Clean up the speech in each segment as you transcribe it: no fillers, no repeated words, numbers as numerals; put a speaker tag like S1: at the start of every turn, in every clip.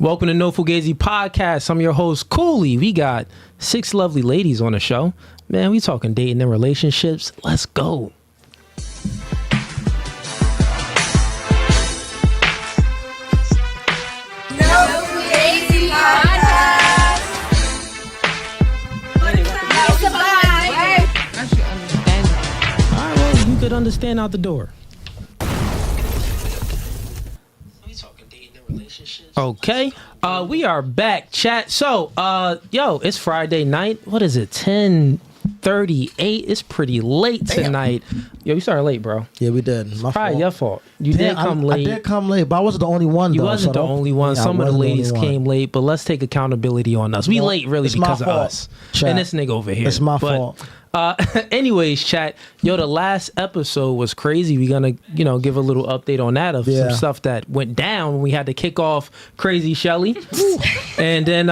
S1: Welcome to No Fugazee Podcast. I'm your host, Cooley. We got 6 lovely ladies on the show. Man, we talking dating and relationships. Let's go. Could understand out the door. We talking dating and relationships. Okay. We are back, chat. So, it's Friday night. What is it? 10:38. It's pretty late tonight. Yo, we started late, bro.
S2: Yeah, we did. My
S1: Probably
S2: fault.
S1: your fault. You did come late.
S2: I did come late, but I wasn't the only one.
S1: You wasn't the only one. Some of the ladies came late, but let's take accountability on us. We late really because of us.
S2: Chat.
S1: And this nigga over here.
S2: It's my fault.
S1: Anyways, chat. Yo, the last episode was crazy. We're gonna, give a little update on that of some stuff that went down when we had to kick off Crazy Shelly. And then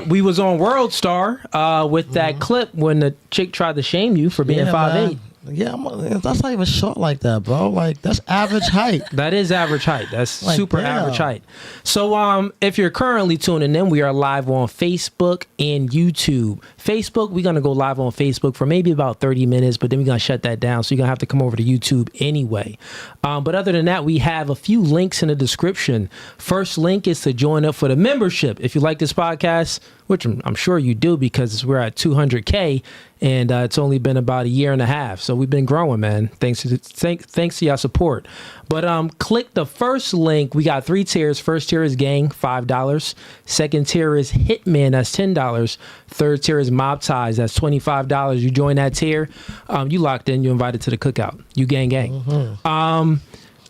S1: we was on World Star with that clip when the chick tried to shame you for being 5'8".
S2: Yeah, that's not even short like that, bro. Like, that's average height.
S1: That is average height. That's
S2: like,
S1: super average height. So if you're currently tuning in, we are live on Facebook and YouTube. Facebook, we're going to go live on Facebook for maybe about 30 minutes, but then we're going to shut that down. So you're going to have to come over to YouTube anyway. But other than that, we have a few links in the description. First link is to join up for the membership. If you like this podcast, which I'm sure you do because we're at 200K and it's only been about a year and a half. So we've been growing, man. Thanks to your support. But click the first link. We got 3 tiers. First tier is Gang, $5. Second tier is Hitman, that's $10. Third tier is Mob Ties, that's $25. You join that tier, you locked in, you invited to the cookout. You gang. Mm-hmm.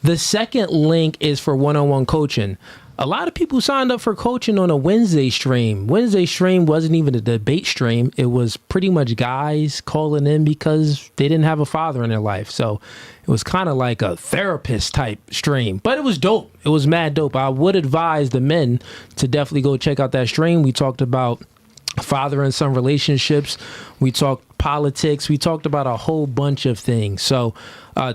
S1: The second link is for one-on-one coaching. A lot of people signed up for coaching on a Wednesday stream. Wednesday stream wasn't even a debate stream. It was pretty much guys calling in because they didn't have a father in their life. So it was kind of like a therapist type stream, but it was dope. It was mad dope. I would advise the men to definitely go check out that stream. We talked about father and son relationships. We talked politics. We talked about a whole bunch of things. So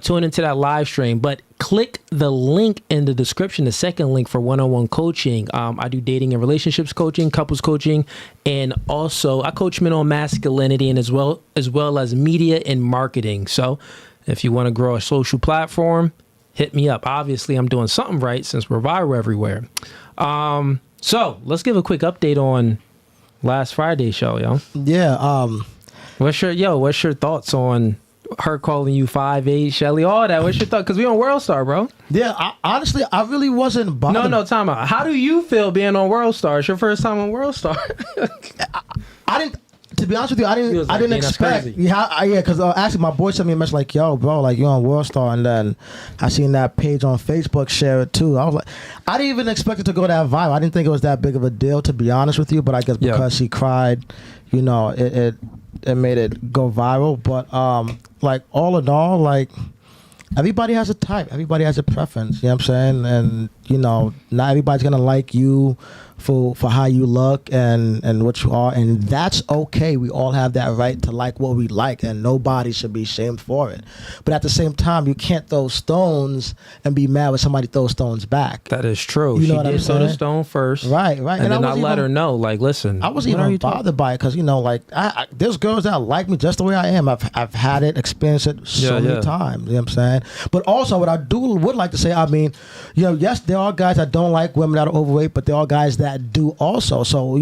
S1: tune into that live stream, but click the link in the description, the second link for one-on-one coaching. I do dating and relationships coaching, couples coaching, and also I coach men on masculinity and as well as media and marketing. So if you want to grow a social platform, hit me up. Obviously, I'm doing something right since we're viral everywhere. So let's give a quick update on last Friday's show, yo.
S2: Yeah.
S1: What's your thoughts on her calling you 5'8", Shelly, all that? What's your thought? Because we on World Star, bro.
S2: Yeah, honestly, I really wasn't bothered.
S1: No, time out. How do you feel being on World Star? It's your first time on World Star.
S2: I didn't. To be honest with you, I didn't expect. Yeah, because actually my boy sent me a message like, "Yo, bro, like you on World Star," and then I seen that page on Facebook share it too. I was like, I didn't even expect it to go that viral. I didn't think it was that big of a deal, to be honest with you. But I guess because she cried, it made it go viral. But like all in all, like everybody has a type, everybody has a preference. You know what I'm saying? And not everybody's gonna like you for how you look and what you are, and that's okay. We all have that right to like what we like, and nobody should be shamed for it. But at the same time, you can't throw stones and be mad when somebody throws stones back.
S1: That is true.
S2: You know
S1: she
S2: what
S1: did
S2: I'm
S1: throw
S2: saying?
S1: the stone first,
S2: right.
S1: And then I let her know, like, listen.
S2: I wasn't even bothered by it because I there's girls that like me just the way I am. I've had it, experienced it so many times. You know what I'm saying? But also, what I would like to say, I mean, yes, there are guys that don't like women that are overweight, but there are guys that do also. So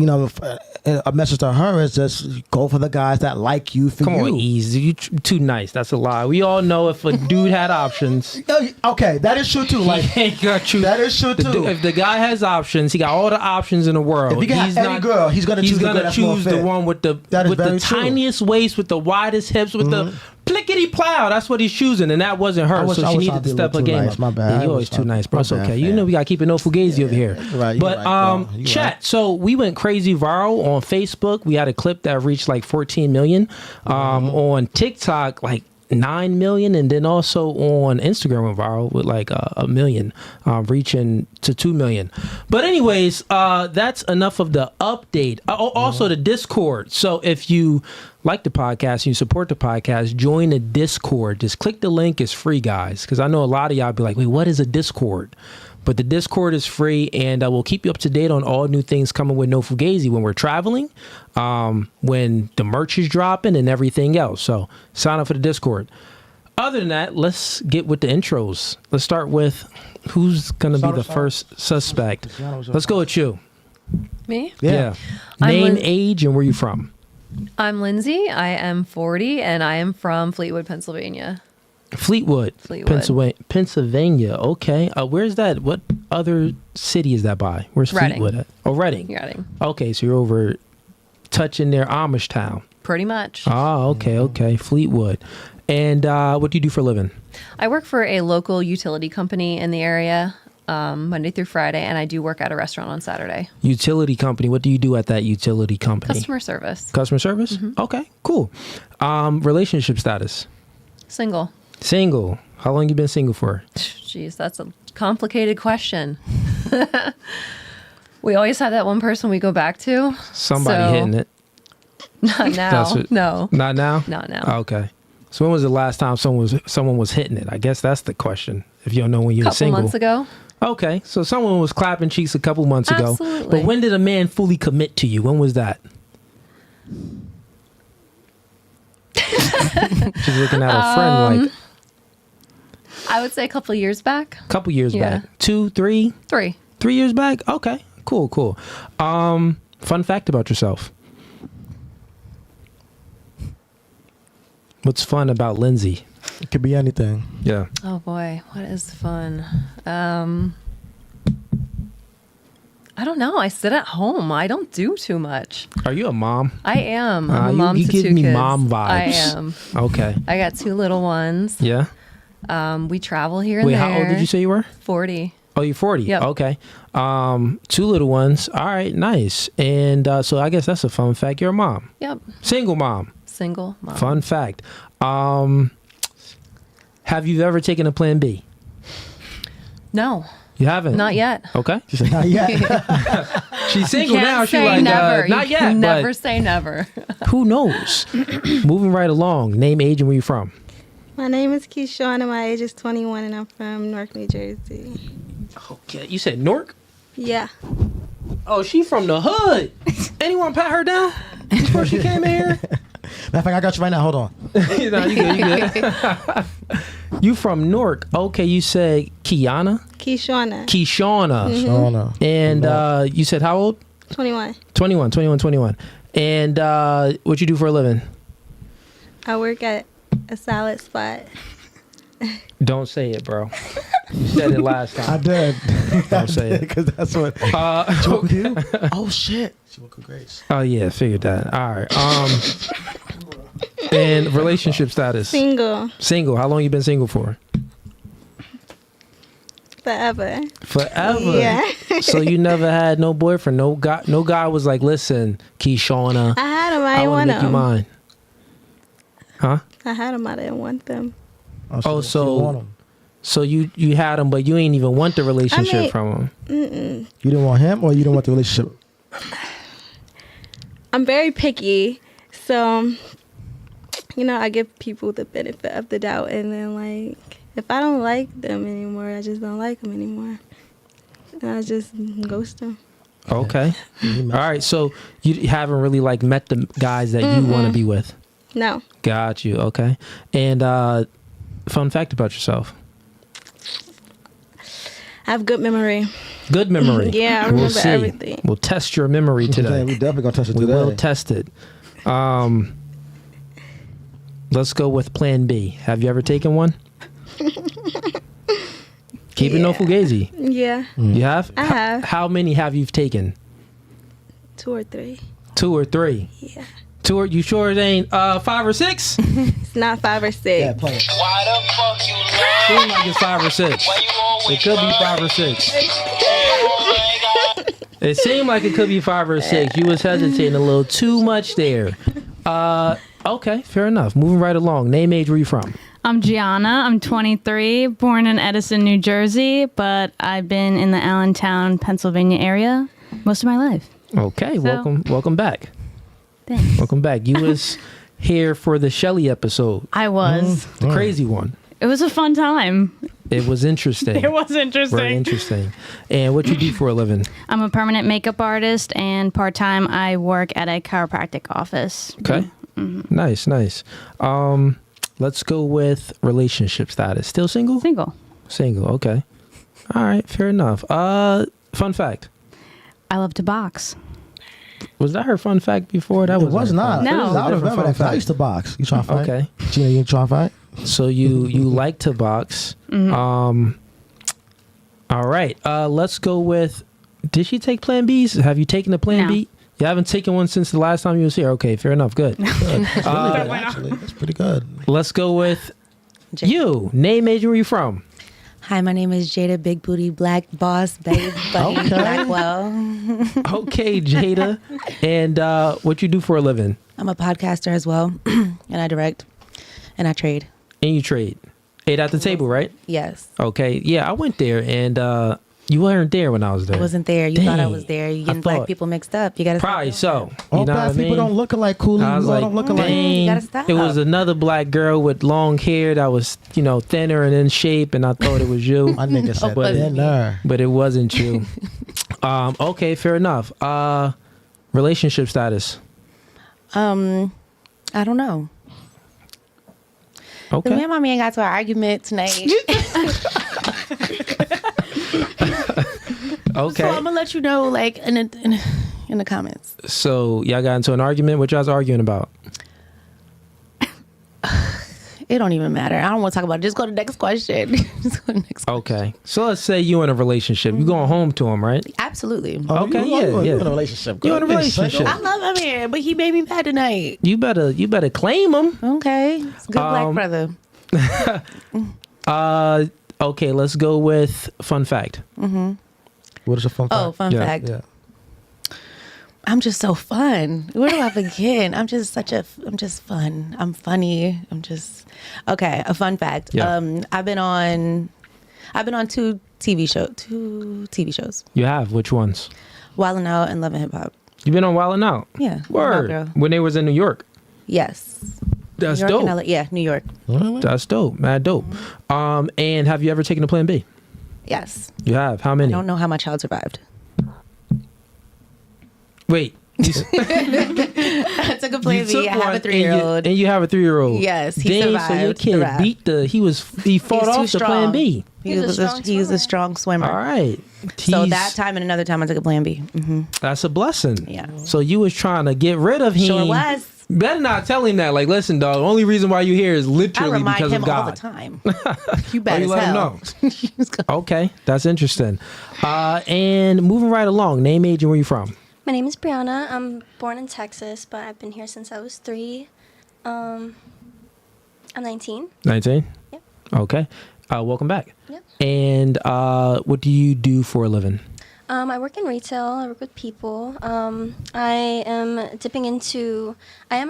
S2: a message to her is just go for the guys that like you for you.
S1: Come on, easy. You too nice. That's a lie. We all know if a dude had options.
S2: Okay, that is true too. Like that is true too.
S1: If the guy has options, he got all the options in the world.
S2: If he got any girl, he's gonna choose
S1: the one with the tiniest waist, with the widest hips, with the plickety plow. That's what he's choosing, and that wasn't her. So she needed to step her game up.
S2: My bad.
S1: You're always too nice, bro. It's okay. We gotta keep it no fugazi over here.
S2: Right.
S1: But chat. So we went crazy viral on Facebook. We had a clip that reached like 14 million. On TikTok, like 9 million, and then also on Instagram went viral with like a million, reaching to 2 million. But anyways, that's enough of the update. Also the Discord. So if you like the podcast and you support the podcast, join the Discord. Just click the link. It's free, guys, because I know a lot of y'all be like, wait, what is a Discord? But the Discord is free, and we'll keep you up to date on all new things coming with No Fugazi when we're traveling, when the merch is dropping, and everything else. So sign up for the Discord. Other than that, let's get with the intros. Let's start with who's going to be the first suspect. Let's go with you.
S3: Me?
S1: Yeah. Name, age, and where you from?
S3: I'm Lindsay. I am 40, and I am from Fleetwood, Pennsylvania.
S1: Fleetwood. Pennsylvania. Okay. Where's that? What other city is that by? Where's
S3: Reading.
S1: Fleetwood at? Oh, Reading.
S3: Reading.
S1: Okay, so you're over touching their Amish town.
S3: Pretty much.
S1: Oh, okay. Fleetwood. And what do you do for a living?
S3: I work for a local utility company in the area Monday through Friday, and I do work at a restaurant on Saturday. Utility
S1: company. What do you do at that utility company?
S3: Customer service.
S1: Customer service? Mm-hmm. Okay, cool. Relationship status?
S3: Single.
S1: Single. How long you been single for?
S3: Jeez, that's a complicated question. We always have that one person we go back to.
S1: Somebody hitting it.
S3: Not now. No.
S1: Not now?
S3: Not now.
S1: Okay. So when was the last time someone was hitting it? I guess that's the question. If you don't know when you were single.
S3: Couple months ago.
S1: Okay. So someone was clapping cheeks a couple months ago.
S3: Absolutely.
S1: But when did a man fully commit to you? When was that? She's looking at her friend like.
S3: I would say a couple of years back.
S1: Couple years back. 2, 3?
S3: 3.
S1: 3 years back? Okay. Cool. Fun fact about yourself. What's fun about Lindsay?
S2: It could be anything.
S1: Yeah.
S3: Oh boy, what is fun? I don't know. I sit at home. I don't do too much.
S1: Are you a mom?
S3: I am. I'm a mom
S1: you
S3: to
S1: give
S3: 2
S1: me
S3: kids.
S1: mom vibes.
S3: I am.
S1: Okay.
S3: I got 2 little ones.
S1: Yeah.
S3: We travel here and
S1: Wait,
S3: there.
S1: how old did you say you were?
S3: 40.
S1: Oh, you're 40.
S3: Yep.
S1: Okay. 2 little ones. All right, nice. And so I guess that's a fun fact. You're a mom.
S3: Yep.
S1: Single mom.
S3: Single mom.
S1: Fun fact. Have you ever taken a plan B?
S3: No.
S1: You haven't?
S3: Not yet.
S1: Okay.
S2: She said, not yet.
S1: She's single now. She's like,
S3: never.
S1: Not
S3: You
S1: yet.
S3: can
S1: but
S3: never say never.
S1: who knows? Moving right along. Name, age, and where you from?
S4: My name is Keyshawn and my age is 21 and I'm from Newark, New Jersey.
S1: Okay. You said Newark?
S4: Yeah.
S1: Oh, she from the hood. Anyone pat her down before she came in here?
S2: Matter of fact, I got you right now. Hold on.
S1: You good. You from Newark. Okay, you said Keishana?
S4: Keyshawn.
S1: Keishana. And you said how old?
S4: 21.
S1: 21. And what you do for a living?
S4: I work at a salad spot.
S1: Don't say it, bro. You said it last time.
S2: I did.
S1: Don't say it.
S2: Because that's what.
S1: Okay.
S2: Oh, shit. She woke up Grace.
S1: Oh, yeah, figured that. All right. And relationship status?
S4: Single.
S1: Single. How long you been single for?
S4: Forever.
S1: Yeah. So you never had no boyfriend? No guy was like, listen, Keishana.
S4: I had them. I didn't
S1: want
S4: want
S1: to make you
S4: them.
S1: mine. Huh?
S4: I had them. I didn't want them.
S1: So you had him, but you ain't even want the relationship from him.
S4: Mm-mm.
S2: You didn't want him, or you didn't want the relationship?
S4: I'm very picky, so I give people the benefit of the doubt, and then if I don't like them anymore, I just don't like them anymore, and I just ghost them.
S1: Okay. All right. So you haven't really met the guys that you want to be with.
S4: No.
S1: Got you. Okay. And fun fact about yourself.
S4: I have good memory.
S1: Good memory.
S4: Yeah, I remember everything.
S1: We'll test your memory today.
S2: We definitely gonna test it
S1: we
S2: today.
S1: We will test it. Let's go with Plan B. Have you ever taken one? Keep it no fugazi.
S4: Yeah.
S1: You have?
S4: I have.
S1: How many have you taken?
S4: 2 or 3.
S1: 2 or 3?
S4: Yeah.
S1: 2 or you sure it ain't 5 or 6?
S4: It's not 5 or 6.
S2: Yeah, play it.
S5: Why the fuck you lie?
S1: Seems like it's 5 or 6.
S5: Why you always
S1: It could be 5 or 6. It seemed like it could be 5 or 6. You was hesitating a little too much there. Okay, fair enough. Moving right along. Name, age, where you from?
S6: I'm Gianna. I'm 23, born in Edison, New Jersey, but I've been in the Allentown, Pennsylvania area most of my life.
S1: Okay, welcome back.
S6: Thanks.
S1: Welcome back. You was here for the Shelly episode.
S6: I was.
S1: The crazy one.
S6: It was a fun time.
S1: It was interesting.
S6: It was interesting.
S1: Very interesting. And what you do for a living?
S6: I'm a permanent makeup artist, and part-time I work at a chiropractic office.
S1: Okay. Mm-hmm. Nice. Let's go with relationship status. Still single? Single. Okay. All right. Fair enough. Fun fact.
S6: I love to box.
S1: Was that her fun fact before? That
S2: was not.
S6: No.
S2: I don't remember that. I used to box. You trying to fight?
S1: Okay.
S2: Gina, you trying to fight?
S1: So you like to box.
S6: Mm-hmm.
S1: All right. Let's go with. Did she take Plan Bs? Have you taken a Plan B? You haven't taken one since the last time you was here. Okay, fair enough. Good.
S2: Actually, that's pretty good.
S1: Let's go with you. Name, age, where you from?
S7: Hi, my name is Jada Big Booty Black Boss Babe Bunny Blackwell.
S1: Okay, Jada. And what you do for a living?
S7: I'm a podcaster as well, and I direct, and I trade.
S1: And you trade. Ate at the table, right?
S7: Yes.
S1: Okay. Yeah, I went there, and you weren't there when I was there.
S7: I wasn't there. You thought I was there. You getting black
S1: thought.
S7: people mixed up. You got to
S1: Probably so.
S2: All
S1: You know
S2: black
S1: what I
S2: people
S1: mean?
S2: don't look alike, Cooley.
S1: I was
S2: You all
S1: like,
S2: don't look alike.
S1: dang.
S7: You gotta stop.
S1: It was another black girl with long hair that was, thinner and in shape, and I thought it was you.
S2: My nigga said
S1: but-
S2: dinner.
S1: But it wasn't you. Okay, fair enough. Relationship status.
S7: I don't know. Me
S1: Okay.
S7: and my man got to an argument tonight.
S1: Okay.
S7: So I'm gonna let you know, like in the comments.
S1: So y'all got into an argument. What y'all's arguing about?
S7: It don't even matter. I don't want to talk about it. Just go to the next question. Just go to the next question.
S1: Okay. So let's say you in a relationship. You going home to him, right?
S7: Absolutely.
S1: Okay,
S2: You
S1: yeah.
S2: in a relationship.
S1: You in a
S2: Girl.
S1: relationship.
S7: I love my man, but he made me mad tonight.
S1: You better claim him.
S7: Okay. It's a good black brother.
S1: Okay, let's go with fun fact.
S2: What is a fun fact?
S7: Oh, fun
S1: Yeah.
S7: fact.
S2: Yeah.
S7: I'm just so fun. Where do I begin? I'm just fun. I'm funny. Okay, a fun fact.
S1: Yeah.
S7: I've been on two TV shows.
S1: You have which ones?
S7: Wild 'N Out and Love and Hip Hop.
S1: You been on Wild 'N Out?
S7: Yeah.
S1: Word.
S7: Girl.
S1: When they was in New York.
S7: Yes.
S1: That's
S7: New York
S1: dope.
S7: and LA. Yeah, New York.
S1: That's dope. Mad dope. And have you ever taken a Plan B?
S7: Yes.
S1: You have. How
S7: I
S1: many?
S7: don't know how my child survived.
S1: Wait.
S7: I took a Plan B. I have a 3-year-old.
S1: And you have a 3-year-old.
S7: Yes, he
S1: Dang,
S7: survived
S1: so your kid
S7: the rap.
S1: he fought
S7: He's too
S1: off the Plan
S7: strong.
S1: B.
S7: He was a strong swimmer.
S1: All right.
S7: So
S1: He's-
S7: that time and another time I took a Plan B.
S1: that's a blessing.
S7: Yeah.
S1: So you was trying to get rid of him.
S7: Sure was.
S1: Better not tell him that. Like, listen, dog. The only reason why you here is
S7: I
S1: literally
S7: remind
S1: because
S7: him
S1: of God.
S7: all the time. You
S1: Oh,
S7: better
S1: you let him
S7: hell.
S1: know. Okay, that's interesting. And moving right along, name, age, and where you from?
S8: My name is Brianna. I'm born in Texas, but I've been here since I was 3. I'm 19.
S1: 19?
S8: Yep.
S1: Okay. Welcome back.
S8: Yep.
S1: And what do you do for a living?
S8: I work in retail. I work with people. I am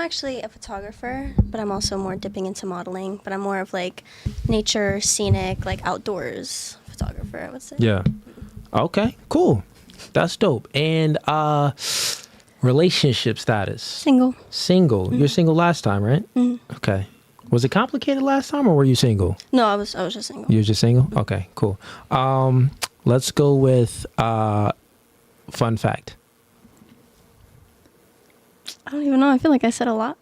S8: actually a photographer, but I'm also more dipping into modeling. But I'm more of like nature, scenic, like outdoors photographer, I would say.
S1: Yeah. Okay, cool. That's dope. And relationship status?
S8: Single.
S1: Single.
S8: Mm-hmm.
S1: You're single last time, right?
S8: Mm-hmm.
S1: Okay. Was it complicated last time, or were you single?
S8: No, I was just single.
S1: You were just single? Okay, cool. Let's go with fun fact.
S8: I don't even know. I feel like I said a lot.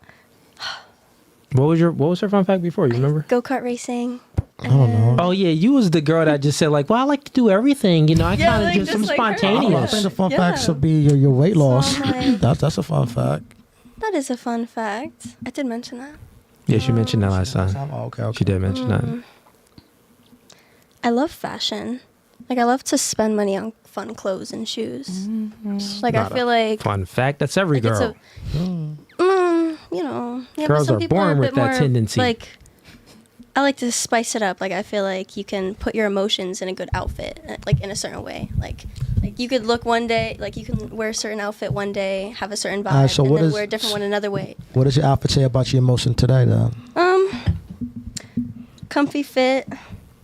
S1: What was her fun fact before? You remember?
S8: Go-kart racing.
S2: I don't know.
S1: Oh yeah, you was the girl that just said like, well, I like to do everything. You know, I kind of
S8: like,
S1: just some
S8: just like her.
S2: I
S1: spontaneous.
S2: think the fun
S8: Yeah.
S2: facts would be your weight loss.
S8: like-
S2: That's a fun fact.
S8: That is a fun fact. I did mention that.
S1: Yeah, she mentioned that last time.
S2: Oh, okay.
S1: She did mention that.
S8: I love fashion. Like, I love to spend money on fun clothes and shoes. Like,
S1: Not
S8: I feel like
S1: Fun fact. That's every
S8: like, it's
S1: girl.
S8: you know, yeah,
S1: Girls
S8: but some
S1: are
S8: people
S1: born
S8: a
S1: with
S8: bit
S1: that
S8: more,
S1: tendency.
S8: Like, I like to spice it up. Like, I feel like you can put your emotions in a good outfit, like in a certain way. Like you could look one day, like you can wear a certain outfit one day, have a certain vibe,
S2: Alright, so
S8: and
S2: what
S8: then
S2: is-
S8: wear a different one another way.
S2: What does your outfit say about your emotion today, then?
S8: Comfy fit,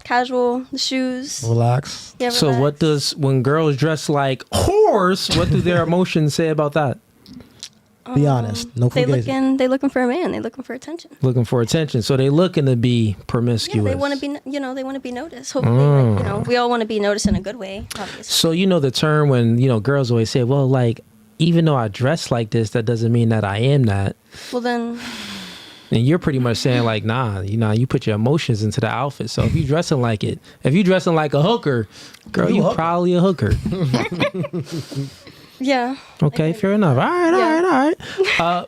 S8: casual, the shoes.
S2: Relax.
S8: Yeah,
S1: So
S8: relax.
S1: what does when girls dress like whores? What do their emotions say about that?
S2: Be honest. No fugazi.
S8: They looking for a man. They looking for attention.
S1: Looking for attention. So they looking to be promiscuous.
S8: Yeah, they want to be. They want to be noticed. Hopefully, like, we all want to be noticed in a good way. Obviously.
S1: So the term when girls always say, well, like, even though I dress like this, that doesn't mean that I am that.
S8: Well then.
S1: And you're pretty much saying like, nah, you put your emotions into the outfit. So if you dressing like it, if you dressing like a hooker, girl, you probably a hooker.
S8: Yeah.
S1: Okay, fair enough. All right.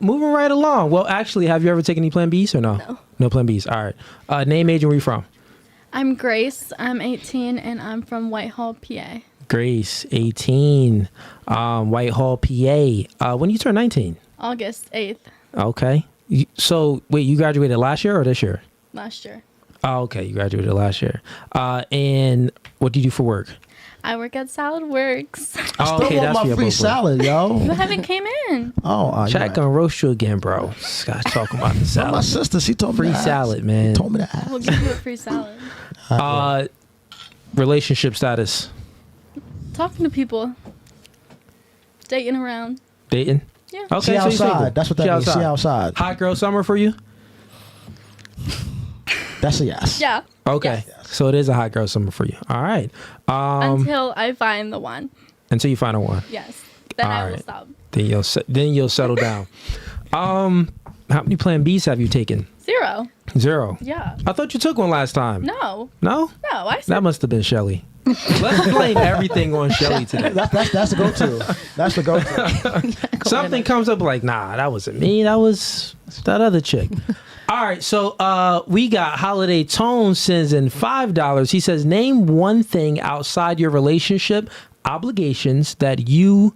S1: Moving right along. Well, actually, have you ever taken any Plan Bs or no?
S8: No.
S1: No Plan Bs. All right. Name, age, and where you from?
S9: I'm Grace. I'm 18 and I'm from Whitehall, PA.
S1: Grace, 18, Whitehall, PA. When you turn 19?
S9: August 8th.
S1: Okay. So, wait, you graduated last year or this year?
S9: Last year.
S1: Oh, okay. You graduated last year. And what do you do for work?
S9: I work at Salad Works.
S2: I still want my free salad, yo.
S9: You haven't came in.
S2: Oh,
S1: Chat gonna roast you again, bro. Scott talking about the salad.
S2: My sister, she told me
S1: free salad, man.
S2: Told me to ask.
S9: We'll give you a free salad.
S1: Relationship status.
S9: Talking to people. Dating around.
S1: Dating?
S9: Yeah.
S1: Okay,
S2: she outside. That's what that means. She outside.
S1: Hot girl summer for you?
S2: That's a yes.
S9: Yeah.
S1: Okay. Yes. So it is a hot girl summer for you. All right.
S9: Until I find the one.
S1: Until you find a one.
S9: Yes. Then I will stop.
S1: Then you'll settle down. How many Plan Bs have you taken?
S9: 0.
S1: Yeah. I thought you took one last time.
S9: No.
S1: No?
S9: No.
S1: That must have been Shelly. Let's blame everything on Shelly today.
S2: That's the go-to. That's the go-to.
S1: Something comes up like, nah, that wasn't me. That was that other chick. All right, so we got Holiday Tone sends in $5. He says, name one thing outside your relationship obligations that you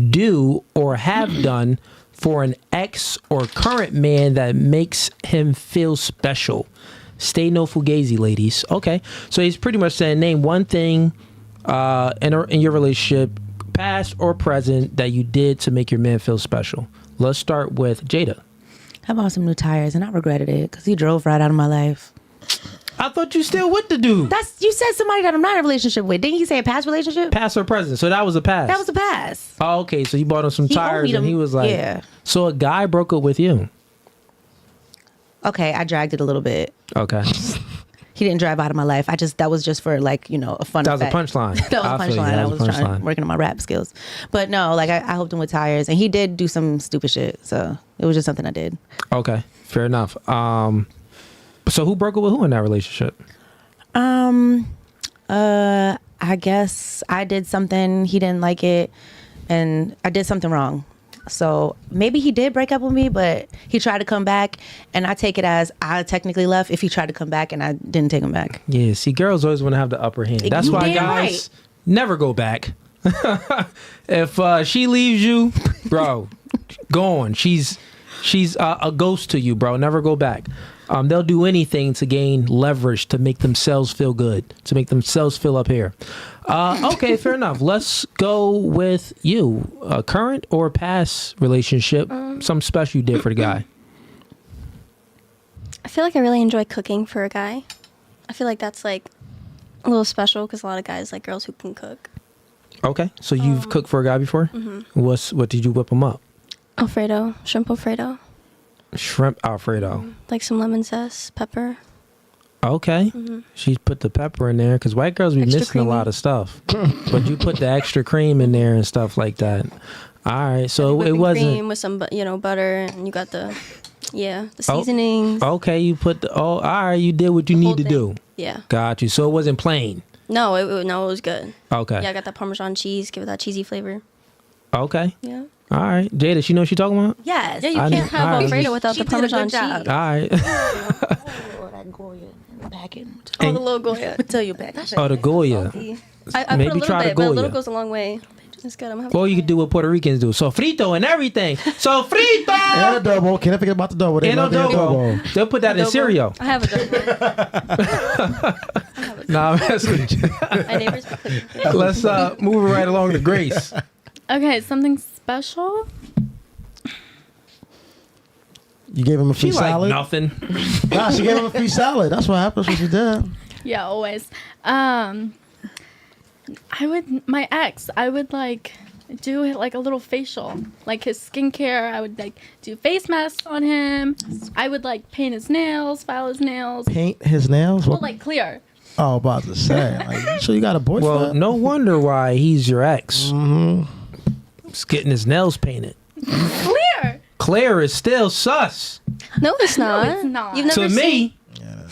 S1: do or have done for an ex or current man that makes him feel special. Stay no fugazi, ladies. Okay, so he's pretty much saying name one thing in your relationship, past or present, that you did to make your man feel special. Let's start with Jada.
S7: I bought some new tires and I regretted it because he drove right out of my life.
S1: I thought you still with the dude.
S7: You said somebody that I'm not in a relationship with. Didn't you say a past relationship?
S1: Past or present. So that was a past.
S7: That was a past.
S1: Oh, okay. So you bought him some tires and he was like,
S7: yeah.
S1: So a guy broke up with you.
S7: Okay, I dragged it a little bit.
S1: Okay.
S7: He didn't drive out of my life. That was just for like, a fun
S1: That was
S7: effect.
S1: a punchline.
S7: That was a punchline. I was working on my rap skills. But no, like I helped him with tires and he did do some stupid shit. So it was just something I did.
S1: Okay. Fair enough. So who broke up with who in that relationship?
S7: I guess I did something, he didn't like it, and I did something wrong. So maybe he did break up with me, but he tried to come back, and I take it as I technically left if he tried to come back and I didn't take him back.
S1: Yeah, see, girls always want to have the upper hand. That's why guys never go back. If she leaves you, bro, go on. She's a ghost to you, bro. Never go back. They'll do anything to gain leverage, to make themselves feel good, to make themselves feel up here. Okay, fair enough. Let's go with you. A current or past relationship, something special you did for the guy.
S8: I feel like I really enjoy cooking for a guy. I feel like that's like a little special because a lot of guys like girls who can cook.
S1: Okay, so you've cooked for a guy before? Mm-hmm. What did you whip him up?
S8: Alfredo, shrimp Alfredo.
S1: Shrimp Alfredo.
S8: Like some lemon zest, pepper.
S1: Okay. Mm-hmm. She put the pepper in there because white girls be
S8: extra
S1: missing
S8: creamy.
S1: a lot of stuff. But you put the extra cream in there and stuff like that. All right. So it wasn't
S8: cream with some butter, and you got the seasonings.
S1: Okay, you put all right, you did what you need to do.
S8: Yeah.
S1: Got you. So it wasn't plain.
S8: No, it was good.
S1: Okay.
S8: Yeah, I got that Parmesan cheese, give it that cheesy flavor.
S1: Okay.
S8: Yeah.
S1: All right. Jada, she know what she talking about?
S7: Yes.
S8: Yeah, you can't have Alfredo without the Parmesan cheese.
S1: All right.
S8: Oh, the little Goya.
S7: I'll tell you back.
S1: Oh, the Goya.
S8: I
S1: Maybe
S8: put a
S1: try the
S8: little bit, but a
S1: Goya.
S8: little goes a long way. It's good.
S1: Well, you could do what Puerto Ricans do. Sofrito and everything. Sofrito!
S2: And a double. Can't forget about the double.
S1: And a double. They'll put that in cereal.
S8: I have a double.
S1: Nah, I'm messing with you.
S8: My neighbors be cooking.
S1: Let's move right along to Grace.
S9: Okay, something special.
S2: You gave him a free salad?
S1: Like nothing.
S2: Nah, she gave him a free salad. That's what happened. That's what she did.
S9: Yeah, always. My ex, I would like, do like a little facial, like his skincare. I would like do face masks on him. I would like paint his nails, file his nails.
S2: Paint his nails?
S9: Well, like clear.
S2: Oh, about to say. Like, so you got a boyfriend?
S1: Well, no wonder why he's your ex. Mm-hmm. He's getting his nails painted. Clear is still sus.
S8: No, it's not.
S9: No, it's not.
S8: You've never
S1: To me,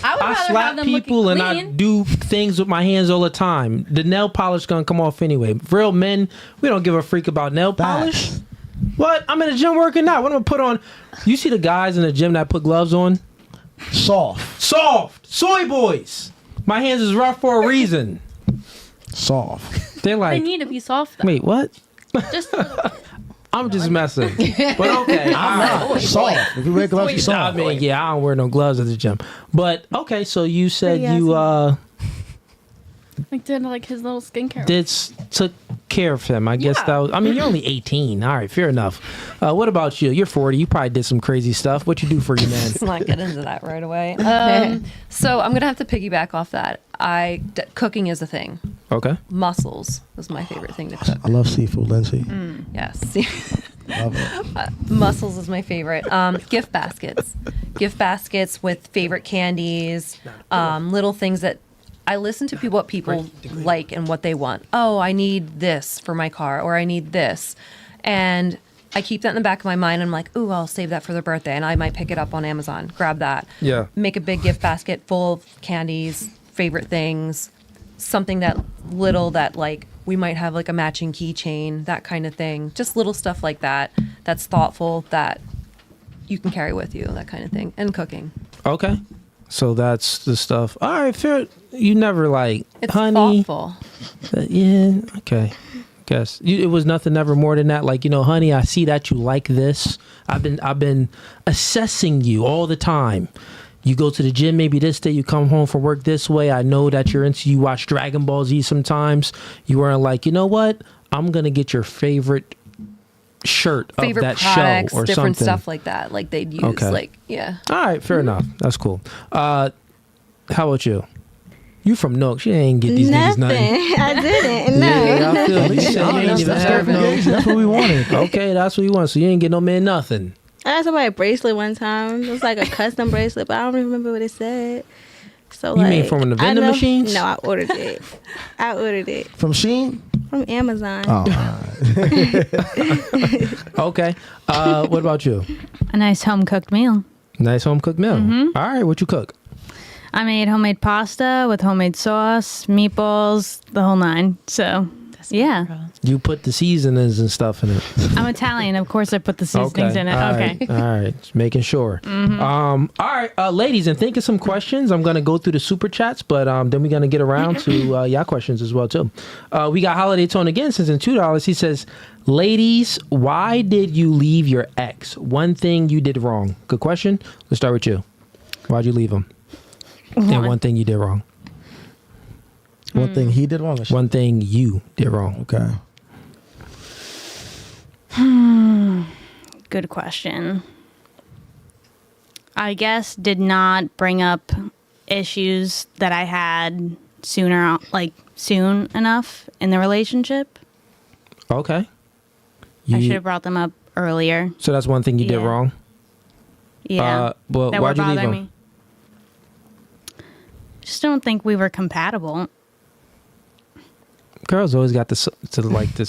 S1: I slap people and I do things with my hands all the time. The nail polish gonna come off anyway. Real men, we don't give a freak about nail polish. What? I'm in the gym working out. What am I put on? You see the guys in the gym that put gloves on?
S2: Soft.
S1: Soy boys. My hands is rough for a reason.
S2: Soft.
S1: They're like.
S9: They need to be soft though.
S1: Wait, what?
S9: Just a little bit.
S1: I'm just messing. But okay.
S2: I'm not. Soft. If you wear gloves, you're soft.
S1: I mean, yeah, I don't wear no gloves at the gym. But okay, so you said you
S9: like did like his little skincare.
S1: took care of him. I guess that was. I mean, you're only 18. All right, fair enough. What about you? You're 40. You probably did some crazy stuff. What you do for your man?
S3: Let's not get into that right away. So I'm gonna have to piggyback off that. Cooking is a thing.
S1: Okay.
S3: Mussels is my favorite thing to cook.
S2: I love seafood, Lindsay.
S3: Yes.
S2: Love it.
S3: Mussels is my favorite. Gift baskets with favorite candies, little things that I listen to what people like and what they want. Oh, I need this for my car, or I need this. And I keep that in the back of my mind. I'm like, ooh, I'll save that for their birthday. And I might pick it up on Amazon, grab that.
S1: Yeah.
S3: Make a big gift basket full of candies, favorite things, something that little that like we might have like a matching keychain, that kind of thing. Just little stuff like that that's thoughtful, that you can carry with you, that kind of thing. And cooking.
S1: Okay. So that's the stuff. All right, fair. You never like,
S3: It's
S1: honey.
S3: thoughtful.
S1: Yeah. Okay. Guess it was nothing ever more than that. Like, honey, I see that you like this. I've been assessing you all the time. You go to the gym maybe this day, you come home from work this way. I know that you watch Dragon Ball Z sometimes. You weren't like, you know what? I'm going to get your favorite shirt
S3: Favorite
S1: of that
S3: products,
S1: show or
S3: different
S1: something.
S3: stuff like that. Like they'd use,
S1: Okay.
S3: yeah.
S1: All right, fair enough. That's cool. How about you? You from Nook. She ain't get these niggas nothing.
S4: I didn't. No.
S1: Yeah, I feel you said you ain't even have no.
S2: That's what we wanted.
S1: Okay, that's what you want. So you ain't get no man nothing.
S4: I got somebody a bracelet one time. It was like a custom bracelet, but I don't remember what it said. So
S1: You
S4: like,
S1: mean from the
S4: I
S1: vending
S4: know-
S1: machines?
S4: No, I ordered it.
S2: From Shein?
S4: From Amazon.
S2: Oh,
S1: Okay. What about you?
S6: A nice home cooked meal.
S1: Nice home cooked meal. All right, what you cook?
S6: I made homemade pasta with homemade sauce, meatballs, the whole nine. So, yeah.
S1: You put the seasonings and stuff in it.
S6: I'm Italian. Of course, I put the seasonings in it.
S1: All
S6: Okay.
S1: right. All right. Just making sure. All right, ladies, and think of some questions. I'm going to go through the super chats, but then we're going to get around to y'all questions as well, too. We got Holiday Tone again, since in $2. He says, ladies, why did you leave your ex? One thing you did wrong. Good question. Let's start with you. Why'd you leave him? And one thing you did wrong.
S2: one thing he did wrong.
S1: One thing you did wrong.
S2: Okay.
S6: Good question. I guess did not bring up issues that I had soon enough in the relationship.
S1: Okay.
S6: I should have brought them up earlier.
S1: So that's one thing you did
S6: Yeah.
S1: wrong?
S6: Yeah.
S1: Well,
S6: that
S1: why'd
S6: were
S1: you leave
S6: bothering
S1: him?
S6: me. Just don't think we were compatible.
S1: Girls always got this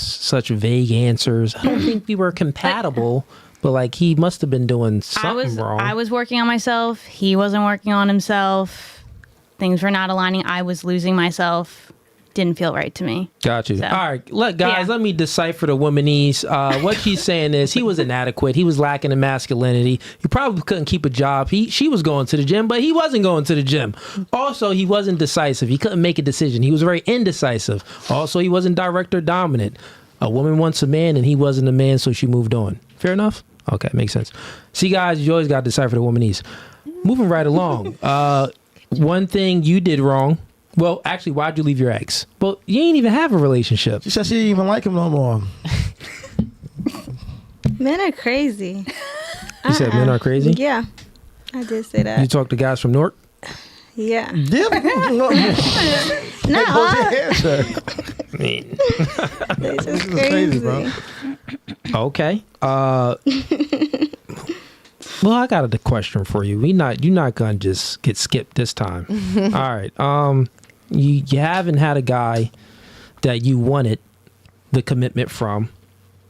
S1: such vague answers. I don't think we were compatible, but like he must have been doing something wrong.
S6: I was working on myself. He wasn't working on himself. Things were not aligning. I was losing myself. Didn't feel right to me.
S1: Got you.
S6: So,
S1: All right, let me decipher the womanese. What she's saying is he was inadequate. He was lacking in masculinity. He probably couldn't keep a job. She was going to the gym, but he wasn't going to the gym. Also, he wasn't decisive. He couldn't make a decision. He was very indecisive. Also, he wasn't direct or dominant. A woman wants a man, and he wasn't a man, so she moved on. Fair enough? Okay, makes sense. See, guys, you always got to decipher the womanese. Moving right along. One thing you did wrong. Well, actually, why'd you leave your ex? Well, you ain't even have a relationship.
S2: She said she didn't even like him no more.
S4: Men are crazy.
S1: You said men are crazy?
S4: Yeah, I did say that.
S1: You talk to guys from
S4: Yeah.
S2: Yeah.
S4: Not all.
S1: mean,
S4: They just
S2: This is
S4: crazy.
S2: bro.
S1: okay. Well, I got a question for you. You're not gonna just get skipped this time. All right. You haven't had a guy that you wanted the commitment from.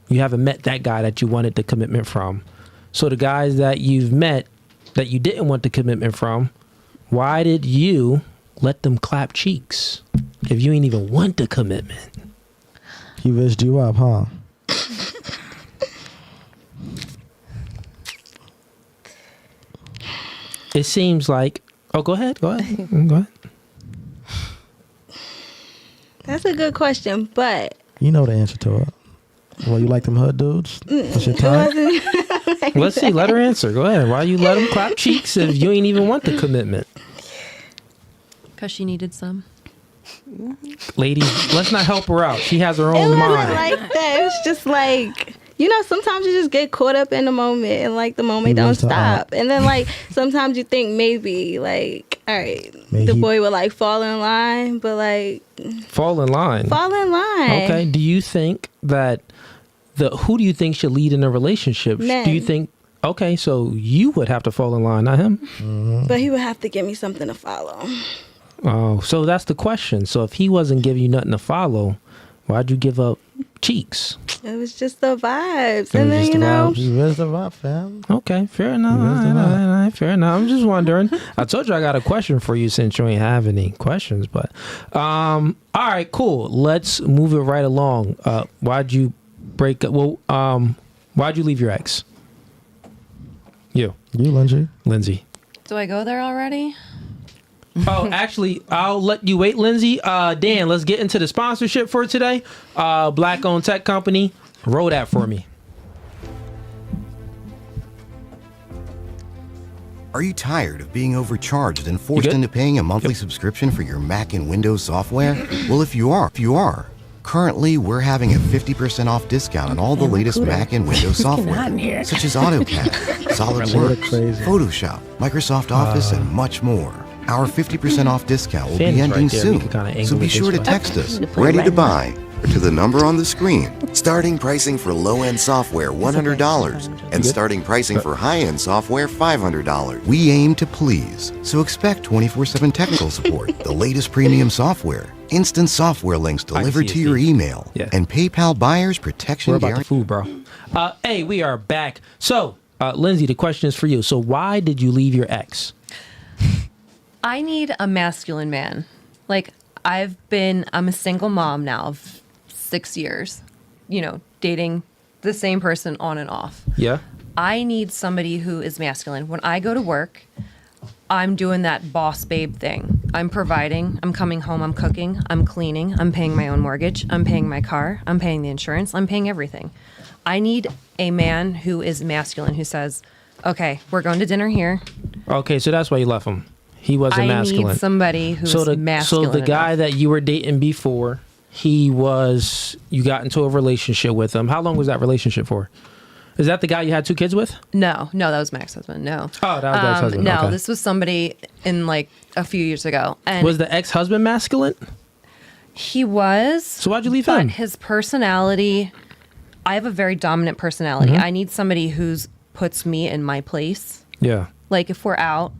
S1: You haven't met that guy that you wanted the commitment from. So the guys that you've met that you didn't want the commitment from, why did you let them clap cheeks if you ain't even want the commitment?
S2: He raised you up, huh?
S1: It seems like. Oh, go ahead. Go ahead.
S4: That's a good question, but
S2: You know the answer to it. Well, you like them hood dudes? That's your type?
S1: Let's see. Let her answer. Go ahead. Why you let them clap cheeks if you ain't even want the commitment?
S3: Because she needed some.
S1: Ladies, let's not help her out. She has her
S4: it
S1: own
S4: wasn't
S1: mind.
S4: like that. It was just like, you know, sometimes you just get caught up in the moment and like the moment
S2: He
S4: don't
S2: wants to
S4: stop. And then like sometimes you think maybe like, all right, the boy would like fall in line, but like
S1: Fall in line.
S4: fall in line.
S1: Okay. Do you think that who do you think should lead in a relationship?
S4: Men.
S1: Do you think? Okay, so you would have to fall in line, not him.
S4: But he would have to give me something to follow.
S1: Oh, so that's the question. So if he wasn't giving you nothing to follow, why'd you give up cheeks?
S4: It was just the vibes.
S1: It
S4: And
S1: was
S4: then,
S1: just
S4: you
S1: the
S4: know,
S1: vibes.
S2: You raised them up, fam.
S1: Okay, fair enough.
S2: You raised them up.
S1: All right, fair enough. I'm just wondering. I told you I got a question for you since you ain't have any questions, but all right, cool. Let's move it right along. Why'd you break up? Well, why'd you leave your ex? You, Lindsay.
S3: Do I go there already?
S1: Oh, actually, I'll let you wait, Lindsay. Dan, let's get into the sponsorship for today. Black-owned tech company. Roll that for me.
S10: Are you tired of being overcharged and forced
S1: good?
S10: into paying a monthly subscription for your Mac and Windows software? Well, if you are, currently we're having a 50% off discount on all the latest Mac and Windows software, such as AutoCAD, SolidWorks, Photoshop, Microsoft Office, and much more. Our 50% off discount will be
S1: Finn's
S10: ending
S1: right there. We
S10: soon,
S1: can kinda angle
S10: so be
S1: it
S10: sure
S1: this
S10: to
S1: way.
S10: text us, ready to buy, to the number on the screen. Starting pricing for low-end software, $100, and starting pricing for high-end software, $500. We aim to please, so expect 24/7 technical support, the latest premium software, instant software links delivered to your email, and PayPal buyers protection
S1: We're about the
S10: guarantee.
S1: food, bro. Hey, we are back. So, Lindsay, the question is for you. So why did you leave your ex?
S3: I need a masculine man. Like, I'm a single mom now of 6 years, you know, dating the same person on and off.
S1: Yeah.
S3: I need somebody who is masculine. When I go to work, I'm doing that boss babe thing. I'm providing, I'm coming home, I'm cooking, I'm cleaning, I'm paying my own mortgage, I'm paying my car, I'm paying the insurance, I'm paying everything. I need a man who is masculine, who says, okay, we're going to dinner here.
S1: Okay, so that's why you left him. He wasn't masculine.
S3: I need somebody who's masculine.
S1: So the guy
S3: enough.
S1: that you were dating before, you got into a relationship with him. How long was that relationship for? Is that the guy you had 2 kids with?
S3: No, that was my ex-husband. No.
S1: Oh, that was the ex-husband.
S3: No,
S1: Okay.
S3: this was somebody in like a few years ago. And
S1: Was the ex-husband masculine?
S3: he was.
S1: So why'd you leave
S3: but
S1: him?
S3: His personality, I have a very dominant personality.
S1: Mhm.
S3: I need somebody who's puts me in my place.
S1: Yeah.
S3: Like if we're out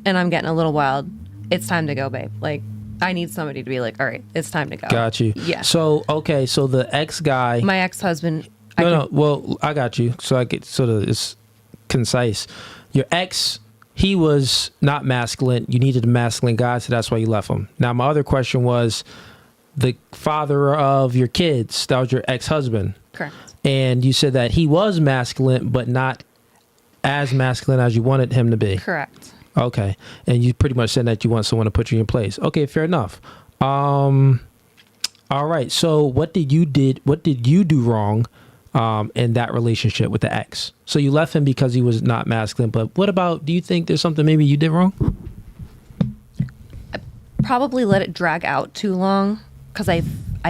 S3: and I'm getting a little wild, it's time to go, babe. Like I need somebody to be like, all right, it's time to go.
S1: Got you.
S3: Yeah.
S1: So, okay, so the ex-guy...
S3: My ex-husband.
S1: No, well, I got you. So I get sort of, it's concise. Your ex, he was not masculine. You needed a masculine guy, so that's why you left him. Now, my other question was the father of your kids, that was your ex-husband.
S3: Correct.
S1: And you said that he was masculine, but not as masculine as you wanted him to be.
S3: Correct.
S1: Okay. And you pretty much said that you want someone to put you in place. Okay, fair enough. All right. So what did you do wrong in that relationship with the ex? So you left him because he was not masculine, but what about, do you think there's something maybe you did wrong?
S3: Probably let it drag out too long because I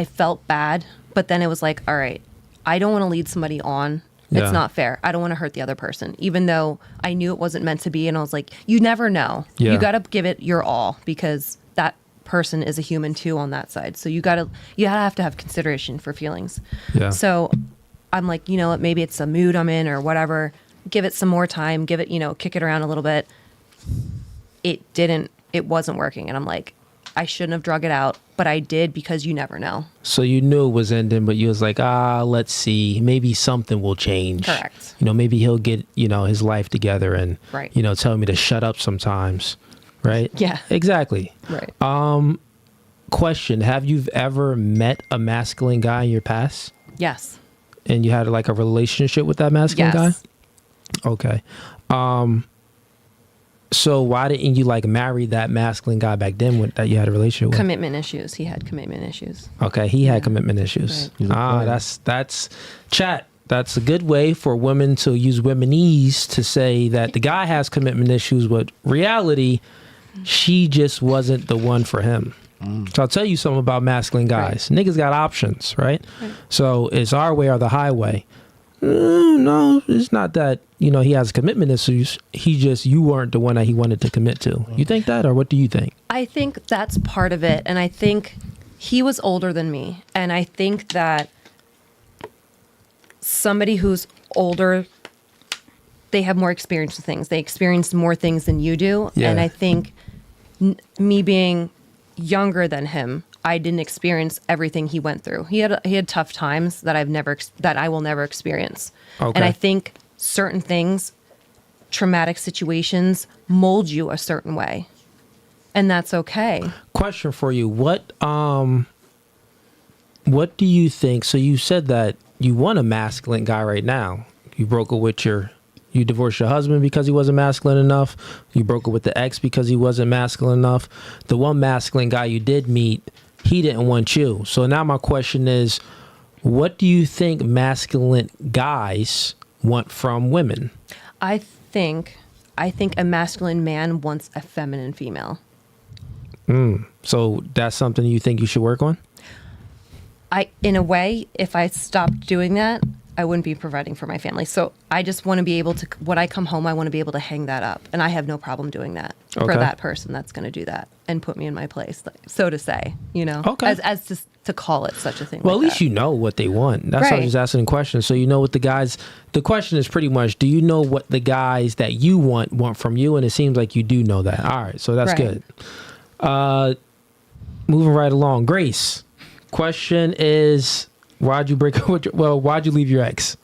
S3: felt bad, but then it was like, all right, I don't want to lead somebody on.
S1: Yeah.
S3: It's not fair. I don't want to hurt the other person, even though I knew it wasn't meant to be. And I was like, you never know.
S1: Yeah.
S3: You got to give it your all because person is a human too on that side. So you have to have consideration for feelings.
S1: Yeah.
S3: So I'm like, you know what, maybe it's a mood I'm in or whatever. Give it some more time. Give it, kick it around a little bit. It wasn't working. And I'm like, I shouldn't have drug it out, but I did because you never know.
S1: So you knew it was ending, but you was like, let's see, maybe something will change.
S3: Correct.
S1: Maybe he'll get, his life together and,
S3: Right.
S1: Tell me to shut up sometimes. Right?
S3: Yeah.
S1: Exactly.
S3: Right.
S1: Question, have you ever met a masculine guy in your past?
S3: Yes.
S1: And you had like a relationship with that masculine
S3: Yes.
S1: guy? Okay. So why didn't you like marry that masculine guy back then that you had a relationship with?
S3: Commitment issues. He had commitment issues.
S1: Okay, he had commitment issues.
S3: Right.
S1: That's chat. That's a good way for women to use womenese to say that the guy has commitment issues, but reality, she just wasn't the one for him. So I'll tell you something about masculine guys. Right. Niggas got options, right? So it's our way or the highway. No, it's not that, he has commitment issues. You weren't the one that he wanted to commit to. You think that, or what do you think?
S3: I think that's part of it. And I think he was older than me. And I think that somebody who's older, they have more experience with things. They experience more things than you do.
S1: Yeah.
S3: And I think me being younger than him, I didn't experience everything he went through. He had tough times that I will never experience.
S1: Okay.
S3: And I think certain things, traumatic situations, mold you a certain way, and that's okay. Question
S1: for you: What do you think? So you said that you want a masculine guy right now. You broke up with you divorced your husband because he wasn't masculine enough. You broke up with the ex because he wasn't masculine enough. The one masculine guy you did meet, he didn't want you. So now my question is, what do you think masculine guys want from women? I think a masculine man wants a feminine female. So that's something you think you should work on? In a way, if I stopped doing that, I wouldn't be providing for my family. So I just want to be able to, when I come home, I want to be able to hang that up. And I have no problem doing that for that person that's going to do that and put me in my place, so to say, Okay.
S3: as to call it such a thing.
S1: Well,
S3: like
S1: at least
S3: that.
S1: you know what they want. That's why I was asking questions. So you know what the question is pretty much, do you know what the guys that you want from you? And it seems like you do know that. All right. So that's good. Moving right along. Grace, question is, why'd you break up with why'd you leave your ex?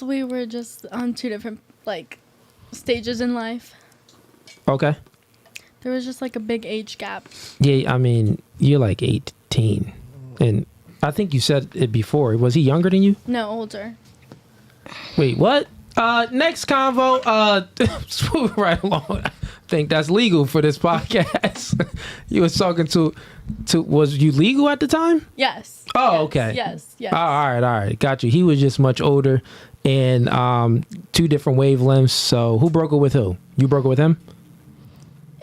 S9: We were just on two different stages in life.
S1: Okay.
S9: There was just a big age gap.
S1: Yeah, I mean, you're like 18. And I think you said it before. Was he younger than you?
S9: No, older.
S1: Wait, what? Next convo. Move right along. I think that's legal for this podcast. You was talking to was you legal at the time?
S9: Yes.
S1: Oh, okay.
S9: Yes.
S1: Oh, all right. Got you. He was just much older and two different wavelengths. So who broke it with who? You broke it with him?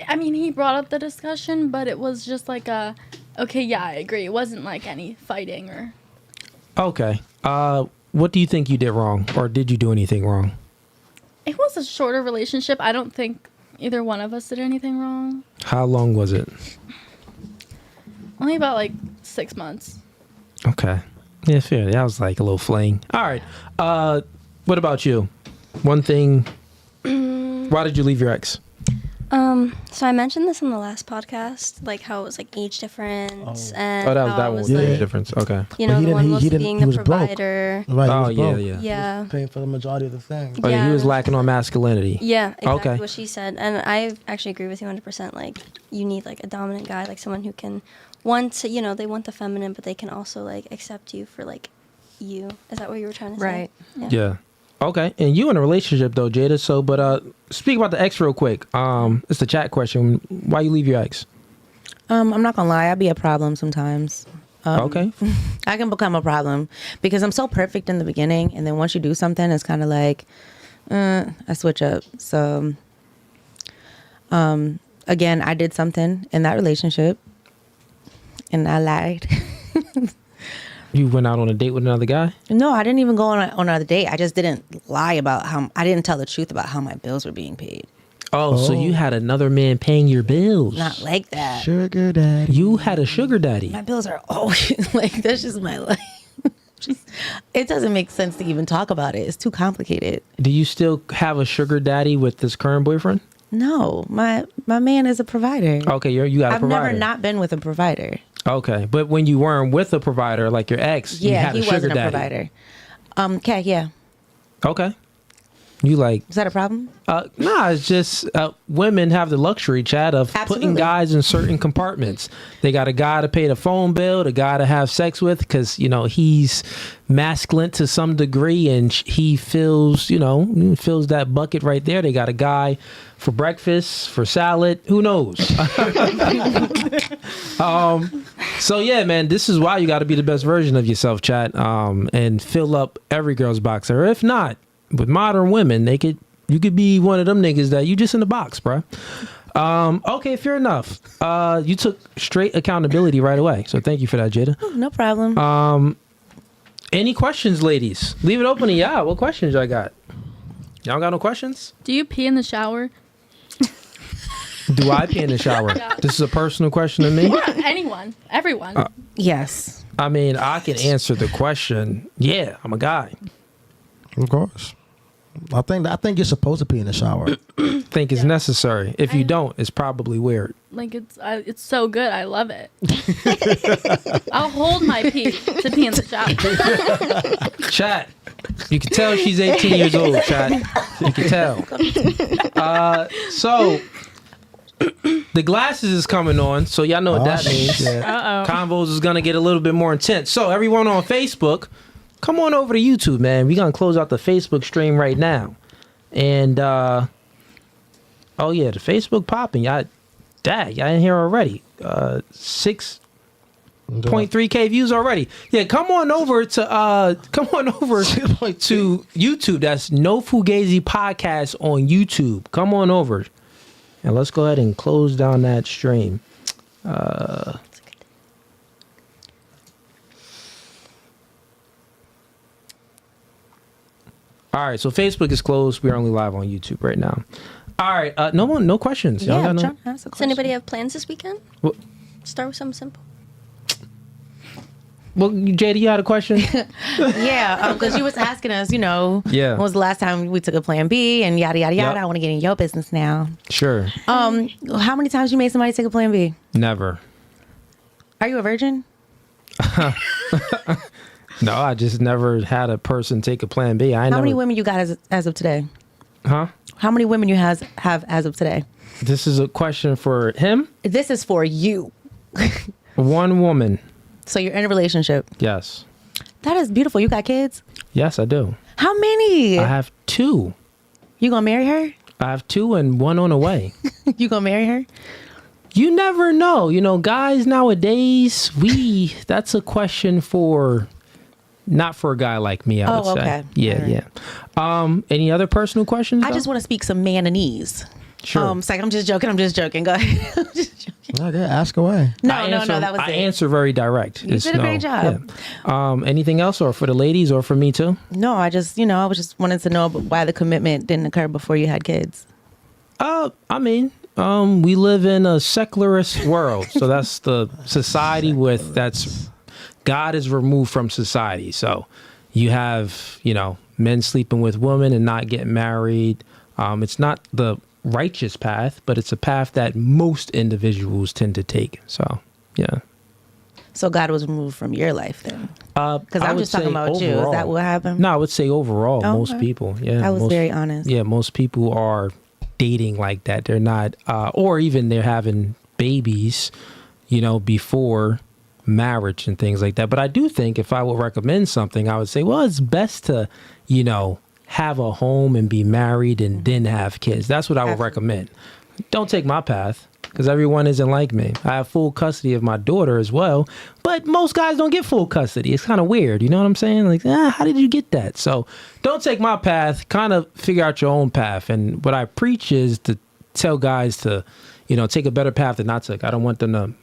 S9: I mean, he brought up the discussion, but it was just okay, yeah, I agree. It wasn't any fighting or...
S1: Okay. What do you think you did wrong? Or did you do anything wrong?
S9: It was a shorter relationship. I don't think either one of us did anything wrong.
S1: How long was it?
S9: Only about 6 months.
S1: Okay. Yeah, fair. That was a little fling. All right. What about you? One thing. Why did you leave your ex?
S8: So I mentioned this in the last podcast, how it was age difference and
S1: that was
S8: how
S1: that
S8: it
S1: one.
S8: was
S1: Yeah, difference. Okay.
S8: the one was being the
S2: was
S8: provider.
S2: Broke. Right,
S1: oh,
S2: he was
S1: yeah.
S8: Yeah.
S2: He was paying for the majority of the things.
S1: Oh, yeah, he was lacking on masculinity.
S8: Yeah, exactly
S1: Okay.
S8: what she said. And I actually agree with you 100%. You need a dominant guy, someone who can they want the feminine, but they can also accept you for you. Is that what you were trying to say?
S3: Right.
S1: Yeah. Okay. And you in a relationship though, Jada. So, but speak about the ex real quick. It's the chat question. Why you leave your ex?
S7: I'm not gonna lie, I'd be a problem sometimes.
S1: Okay.
S7: I can become a problem because I'm so perfect in the beginning, and then once you do something, it's kind of I switch up. So, again, I did something in that relationship, and I lied.
S1: You went out on a date with another guy?
S7: No, I didn't even go on another date. I just didn't lie about I didn't tell the truth about how my bills were being paid.
S1: Oh, so you had another man paying your bills.
S7: Not like that.
S2: Sugar daddy.
S1: You had a sugar daddy.
S7: My bills are always like, that's just my life. It doesn't make sense to even talk about it. It's too complicated.
S1: Do you still have a sugar daddy with this current boyfriend?
S7: No, my man is a provider.
S1: Okay, you got a provider.
S7: I've never not been with a provider.
S1: Okay, but when you weren't with a provider, like your ex, you had
S7: he
S1: a sugar
S7: wasn't a
S1: daddy.
S7: provider. Okay, yeah.
S1: Okay. You like...
S7: Is that a problem?
S1: Nah, it's just women have the luxury, Chad, of putting guys in certain compartments. They got a guy to pay the phone bill, the guy to have sex with, because, you know, he's masculine to some degree and he fills, fills that bucket right there. They got a guy for breakfast, for salad, who knows? So yeah, man, this is why you got to be the best version of yourself, Chad, and fill up every girl's box. Or if not, with modern women, you could be one of them niggas that you just in the box, bro. Okay, fair enough. You took straight accountability right away, so thank you for that, Jada.
S7: No problem.
S1: Any questions, ladies? Leave it open to y'all. What questions y'all got? Y'all got no questions?
S9: Do you pee in the shower?
S1: Do I pee in the shower? Yeah. This is a personal question to me?
S9: Yeah, anyone. Everyone.
S7: Yes.
S1: I mean, I can answer the question. Yeah, I'm a guy.
S2: Of course. I think you're supposed to pee in the shower.
S1: Think it's necessary. If you don't, it's probably weird.
S9: Like it's so good. I love it. I'll hold my pee to pee in the shower.
S1: Chat. You can tell she's 18 years old, Chat. You can tell. So the glasses is coming on, so y'all know what that means. Convos is gonna get a little bit more intense. So everyone on Facebook, come on over to YouTube, man. We're going to close out the Facebook stream right now. And, oh, yeah, the Facebook popping. Y'all in here already. 6.3K views already. Yeah, come on over to YouTube. That's No Fugazee Podcast on YouTube. Come on over. And let's go ahead and close down that stream. All right, so Facebook is closed. We're only live on YouTube right now. All right, no questions.
S8: Yeah, I'm trying to ask a question. Does anybody have plans this weekend?
S1: What?
S8: Start with something simple.
S1: Well, JD, you had a question?
S7: Yeah, because you was asking us, when was the last time we took a plan B and yada, yada, yada. Yep. I want to get in your business now.
S1: Sure.
S7: How many times you made somebody take a plan B?
S1: Never.
S7: Are you a virgin?
S1: No, I just never had a person take a plan B.
S7: How many women you got as of today?
S1: Huh?
S7: How many women you have as of today?
S1: This is a question for him?
S7: This is for you.
S1: One woman.
S7: So you're in a relationship?
S1: Yes.
S7: That is beautiful. You got kids?
S1: Yes, I do.
S7: How many?
S1: I have 2.
S7: You gonna marry her?
S1: I have 2 and 1 on the way.
S7: You gonna marry her?
S1: You never know. Guys nowadays, that's a question for... Not for a guy like me, I would say.
S7: Okay.
S1: Yeah. Any other personal questions?
S7: I just want to speak some mananese.
S1: Sure.
S7: It's like, I'm just joking. Go ahead. I'm just joking.
S2: Okay, ask away.
S7: No, that was it.
S1: I answer very direct.
S7: You did a great job.
S1: Yeah. Anything else, or for the ladies, or for me too?
S7: No, I just wanted to know why the commitment didn't occur before you had kids.
S1: I mean, we live in a secularist world, so that's the society that's... God is removed from society. So you have, men sleeping with women and not getting married. It's not the righteous path, but it's a path that most individuals tend to take. So, yeah.
S7: So God was removed from your life then? Because I'm just talking about
S1: overall,
S7: you. Is that what happened?
S1: No, I would say overall, most people. Yeah,
S7: I was very honest.
S1: Yeah, most people are dating like that. They're not, or even they're having babies, before marriage and things like that. But I do think if I would recommend something, I would say, well, it's best to, have a home and be married and then have kids. That's what I would recommend. Don't take my path, because everyone isn't like me. I have full custody of my daughter as well, but most guys don't get full custody. It's kind of weird. You know what I'm saying? Like, how did you get that? So don't take my path. Kind of figure out your own path. And what I preach is to tell guys to, take a better path than I took. I don't want them to...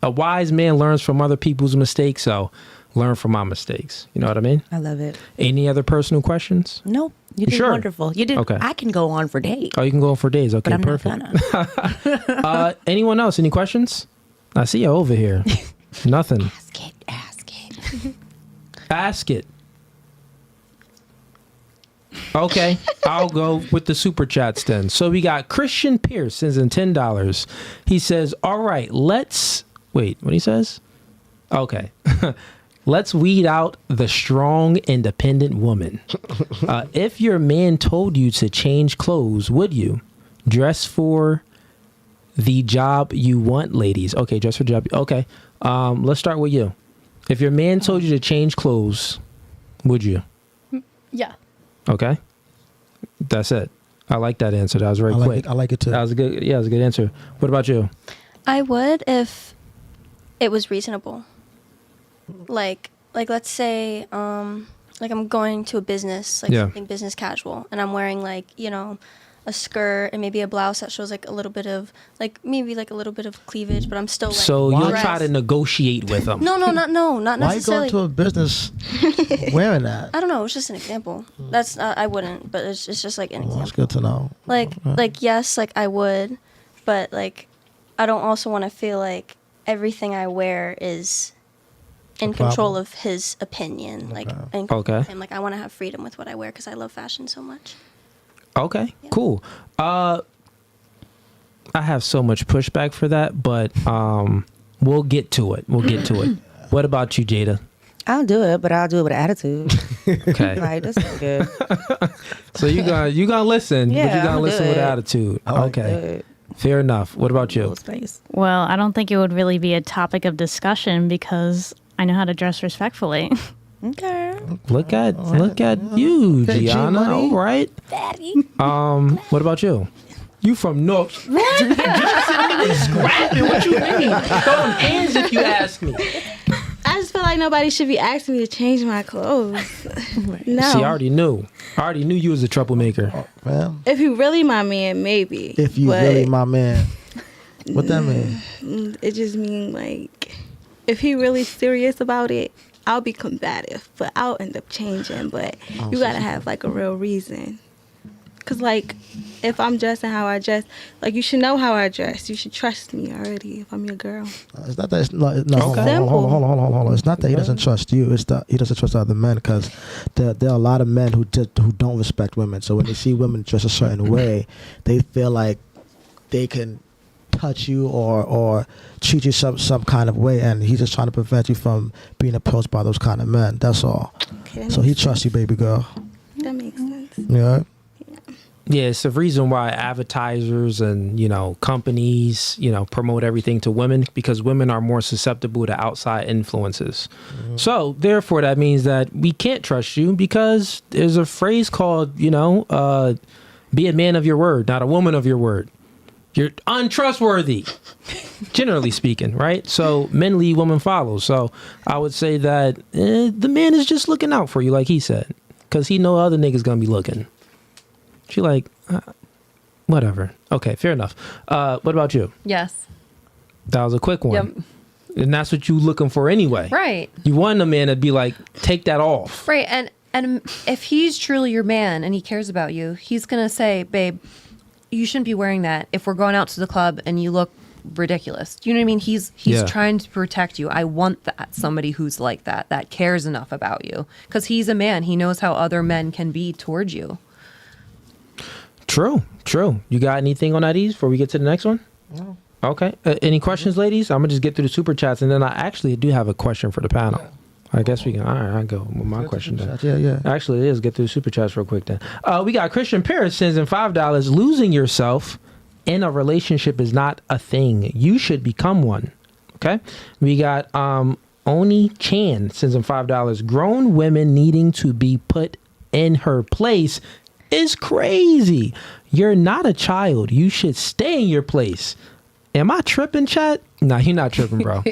S1: A wise man learns from other people's mistakes, so learn from my mistakes. You know what I mean?
S7: I love it.
S1: Any other personal questions?
S7: Nope. You did
S1: sure?
S7: wonderful. You did.
S1: Okay.
S7: I can go on for days.
S1: Oh, you can go on for days. Okay,
S7: But I'm
S1: perfect.
S7: not gonna.
S1: Anyone else? Any questions? I see you over here. Nothing.
S7: Ask it.
S1: Ask it. Okay, I'll go with the super chats then. So we got Christian Pierce sends in $10. He says, "All right, let's wait." What he says? Okay, let's weed out the strong, independent woman. If your man told you to change clothes, would you dress for the job you want, ladies? Okay, dress for the job. Okay, let's start with you. If your man told you to change clothes, would you?
S9: Yeah.
S1: Okay, that's it. I like that answer. That was very quick.
S2: I like it too.
S1: That was a good. Yeah, that was a good answer. What about you?
S8: I would if it was reasonable. Like let's say like I'm going to a business, like something business casual, and I'm wearing like, you know, a skirt and maybe a blouse that shows like a little bit of like maybe like a little bit of cleavage, but I'm still like
S1: So you'll
S8: dressed.
S1: try to negotiate with them.
S8: No, not
S2: Why you
S8: necessarily.
S2: going to a business wearing that?
S8: I don't know. It's just an example. That's I wouldn't, but it's just like an
S2: Well, that's
S8: example.
S2: good to know.
S8: Like yes, like I would, but like I don't also want to feel like everything I wear is in control of his opinion. Like in control of him. Like I want to have freedom with what I wear because I love fashion so much.
S1: Okay, cool. I have so much pushback for that, but we'll get to it. What about you, Jada?
S7: I'll do it, but I'll do it with attitude.
S1: Okay.
S7: Like, that's not good.
S1: So you gonna listen, but
S7: Yeah,
S1: you gonna
S7: I'ma
S1: listen
S7: do
S1: with
S7: it.
S1: attitude.
S7: I'll
S1: Okay.
S7: do it.
S1: Fair enough. What about you?
S6: Well, I don't think it would really be a topic of discussion because I know how to dress respectfully.
S7: Okay.
S1: Look at you,
S2: Okay,
S1: Gianna.
S2: G-Money.
S1: All right. What about you? You from North? What? Scrapping? What you mean? Throwing hands if you ask me.
S4: I just feel like nobody should be asking me to change my clothes. No.
S1: See, I already knew you was a troublemaker.
S2: Man,
S4: If you really my man, maybe.
S2: if you
S4: But
S2: really my man, what that mean?
S4: it just mean like, if he really serious about it, I'll be combative, but I'll end up changing. But you gotta have like a real reason. Cause like, if I'm dressing how I dress, like you should know how I dress. You should trust me already if I'm your girl.
S2: It's not that. Hold on. It's not that he doesn't trust you. It's that he doesn't trust other men because there are a lot of men who don't respect women. So when they see women dress a certain way, they feel like they can touch you or treat you some kind of way, and he's just trying to prevent you from being approached by those kind of men. That's all.
S4: Okay,
S2: So he trusts you, baby girl.
S4: That makes sense.
S2: Yeah.
S1: Yeah, it's the reason why advertisers and, companies, promote everything to women because women are more susceptible to outside influences. Mm-hmm. So therefore, that means that we can't trust you because there's a phrase called, be a man of your word, not a woman of your word. You're untrustworthy, generally speaking, right? So men lead, women follow. So I would say that the man is just looking out for you, like he said, because he know other niggas gonna be looking. She like, whatever. Okay, fair enough. What about you?
S3: Yes.
S1: That was a quick one.
S3: Yep.
S1: And that's what you looking for anyway.
S3: Right.
S1: You want a man to be like, take that off.
S3: Right. And if he's truly your man and he cares about you, he's going to say, babe, you shouldn't be wearing that if we're going out to the club and you look ridiculous. Do you know what I mean? He's trying to protect you. I want somebody who's like that cares enough about you because he's a man. He knows how other men can be towards you.
S1: True. You got anything on that, Ease, before we get to the next one?
S2: No.
S1: Okay. Any questions, ladies? I'm going to just get through the super chats, and then I actually do have a question for the panel. I guess we can. All right, I'll go with my question then.
S2: Yeah.
S1: Actually, it is. Get through the super chats real quick then. We got Christian Paris sends in $5. Losing yourself in a relationship is not a thing. You should become one. Okay. We got Oni Chan sends in $5. Grown women needing to be put in her place is crazy. You're not a child. You should stay in your place. Am I tripping, chat? Nah, you're not tripping, bro.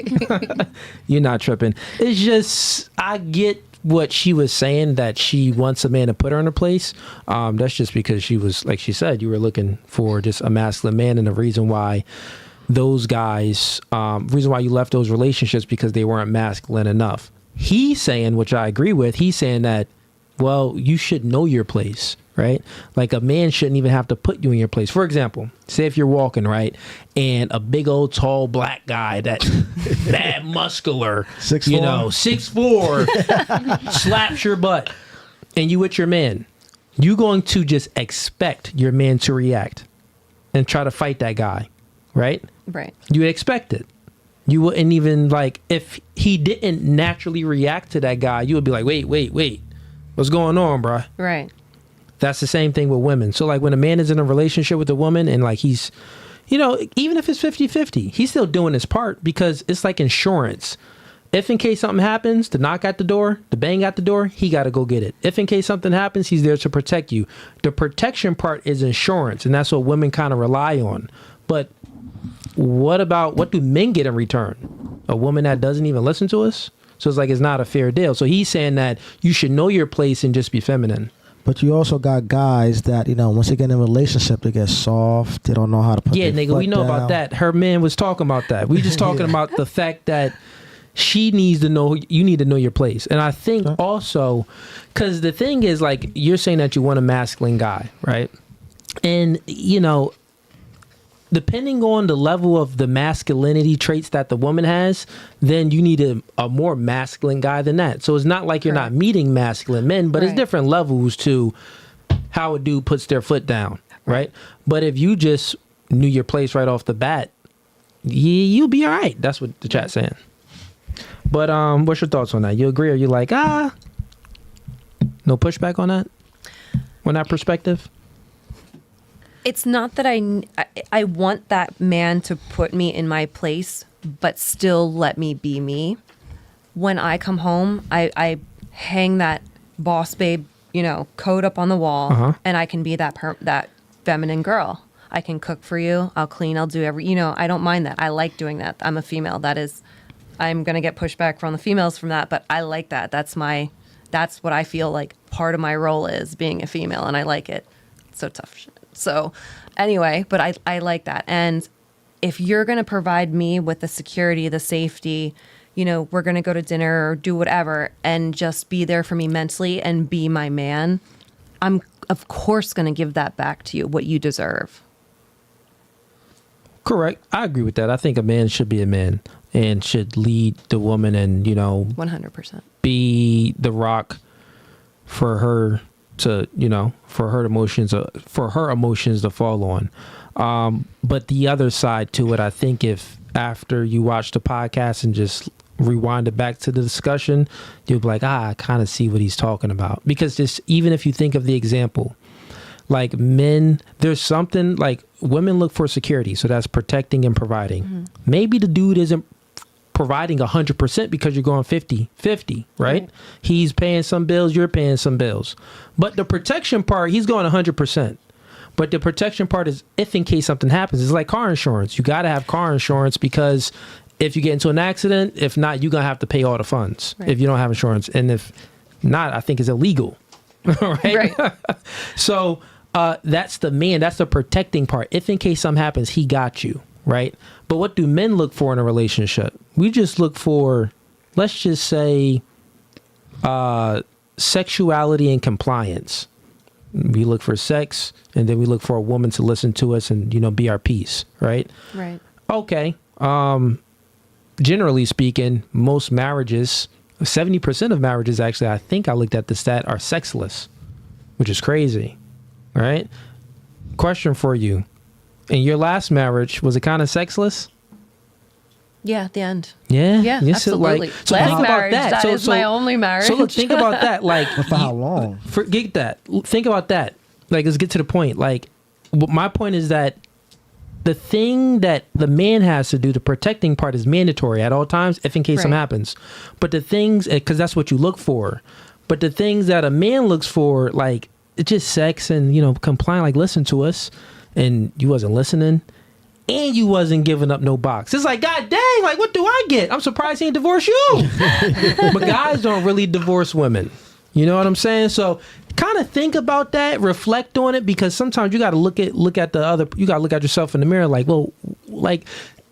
S1: You're not tripping. It's just, I get what she was saying, that she wants a man to put her in her place. That's just because she was, like she said, you were looking for just a masculine man, and the reason why those guys, reason why you left those relationships because they weren't masculine enough. He's saying, which I agree with, he's saying that, well, you should know your place, right? Like a man shouldn't even have to put you in your place. For example, say if you're walking, right, and a big old tall black guy that muscular, 6'4", slaps your butt, and you with your man, you going to just expect your man to react and try to fight that guy, right?
S3: Right.
S1: You would expect it. You wouldn't even, like, if he didn't naturally react to that guy, you would be like, wait, what's going on, bro?
S3: Right.
S1: That's the same thing with women. So, like, when a man is in a relationship with a woman and, like, he's, you know, even if it's 50-50, he's still doing his part, because it's like insurance. If in case something happens, the knock at the door, the bang at the door, he got to go get it. If in case something happens, he's there to protect you. The protection part is insurance, and that's what women kind of rely on. But what do men get in return? A woman that doesn't even listen to us? So it's like, it's not a fair deal. So he's saying that you should know your place and just be feminine.
S2: But you also got guys that, you know, once they get in a relationship, they get soft. They don't know how to put their
S1: nigga,
S2: foot
S1: we know
S2: down.
S1: about that. Her man was talking about that. We just talking about the fact that she needs to know, you need to know your place. And I think also, because the thing is, like, you're saying that you want a masculine guy, right? And, you know, depending on the level of the masculinity traits that the woman has, then you need a more masculine guy than that. So it's not like you're not meeting masculine men, but it's different levels to how a dude puts their foot down, right? But if you just knew your place right off the bat, you'll be all right. That's what the chat's saying. But what's your thoughts on that? You agree, or you like, no pushback on that? On that perspective?
S3: It's not that I want that man to put me in my place, but still let me be me. When I come home, I hang that boss babe, you know, coat up on the wall, and I can be that feminine girl. I can cook for you. I'll clean. I'll do you know, I don't mind that. I like doing that. I'm a female. I'm going to get pushback from the females from that, but I like that. That's what I feel like part of my role is, being a female, and I like it. It's so tough shit. So anyway, but I like that. And if you're going to provide me with the security, the safety, you know, we're going to go to dinner or do whatever, and just be there for me mentally and be my man, I'm of course going to give that back to you, what you deserve.
S1: Correct. I agree with that. I think a man should be a man and should lead the woman, and, you know, 100% be the rock for her to, you know, for her emotions to fall on. But the other side to it, I think, if after you watch the podcast and just rewind it back to the discussion, you'll be like, I kind of see what he's talking about. Because just even if you think of the example, like men, there's something like women look for security. So that's protecting and providing. Mm-hmm. Maybe the dude isn't providing 100% because you're going 50-50, right? He's paying some bills, you're paying some bills. But the protection part, he's going 100%. But the protection part is if in case something happens. It's like car insurance. You got to have car insurance, because if you get into an accident, if not, you're going to have to pay all the funds if you don't have insurance. And if not, I think it's illegal. Right? So that's the man. That's the protecting part. If in case something happens, he got you. Right? But what do men look for in a relationship? We just look for, let's just say, sexuality and compliance. We look for sex, and then we look for a woman to listen to us and, you know, be our peace. Right?
S3: Right.
S1: Okay. Generally speaking, most marriages, 70% of marriages, actually, I think I looked at the stat, are sexless, which is crazy. All right. Question for you. In your last marriage, was it kind of sexless?
S3: Yeah, at the end.
S1: Yeah?
S3: Yeah, absolutely.
S1: So
S3: last
S1: think
S3: marriage,
S1: about that.
S3: that is my only marriage.
S1: So look, think about that. Like,
S2: for how long?
S1: Forget that. Think about that. Like, let's get to the point. Like, my point is that the thing that the man has to do, the protecting part, is mandatory at all times, if in case something happens. But the things, because that's what you look for. But the things that a man looks for, like, it's just sex and, you know, complying, like, listen to us. And you wasn't listening, and you wasn't giving up no box. It's like, God dang, like, what do I get? I'm surprised he ain't divorced you. But guys don't really divorce women. You know what I'm saying? So kind of think about that, reflect on it, because sometimes you got to look at the other, you got to look at yourself in the mirror like, well, like,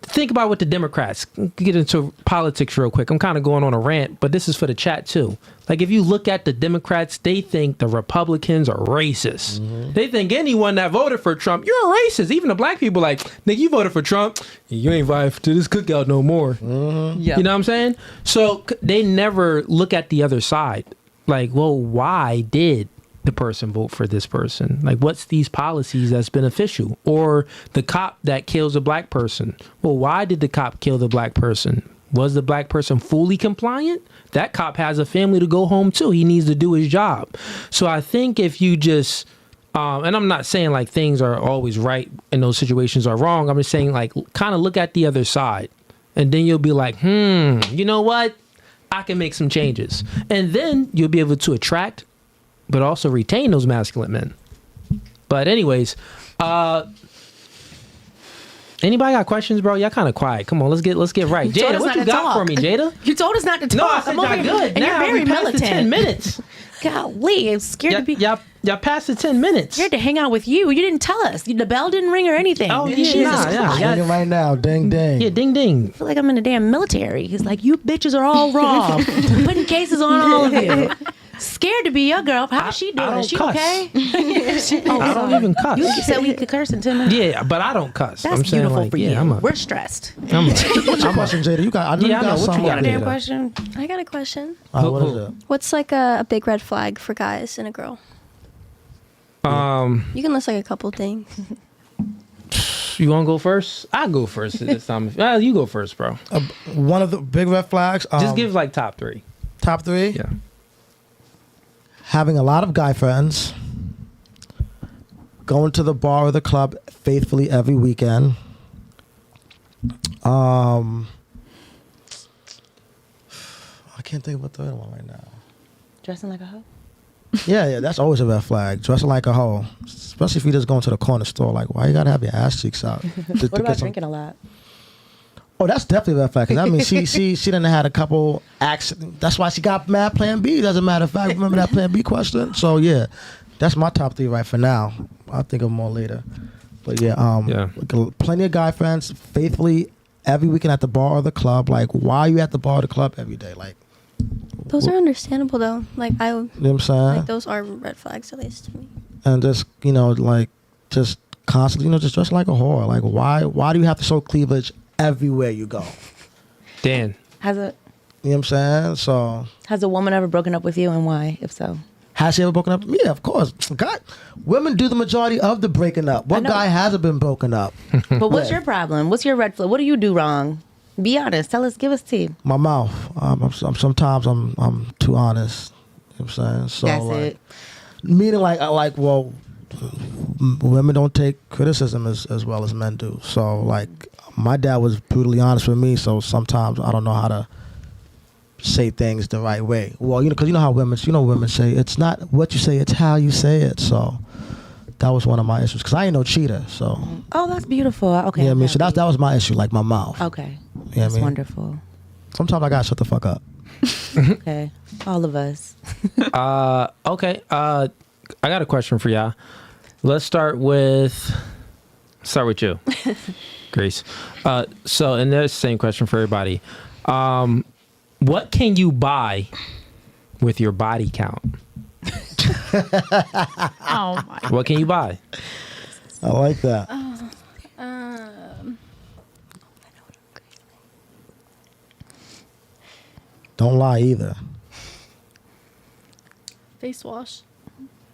S1: think about what the Democrats get into politics real quick. I'm kind of going on a rant, but this is for the chat too. Like, if you look at the Democrats, they think the Republicans are racist. They think anyone that voted for Trump, you're a racist. Even the black people, like, nigga, you voted for Trump, you ain't invited to this cookout no more.
S3: Yeah.
S1: You know what I'm saying? So they never look at the other side. Like, well, why did the person vote for this person? Like, what's these policies that's beneficial? Or the cop that kills a black person. Well, why did the cop kill the black person? Was the black person fully compliant? That cop has a family to go home to. He needs to do his job. So I think if you just, and I'm not saying like things are always right and those situations are wrong. I'm just saying, like, kind of look at the other side. And then you'll be like, you know what? I can make some changes. And then you'll be able to attract but also retain those masculine men. But anyways, anybody got questions, bro? Y'all kind of quiet. Come on, let's get right. Jada, what you got for me, Jada?
S7: You told us not to talk.
S1: No, I said
S7: I'm over
S1: y'all
S7: here,
S1: good.
S7: and
S1: Now
S7: you're very
S1: we passed the
S7: militant.
S1: 10 minutes.
S7: Golly, I'm scared to be.
S1: Y'all passed the 10 minutes.
S7: Scared to hang out with you. You didn't tell us. The bell didn't ring or anything.
S1: Oh, yeah,
S7: Jesus
S1: yeah.
S7: Christ.
S2: Ringing right now. Ding, ding.
S1: Yeah, ding, ding.
S7: I feel like I'm in the damn military. He's like, you bitches are all wrong. Putting cases on all of you. Scared to be your girl. How's she doing?
S1: don't
S7: Is she
S1: cuss.
S7: okay?
S1: I don't even cuss.
S7: You said we could curse in 10 minutes.
S1: Yeah, but I don't cuss.
S7: That's
S1: I'm saying,
S7: beautiful
S1: like,
S7: for you.
S1: yeah,
S7: We're stressed.
S2: What's your question, Jada? You got. I know
S1: Yeah, I
S2: you
S1: know.
S2: got
S1: What you
S2: something.
S1: got,
S7: Damn
S1: Jada?
S7: question.
S8: I got a question.
S2: What is it?
S8: What's like a big red flag for guys and a girl? You can list like a couple things.
S1: You want to go first? I'll go first this time. You go first, bro.
S2: One of the big red flags.
S1: Just give like top 3.
S2: top 3.
S1: Yeah.
S2: Having a lot of guy friends. Going to the bar or the club faithfully every weekend. I can't think of a third one right now.
S7: Dressing like a hoe?
S2: Yeah, that's always a red flag. Dressing like a hoe, especially if you just going to the corner store. Like, why you gotta have your ass cheeks out?
S7: What about drinking a lot?
S2: Oh, that's definitely a red flag. 'Cause I mean, she done had a couple accidents. That's why she got mad Plan B. As a matter of fact, remember that Plan B question? So yeah, that's my top 3 right for now. I'll think of more later. But yeah, plenty of guy friends, faithfully every weekend at the bar or the club. Like, why are you at the bar or the club every day? Like,
S8: Those are understandable though. Like
S2: you know what I'm saying?
S8: like those are red flags at least to me.
S2: And just, like, just constantly, just dress like a whore. Like, why do you have to show cleavage everywhere you go?
S1: Dan.
S7: Has
S2: You know what I'm saying? So,
S7: a woman ever broken up with you, and why, if so?
S2: has she ever broken up? Yeah, of course. God, women do the majority of the breaking up. What
S7: know.
S2: guy hasn't been broken up?
S7: But what's your problem? What's your red flag? What do you do wrong? Be honest. Tell us. Give us tea.
S2: My mouth. Sometimes I'm too honest. You know what I'm saying? So,
S7: That's
S2: like,
S7: it.
S2: meaning well, women don't take criticism as well as men do. So, like, my dad was brutally honest with me. So sometimes I don't know how to say things the right way. Well, because you know how women say it's not what you say, it's how you say it. So that was one of my issues because I ain't no cheater. So
S7: Oh, that's beautiful. Okay.
S2: yeah, I
S7: I'm
S2: mean, so
S7: happy.
S2: that was my issue, like my mouth.
S7: Okay.
S2: Yeah,
S7: That's
S2: I mean,
S7: wonderful.
S2: sometimes I gotta shut the fuck up.
S7: Okay. All of us.
S1: Okay. I got a question for y'all. Let's start with you, Grace. So, and there's the same question for everybody. What can you buy with your body count?
S6: Oh my.
S1: What can you buy?
S2: I like that. Don't lie either.
S9: Face wash.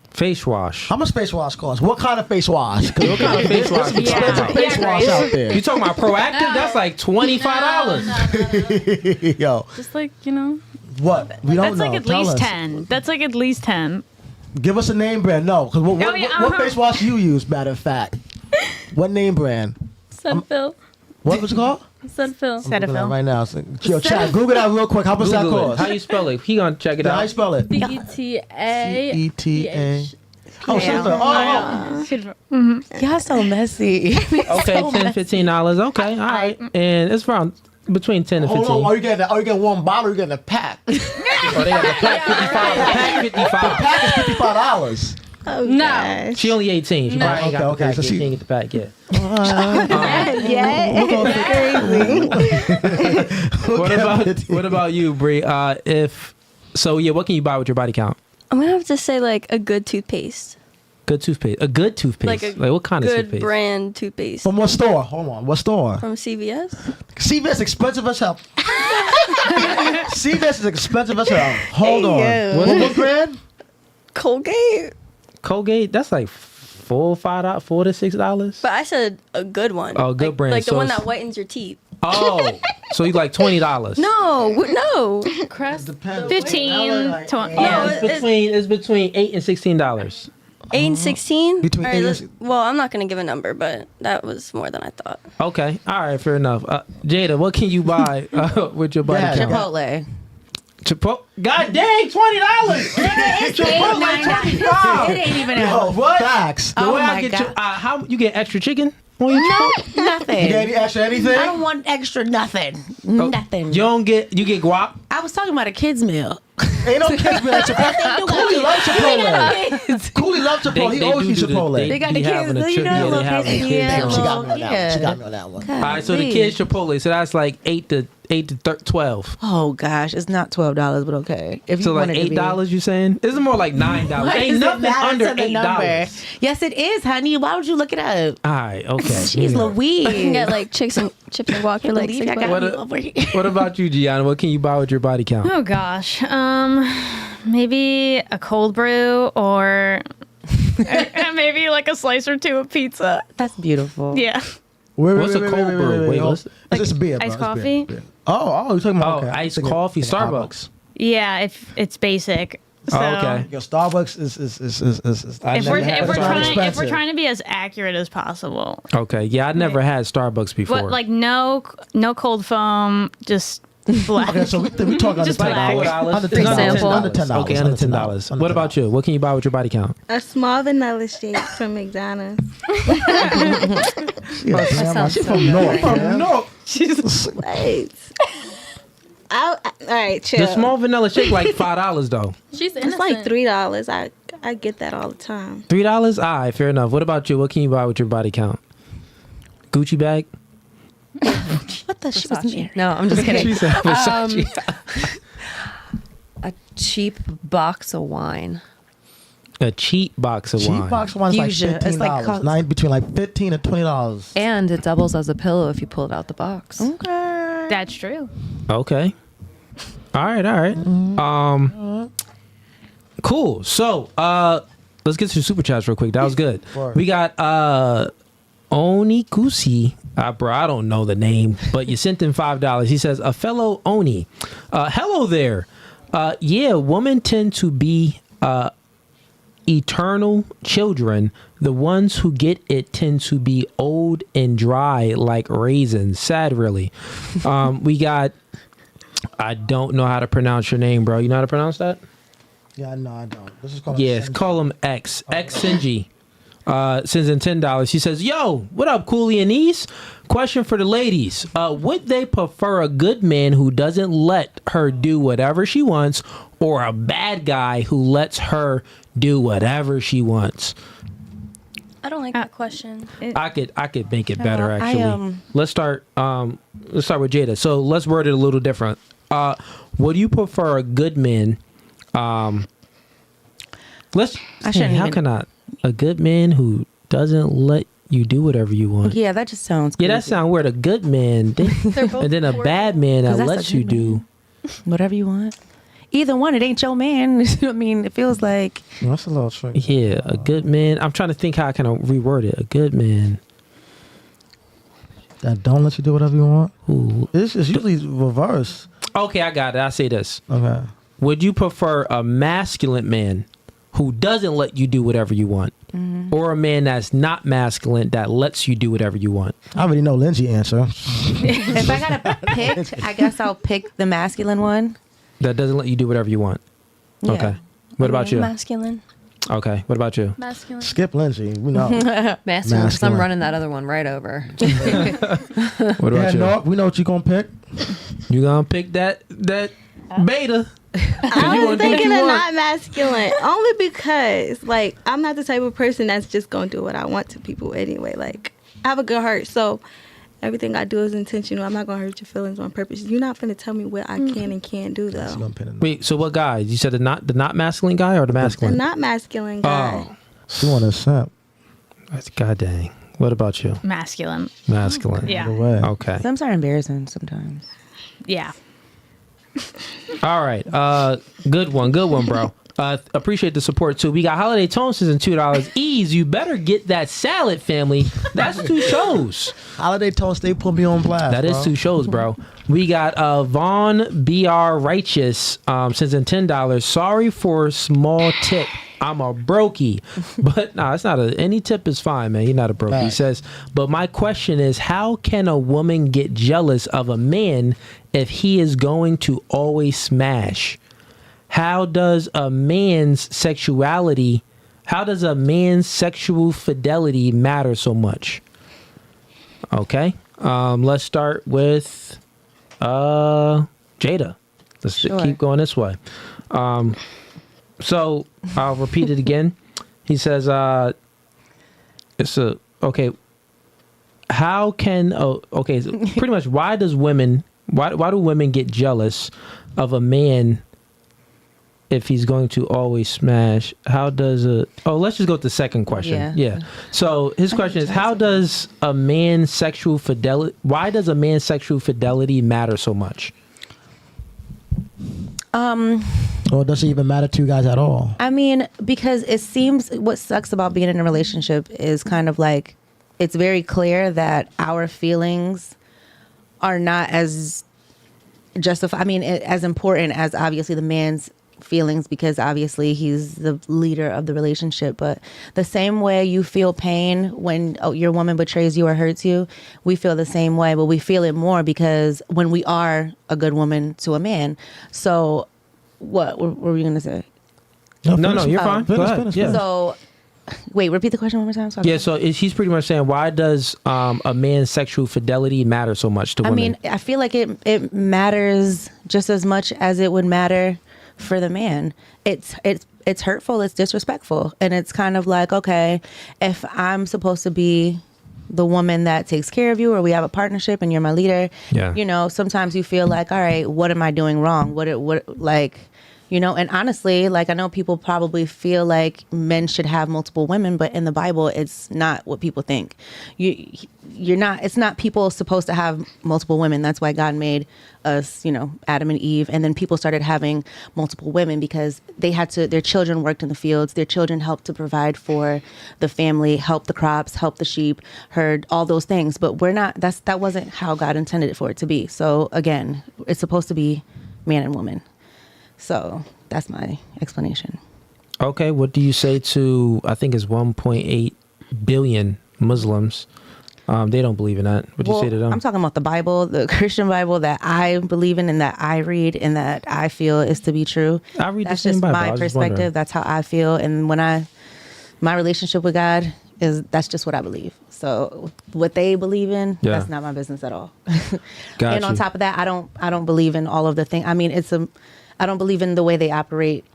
S1: Face wash.
S2: How much face wash cost? What kind of face wash? 'Cause
S1: What kind of face wash? you talking about?
S2: face wash out there.
S1: You talking about proactive? That's like $25.
S2: Yo,
S9: Just like, you know.
S2: what? We don't
S6: That's
S2: know.
S6: like at
S2: Tell
S6: least
S2: us.
S6: 10. That's like at least 10.
S2: Give us a name brand. No, because what
S6: uh-huh.
S2: face wash you use? Matter of fact, what name brand?
S9: Cetaphil.
S2: What was it called?
S9: Cetaphil.
S2: Looking at it right now. So, yo, chat. Google that real quick. How much that
S1: Google it.
S2: cost?
S1: How you spell it? He gonna check it
S2: Yeah, how you
S1: out.
S2: spell it?
S9: CETA.
S2: CETA. Oh, Cetaphil. Oh,
S7: Y'all so messy.
S1: Okay, $10, $15. Okay, all right. And it's around between 10 and 15.
S2: hold on. Are you getting one bottle or are you getting a pack?
S1: Oh, they got the pack 55. The pack 55.
S2: Pack is $55.
S4: Oh,
S9: No.
S4: gosh.
S1: She only 18. She probably ain't got
S2: Okay,
S1: the
S2: so
S1: pack yet.
S2: she-
S1: She ain't get the pack yet. What about you, Bree? What can you buy with your body count?
S8: I'm gonna have to say like a good toothpaste.
S1: Good toothpaste. A good toothpaste.
S8: Like a
S1: what kind of
S8: good
S1: toothpaste?
S8: brand toothpaste.
S2: From what store? Hold on. What store?
S8: From CVS.
S2: CVS expensive as hell. CVS is expensive as hell. Hold on. What brand?
S8: Colgate.
S1: Colgate. That's like $4 to $6.
S8: But I said a good one.
S1: Oh, good
S8: like,
S1: brand.
S8: Like the
S1: So
S8: one
S1: it's-
S8: that whitens your teeth.
S1: Oh, so you like $20?
S8: No.
S9: Crest.
S6: 15.
S8: No,
S1: It's between $8 and $16.
S8: 8 and 16.
S2: Between
S8: All right,
S2: 8 and
S8: let's- well, I'm not gonna give a number, but that was more than I thought.
S1: Okay, all right, fair enough. Jada, what can you buy with your body count?
S7: Chipotle.
S1: God dang, $20. Chipotle, $25.
S7: It ain't even
S2: Yo,
S1: What?
S2: Facts.
S1: The
S7: Oh
S1: way I
S7: my
S1: get
S7: God.
S1: how you get extra chicken on your Chipotle?
S7: Nothing.
S2: You got any extra anything?
S7: I don't want extra nothing. Nothing.
S1: You get guap.
S7: I was talking about a kid's meal.
S2: Ain't no kids be like Chipotle. Cooley loves Chipotle. Cooley loves Chipotle. He always eats Chipotle.
S7: They got the kids,
S1: having a
S7: you
S1: trip-
S7: know,
S1: yeah,
S7: little
S1: they having
S7: kids.
S1: a kid
S7: Yeah,
S1: meal.
S2: She got me on that one.
S7: yeah.
S2: She got me on that one.
S1: All right, so the kids Chipotle, so that's like 8 to 12.
S7: Oh gosh, it's not $12, but okay. If
S1: So
S7: you
S1: like
S7: wanted to be-
S1: $8, you saying? This is more like $9.
S7: Why
S1: Ain't
S7: does it
S1: nothing
S7: matter
S1: under
S7: to the number?
S1: $8.
S7: Yes, it is, honey. Why would you look it up?
S1: All right, okay.
S7: Jeez Louise.
S8: You can get like chips and guac for like
S7: Believe I
S8: $6.
S7: got you over here.
S1: What about you, Gianna? What can you buy with your body count?
S6: Oh gosh. Maybe a cold brew or maybe like a slice or two of pizza.
S7: That's beautiful.
S6: Yeah.
S1: What's a cold brew? Wait, what's
S2: It's just beer, bro.
S6: iced
S2: It's beer,
S6: coffee?
S2: beer. Oh, you're talking about
S1: iced coffee, Starbucks.
S6: Yeah, if it's basic. So
S1: Oh, okay.
S2: Yo, Starbucks is
S1: I
S6: If we're,
S1: never had
S6: if, we're
S1: Starbucks.
S6: trying, if we're trying to be as accurate as possible,
S1: Okay, yeah, I never had Starbucks before.
S6: but like no cold foam, just black.
S2: Okay, so we talking under
S6: Just
S2: $10.
S6: black.
S2: Under
S8: Free sample.
S2: $10. Under $10.
S1: Okay, under $10. What about you? What can you buy with your body count?
S4: A small vanilla shake from McDonald's.
S2: She from North. From North.
S4: Wait. All right, chill.
S1: The small vanilla shake like $5 though.
S9: She's
S4: It's
S9: innocent.
S4: like $3. I get that all the time.
S1: $3? All right, fair enough. What about you? What can you buy with your body count? Gucci bag?
S7: What the shit was married.
S3: No, I'm just kidding.
S1: She said Versace.
S3: A cheap box of wine.
S1: A cheap box of wine.
S2: Cheap box one is like
S7: Fuchsia. It's like
S2: $15.
S7: cost-
S2: Between like $15 and $20.
S3: And it doubles as a pillow if you pull it out the box.
S7: Okay.
S6: That's true.
S1: Okay. All right. Cool. So, let's get to the super chats real quick. That was good.
S2: Word.
S1: We got Onikusi. Bro, I don't know the name, but you sent him $5. He says, a fellow Oni. Hello there. Yeah, women tend to be eternal children. The ones who get it tend to be old and dry like raisins. Sad, really. We got, I don't know how to pronounce your name, bro. You know how to pronounce that?
S2: Yeah, no, I don't. This is called
S1: Yes, call him X. X Sinji. Sends in $10. He says, yo, what up, Cooley and East? Question for the ladies. Would they prefer a good man who doesn't let her do whatever she wants, or a bad guy who lets her do whatever she wants?
S8: I don't like that question.
S1: I could make it better,
S7: I,
S1: actually. Let's start with Jada. So let's word it a little different. Would you prefer a good man? A good man who doesn't let you do whatever you want.
S7: Yeah, that just sounds
S1: Yeah, that
S7: crazy.
S1: sounds weird. A good man, and then a bad man that
S7: 'Cause that's
S1: lets
S7: a
S1: you
S7: good
S1: do
S7: whatever you want. Either one, it ain't your man. I mean, it feels like
S2: That's a little tricky.
S1: Yeah, a good man. I'm trying to think how I can reword it. A good man.
S2: That don't let you do whatever you want.
S1: Who?
S2: It's usually reverse.
S1: Okay, I got it. I say this.
S2: Okay.
S1: Would you prefer a masculine man who doesn't let you do whatever you want, or a man that's not masculine that lets you do whatever you want?
S2: I already know Lindsay answer.
S7: if I gotta pick, I guess I'll pick the masculine one.
S1: That doesn't let you do whatever you want.
S7: Yeah.
S1: Okay. What about you?
S8: Masculine.
S1: Okay. What about you?
S9: Masculine.
S2: Skip Lindsay. We know.
S3: Masculine, because I'm
S2: Masculine.
S3: running that other one right over.
S1: What about
S2: Yeah,
S1: you?
S2: no, we know what you're gonna pick.
S1: You gonna pick that beta?
S4: I was thinking of not masculine only because, like, I'm not the type of person that's just gonna do what I want to people anyway. Like, I have a good heart, so everything I do is intentional. I'm not gonna hurt your feelings on purpose. You're not gonna tell me what I can and can't do, though.
S1: Wait, so what guy? You said the not masculine guy or the masculine?
S4: The not masculine guy.
S1: Oh,
S2: she want to accept.
S1: That's god dang. What about you?
S6: Masculine.
S1: Masculine.
S6: Yeah.
S1: Okay.
S7: Some are embarrassing sometimes.
S6: Yeah.
S1: All right. Good one, bro. Appreciate the support too. We got Holiday Toasters and $2. Ease, you better get that salad, family. That's 2 shows.
S2: Holiday Toast, they put me on blast.
S1: That is 2 shows, bro. We got Vaughn BR Righteous sends in $10. Sorry for small tip. I'm a brokey. But no, it's not any tip is fine, man. You're not a brokey.
S2: Right.
S1: He says, but my question is, how can a woman get jealous of a man if he is going to always smash? How does a man's sexual fidelity matter so much? Okay. Let's start with Jada. Let's keep going this way. So I'll repeat it again. He says, how can, so pretty much why do women get jealous of a man if he's going to always smash? Let's just go with the second question. Yeah. So his question is, why does a man's sexual fidelity matter so much?
S2: Or does it even matter to you guys at all?
S7: I mean, because it seems what sucks about being in a relationship is kind of like it's very clear that our feelings are not as justified. I mean, as important as obviously the man's feelings, because obviously he's the leader of the relationship. But the same way you feel pain when your woman betrays you or hurts you, we feel the same way, but we feel it more because when we are a good woman to a man. So what were we gonna say?
S1: No, you're fine. Go ahead. Yeah.
S7: So wait, repeat the question one more time.
S1: So he's pretty much saying, why does a man's sexual fidelity matter so much to women?
S7: I mean, I feel like it matters just as much as it would matter for the man. It's hurtful, it's disrespectful, and it's kind of like, okay, if I'm supposed to be the woman that takes care of you, or we have a partnership and you're my leader, sometimes you feel like, all right, what am I doing wrong? And honestly, like, I know people probably feel like men should have multiple women, but in the Bible, it's not what people think. It's not people supposed to have multiple women. That's why God made us, Adam and Eve. And then people started having multiple women because their children worked in the fields. Their children helped to provide for the family, help the crops, help the sheep, herd, all those things. But that wasn't how God intended it for it to be. So again, it's supposed to be man and woman. So that's my explanation.
S1: Okay, what do you say to, I think it's 1.8 billion Muslims? They don't believe in that. What do you say to them?
S7: I'm talking about the Bible, the Christian Bible that I believe in and that I read and that I feel is to be true.
S1: I read
S7: That's
S1: the same
S7: just
S1: Bible.
S7: my perspective. That's how I feel. And my relationship with God that's just what I believe. So what they believe in, that's not my business at all. And on top of that, I don't believe in all of the things. I mean, I don't believe in the way they operate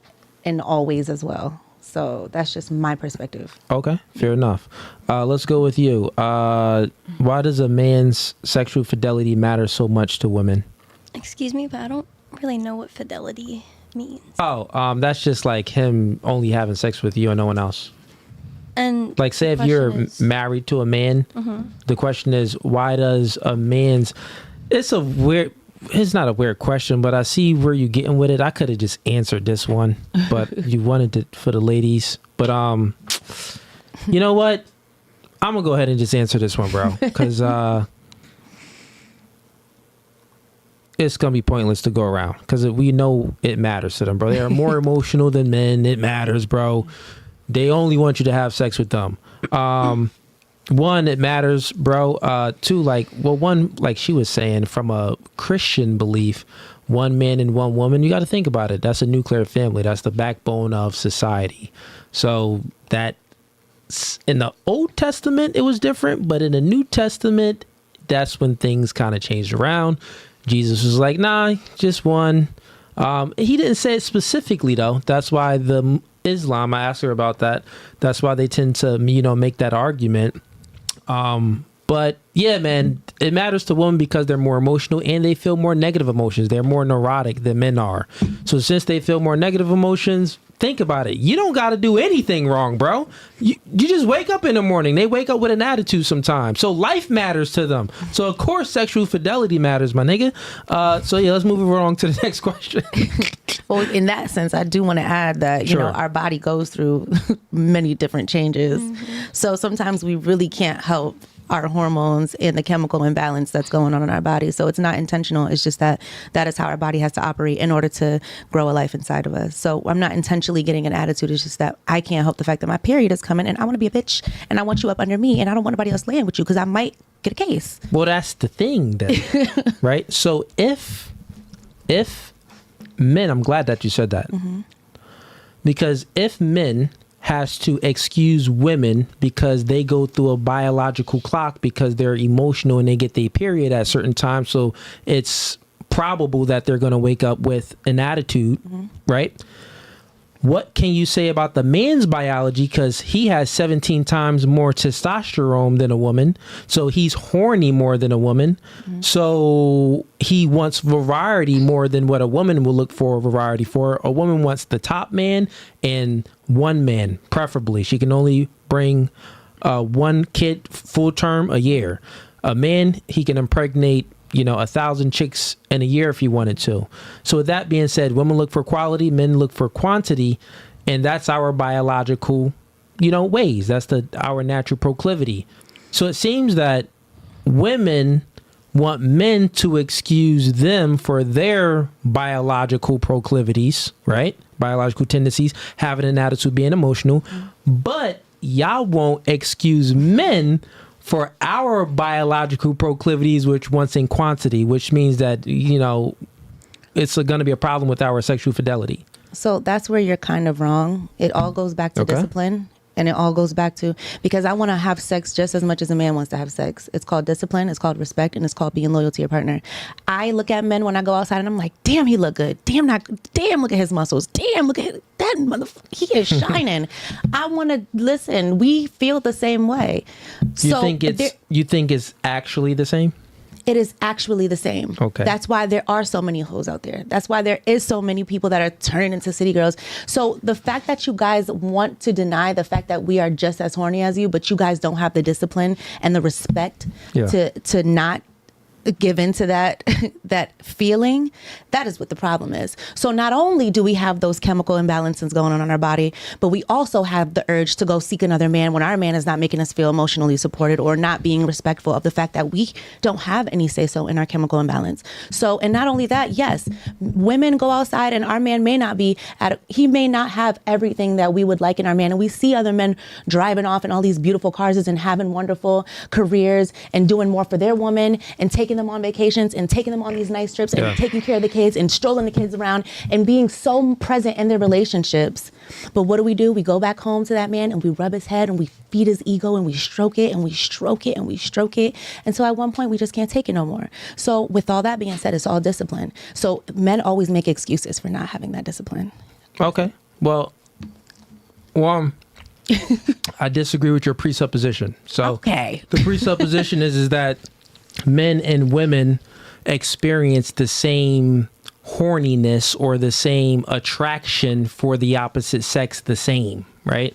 S7: in all ways as well. So that's just my perspective.
S1: Okay, fair enough. Let's go with you. Why does a man's sexual fidelity matter so much to women?
S8: Excuse me, but I don't really know what fidelity means.
S1: Oh, that's just like him only having sex with you and no one else.
S8: And
S1: like, say if you're married to a man, the question is, why does a man's... It's not a weird question, but I see where you're getting with it. I could have just answered this one, but you wanted it for the ladies. But you know what? I'm gonna go ahead and just answer this one, bro, because it's gonna be pointless to go around. Because we know it matters to them, bro. They are more emotional than men. It matters, bro. They only want you to have sex with them. One, it matters, bro. Two, one, like she was saying, from a Christian belief, one man and one woman, you got to think about it. That's a nuclear family. That's the backbone of society. So that in the Old Testament, it was different. But in the New Testament, that's when things kind of changed around. Jesus was like, nah, just one. He didn't say it specifically though. That's why the Islam, I asked her about that. That's why they tend to, make that argument. But yeah, man, it matters to women because they're more emotional and they feel more negative emotions. They're more neurotic than men are. So since they feel more negative emotions, think about it. You don't got to do anything wrong, bro. You just wake up in the morning. They wake up with an attitude sometimes. So life matters to them. So of course, sexual fidelity matters, my nigga. So yeah, let's move along to the next question.
S7: Well, in that sense, I do want to add that, you know, our body goes through many different changes. So sometimes we really can't help our hormones and the chemical imbalance that's going on in our body. So it's not intentional. It's just that is how our body has to operate in order to grow a life inside of us. So I'm not intentionally getting an attitude. It's just that I can't help the fact that my period is coming and I want to be a bitch and I want you up under me and I don't want anybody else laying with you because I might get a case.
S1: Well, that's the thing then, right? So if men, I'm glad that you said that, because if men has to excuse women because they go through a biological clock because they're emotional and they get their period at certain times, so it's probable that they're going to wake up with an attitude, right? What can you say about the man's biology? Because he has 17 times more testosterone than a woman. So he's horny more than a woman. So he wants variety more than what a woman will look for variety for. A woman wants the top man and one man, preferably. She can only bring one kid full term a year. A man, he can impregnate 1,000 chicks in a year if he wanted to. So with that being said, women look for quality, men look for quantity, and that's our biological, ways. That's our natural proclivity. So it seems that women want men to excuse them for their biological proclivities, right? Biological tendencies, having an attitude, being emotional, but y'all won't excuse men for our biological proclivities, which wants in quantity, which means that, it's going to be a problem with our sexual fidelity.
S7: So that's where you're kind of wrong. It all goes back to discipline. And it all goes back to, because I want to have sex just as much as a man wants to have sex. It's called discipline, it's called respect, and it's called being loyal to your partner. I look at men when I go outside and I'm like, damn, he look good. Damn, look at his muscles. Damn, look at that motherfucker. He is shining. I want to listen. We feel the same way.
S1: You think it's actually the same?
S7: It is actually the same.
S1: Okay.
S7: That's why there are so many hoes out there. That's why there is so many people that are turning into city girls. So the fact that you guys want to deny the fact that we are just as horny as you, but you guys don't have the discipline and the respect to not give into that feeling, that is what the problem is. So not only do we have those chemical imbalances going on in our body, but we also have the urge to go seek another man when our man is not making us feel emotionally supported or not being respectful of the fact that we don't have any say-so in our chemical imbalance. So, and not only that, yes, women go outside and our man may not be he may not have everything that we would like in our man. And we see other men driving off in all these beautiful cars and having wonderful careers and doing more for their woman and taking them on vacations and taking them on these nice trips and taking care of the kids and strolling the kids around and being so present in their relationships. But what do? We go back home to that man and we rub his head and we feed his ego and we stroke it and we stroke it and we stroke it. And so at one point we just can't take it no more. So with all that being said, it's all discipline. So men always make excuses for not having that discipline.
S1: Okay. Well, I disagree with your presupposition. So the presupposition is that men and women experience the same horniness or the same attraction for the opposite sex the same, right?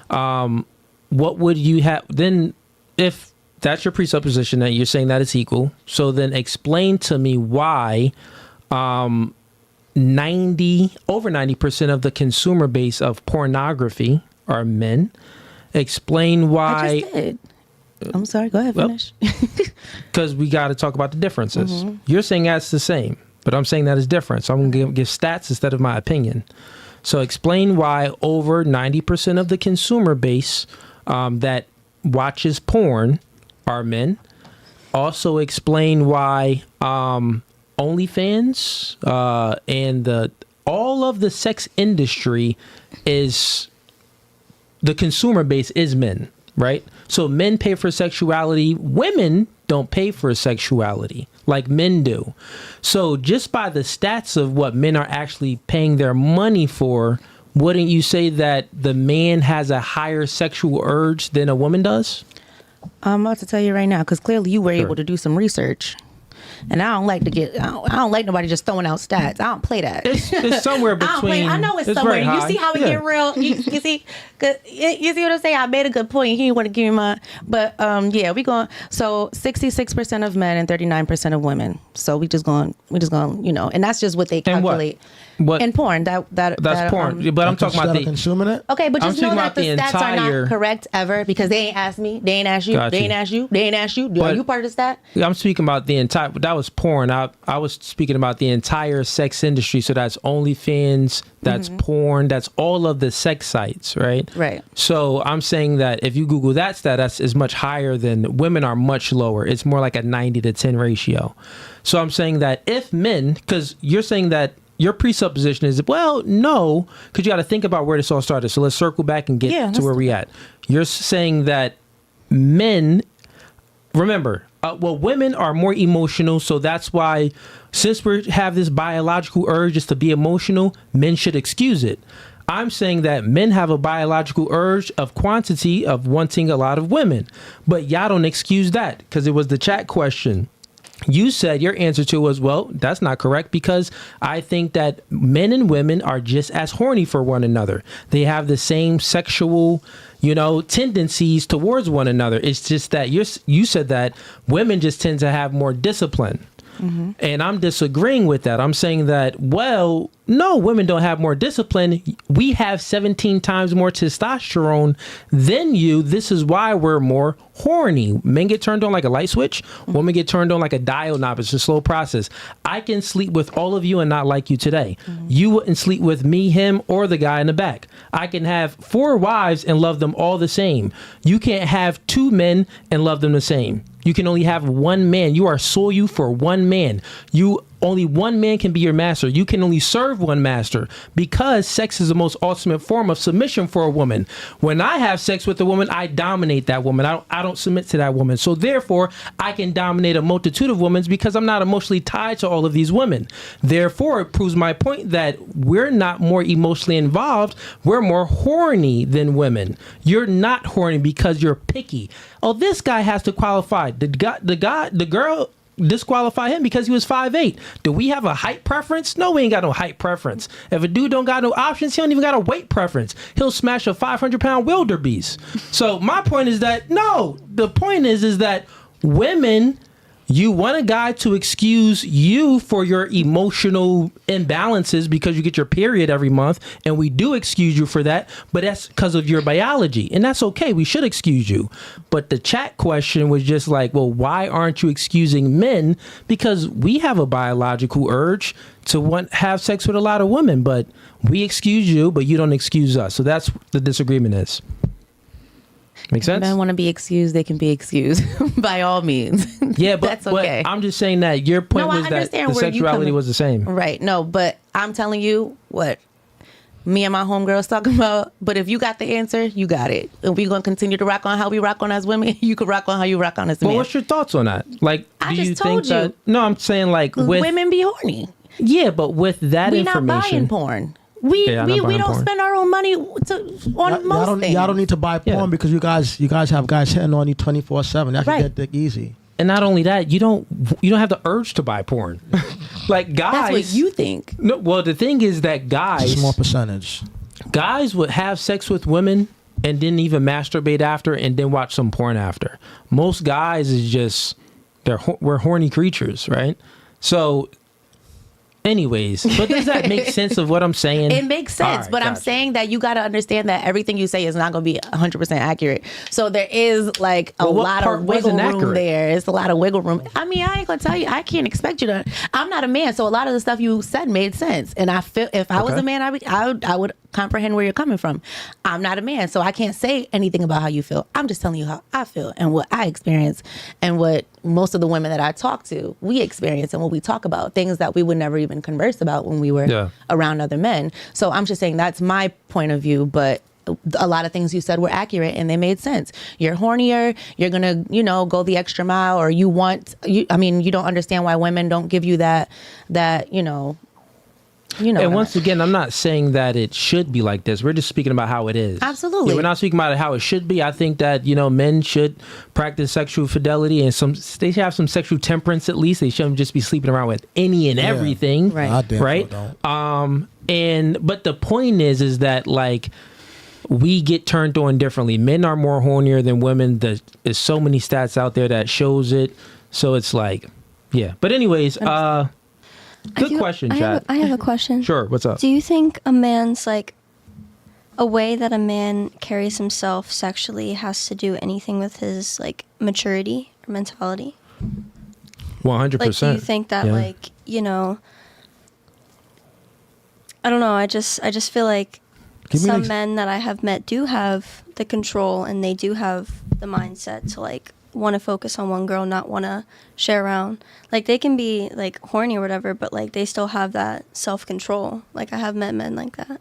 S1: What would you have then if that's your presupposition that you're saying that it's equal? So then explain to me why over 90% of the consumer base of pornography are men. Explain why.
S7: I just did. I'm sorry, go ahead, finish.
S1: Because we got to talk about the differences. You're saying that's the same, but I'm saying that is different. So I'm going to give stats instead of my opinion. So explain why over 90% of the consumer base that watches porn are men. Also explain why OnlyFans and all of the sex industry is, the consumer base is men. Right? So men pay for sexuality. Women don't pay for sexuality. like men do. So just by the stats of what men are actually paying their money for, wouldn't you say that the man has a higher sexual urge than a woman does?
S7: I'm about to tell you right now, because clearly you were able to do some research. And I don't like nobody just throwing out stats. I don't play that.
S1: It's somewhere between.
S7: I know it's somewhere. You see how we get real. You see what I'm saying? I made a good point. He didn't want to give me mine. But yeah, we going. So 66% of men and 39% of women. So we just going. And that's just what they calculate.
S1: What?
S7: In porn. That's
S1: porn. But I'm talking about
S2: consuming it.
S7: Okay, but just know that the stats are
S1: entire...
S7: not correct ever, because they ain't asked me. They ain't asked you. They ain't asked you. They ain't asked you. Are you part of the stat?
S1: I'm speaking about the entire. That was porn. I was speaking about the entire sex industry. So that's OnlyFans. That's porn. That's all of the sex sites, right?
S7: Right.
S1: So I'm saying that if you Google that stat, is much higher than women are much lower. It's more like a 90-10 ratio. So I'm saying that if men, because you're saying that your presupposition is, well, no, because you got to think about where this all started. So let's circle back and get to where we at. You're saying that men, remember, women are more emotional. So that's why, since we have this biological urge just to be emotional, men should excuse it. I'm saying that men have a biological urge of quantity of wanting a lot of women, but y'all don't excuse that, because it was the chat question. You said your answer to was, well, that's not correct, because I think that men and women are just as horny for one another. They have the same sexual, tendencies towards one another. It's just that you said that women just tend to have more discipline. And I'm disagreeing with that. I'm saying that, well, no, women don't have more discipline. We have 17 times more testosterone than you. This is why we're more horny. Men get turned on like a light switch. Women get turned on like a dial knob. It's a slow process. I can sleep with all of you and not like you today. You wouldn't sleep with me, him, or the guy in the back. I can have 4 wives and love them all the same. You can't have 2 men and love them the same. You can only have 1 man. You are soil for 1 man. Only 1 man can be your master. You can only serve 1 master, because sex is the most ultimate form of submission for a woman. When I have sex with a woman, I dominate that woman. I don't submit to that woman. So therefore, I can dominate a multitude of women, because I'm not emotionally tied to all of these women. Therefore, it proves my point that we're not more emotionally involved. We're more horny than women. You're not horny because you're picky. Oh, this guy has to qualify. The girl disqualify him because he was 5'8". Do we have a height preference? No, we ain't got no height preference. If a dude don't got no options, he don't even got a weight preference. He'll smash a 500-pound wildebeest. So my point is that, no, the point is that women, you want a guy to excuse you for your emotional imbalances because you get your period every month, and we do excuse you for that, but that's because of your biology, and that's okay. We should excuse you. But the chat question was just like, well, why aren't you excusing men? Because we have a biological urge to have sex with a lot of women, but we excuse you, but you don't excuse us. So that's what the disagreement is. Make sense?
S7: If men want to be excused, they can be excused by all means.
S1: Yeah, but,
S7: that's okay.
S1: But I'm just saying that your point was that the sexuality was the same.
S7: Right. No, but I'm telling you what me and my homegirls talking about. But if you got the answer, you got it. And we're going to continue to rock on how we rock on as women. You can rock on how you rock on as men.
S1: Well, what's your thoughts on that? Like,
S7: I
S1: do
S7: just
S1: you
S7: told
S1: think that? No, I'm saying like with
S7: women be horny.
S1: Yeah, but with that information,
S7: we not buying porn. We don't spend our own money on most things.
S2: Y'all don't need to buy porn because you guys have guys hitting on you 24/7. That can get dick easy.
S1: And not only that, you don't have the urge to buy porn. Like guys,
S7: that's what you think.
S1: No, well, the thing is that guys,
S2: small percentage,
S1: guys would have sex with women and didn't even masturbate after, and then watch some porn after. Most guys is just we're horny creatures, right? So. Anyways, but does that make sense of what I'm saying?
S7: It makes sense, right, but I'm saying that you got to understand that everything you say is not going to be 100% accurate. So there is like a lot of wiggle room there. It's a lot of wiggle room. I mean, I ain't going to tell you, I can't expect you to. I'm not a man, so a lot of the stuff you said made sense. And I feel if I was a man, I would comprehend where you're coming from. I'm not a man, so I can't say anything about how you feel. I'm just telling you how I feel and what I experience and what most of the women that I talk to, we experience and what we talk about, things that we would never even converse about when we were around other men. So I'm just saying that's my point of view, but a lot of things you said were accurate and they made sense. You're hornier, you're gonna, go the extra mile, or you don't understand why women don't give you that,
S1: and once again, I'm not saying that it should be like this. We're just speaking about how it is.
S7: Absolutely.
S1: We're not speaking about how it should be. I think that, men should practice sexual fidelity and they should have some sexual temperance at least. They shouldn't just be sleeping around with any and everything.
S7: Right.
S1: Right. But the point is that like we get turned on differently. Men are more hornier than women. There's so many stats out there that shows it. So it's like, yeah. But anyways, good question, Chad.
S8: I have a question.
S1: Sure. What's up?
S8: Do you think a man's like a way that a man carries himself sexually has to do anything with his like maturity or mentality?
S1: 100%.
S8: Like, do you think that like, I don't know. I just feel like some men that I have met do have the control and they do have the mindset to like want to focus on one girl, not want to share around. Like they can be like horny or whatever, but like they still have that self-control. Like I have met men like that.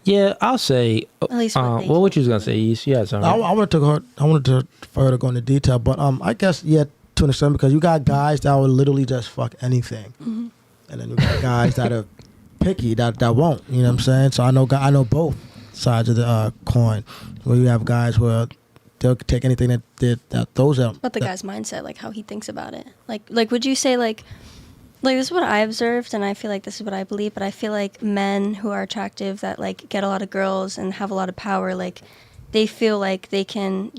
S1: Yeah, I'll say.
S8: At least
S1: what you was gonna say, East? Yeah,
S2: I wanted to further go into detail, but I guess to an extent, because you got guys that will literally just fuck anything, and then you got guys that are picky that won't. You know what I'm saying? So I know both sides of the coin. Where you have guys where they'll take anything that throws out.
S8: But the guy's mindset, like how he thinks about it. Like would you say like this is what I observed, and I feel like this is what I believe, but I feel like men who are attractive that like get a lot of girls and have a lot of power, like they feel like they can,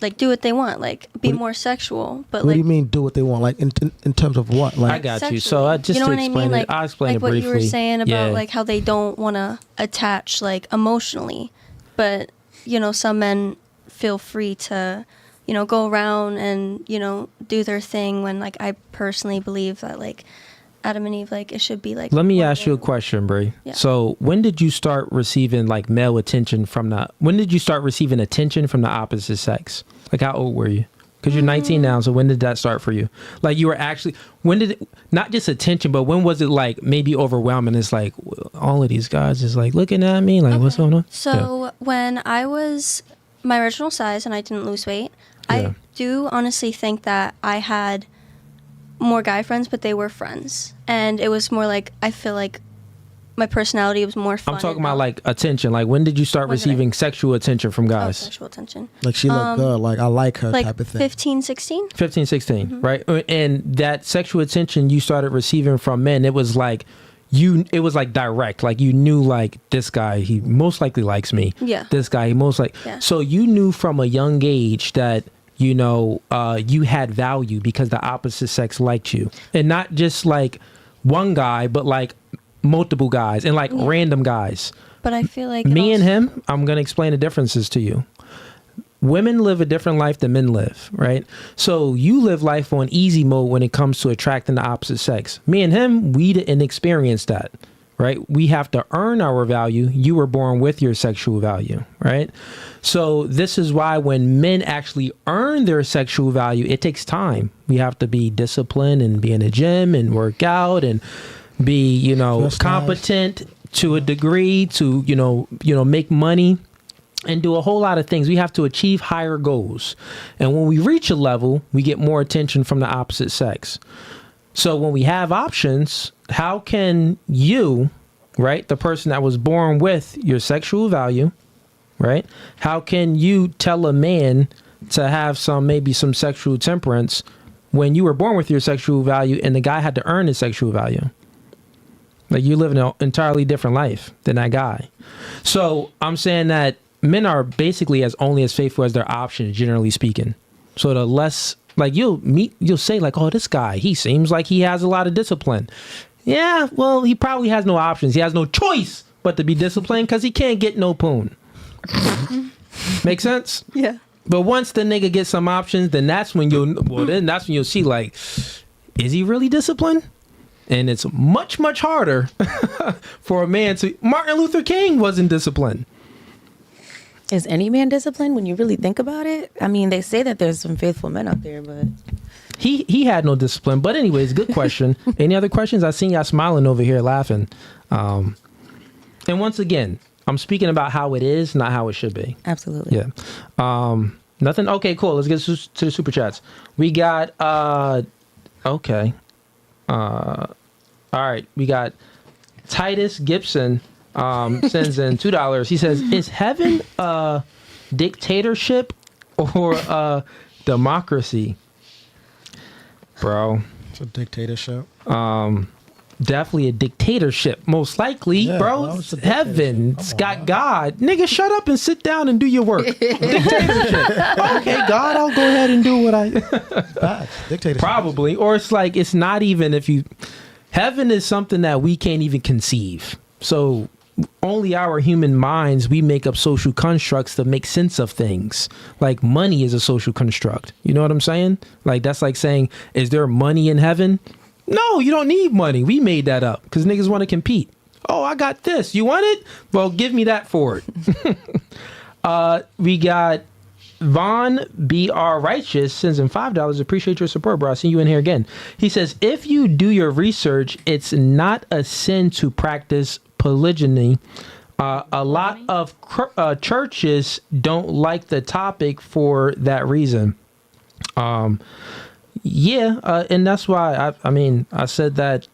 S8: like do what they want, like be more sexual. But
S2: what do you mean do what they want? Like in terms of what? Like
S1: I got you. So I just to explain it, I'll explain it briefly.
S8: Like what you were saying about like how they don't want to attach like emotionally, but some men feel free to, go around and, do their thing when, like, I personally believe that, like, Adam and Eve, like, it should be, like...
S1: Let me ask you a question, Brie. Yeah. So when did you start receiving, like, male attention when did you start receiving attention from the opposite sex? Like, how old were you? Because you're 19 now, so when did that start for you? Like, you were actually... When did it... Not just attention, but when was it, like, maybe overwhelming? It's like, all of these guys is, like, looking at me, like, what's going on?
S8: So when I was my original size and I didn't lose weight, I do honestly think that I had more guy friends, but they were friends. And it was more like, I feel like my personality was more fun.
S1: I'm talking about like attention. Like when did you start receiving sexual attention from guys?
S8: Sexual attention.
S2: Like she looked good. Like I like her
S8: like
S2: type of thing.
S8: 15, 16?
S1: 15, 16, right? And that sexual attention you started receiving from men, it was like it was like direct. Like you knew like this guy, he most likely likes me.
S8: Yeah.
S1: This guy, he most like. Yeah. So you knew from a young age that you had value because the opposite sex liked you, and not just like one guy, but like multiple guys and like random guys.
S8: But I feel like
S1: me and him, I'm going to explain the differences to you. Women live a different life than men live, right? So you live life on easy mode when it comes to attracting the opposite sex. Me and him, we didn't experience that, right? We have to earn our value. You were born with your sexual value, right? So this is why when men actually earn their sexual value, it takes time. We have to be disciplined and be in the gym and work out and be, competent to a degree to, make money and do a whole lot of things. We have to achieve higher goals. And when we reach a level, we get more attention from the opposite sex. So when we have options, how can you, right, the person that was born with your sexual value, right, how can you tell a man to have maybe some sexual temperance when you were born with your sexual value and the guy had to earn his sexual value? Like you live an entirely different life than that guy. So I'm saying that men are basically only as faithful as their options, generally speaking. So the less, like you'll say like, oh, this guy, he seems like he has a lot of discipline. Yeah, well, he probably has no options. He has no choice but to be disciplined because he can't get no poon. Make sense?
S8: Yeah.
S1: But once the nigga gets some options, then that's when you'll see like, is he really disciplined? And it's much, much harder for a man to... Martin Luther King wasn't disciplined.
S7: Is any man disciplined when you really think about it? I mean, they say that there's some faithful men out there, but...
S1: He had no discipline. But anyways, good question. Any other questions? I seen y'all smiling over here laughing. And once again, I'm speaking about how it is, not how it should be.
S7: Absolutely.
S1: Yeah. Nothing. Okay, cool. Let's get to the super chats. We got okay. All right. We got Titus Gibson sends in $2. He says, "Is heaven a dictatorship or a democracy?" Bro.
S2: It's a dictatorship.
S1: Definitely a dictatorship, most likely, bro. Heaven's got God. Nigga, shut up and sit down and do your work. Dictatorship. Okay, God, I'll go ahead and do what I.
S2: Dictatorship.
S1: Probably, or it's like it's not even if you. Heaven is something that we can't even conceive. So only our human minds, we make up social constructs to make sense of things. Like money is a social construct. You know what I'm saying? Like that's like saying, is there money in heaven? No, you don't need money. We made that up because niggas want to compete. Oh, I got this. You want it? Well, give me that for it. We got Vaughn BR Righteous sends in $5. Appreciate your support, bro. I see you in here again. He says, if you do your research, it's not a sin to practice polygyny. A lot of churches don't like the topic for that reason. And that's why I said that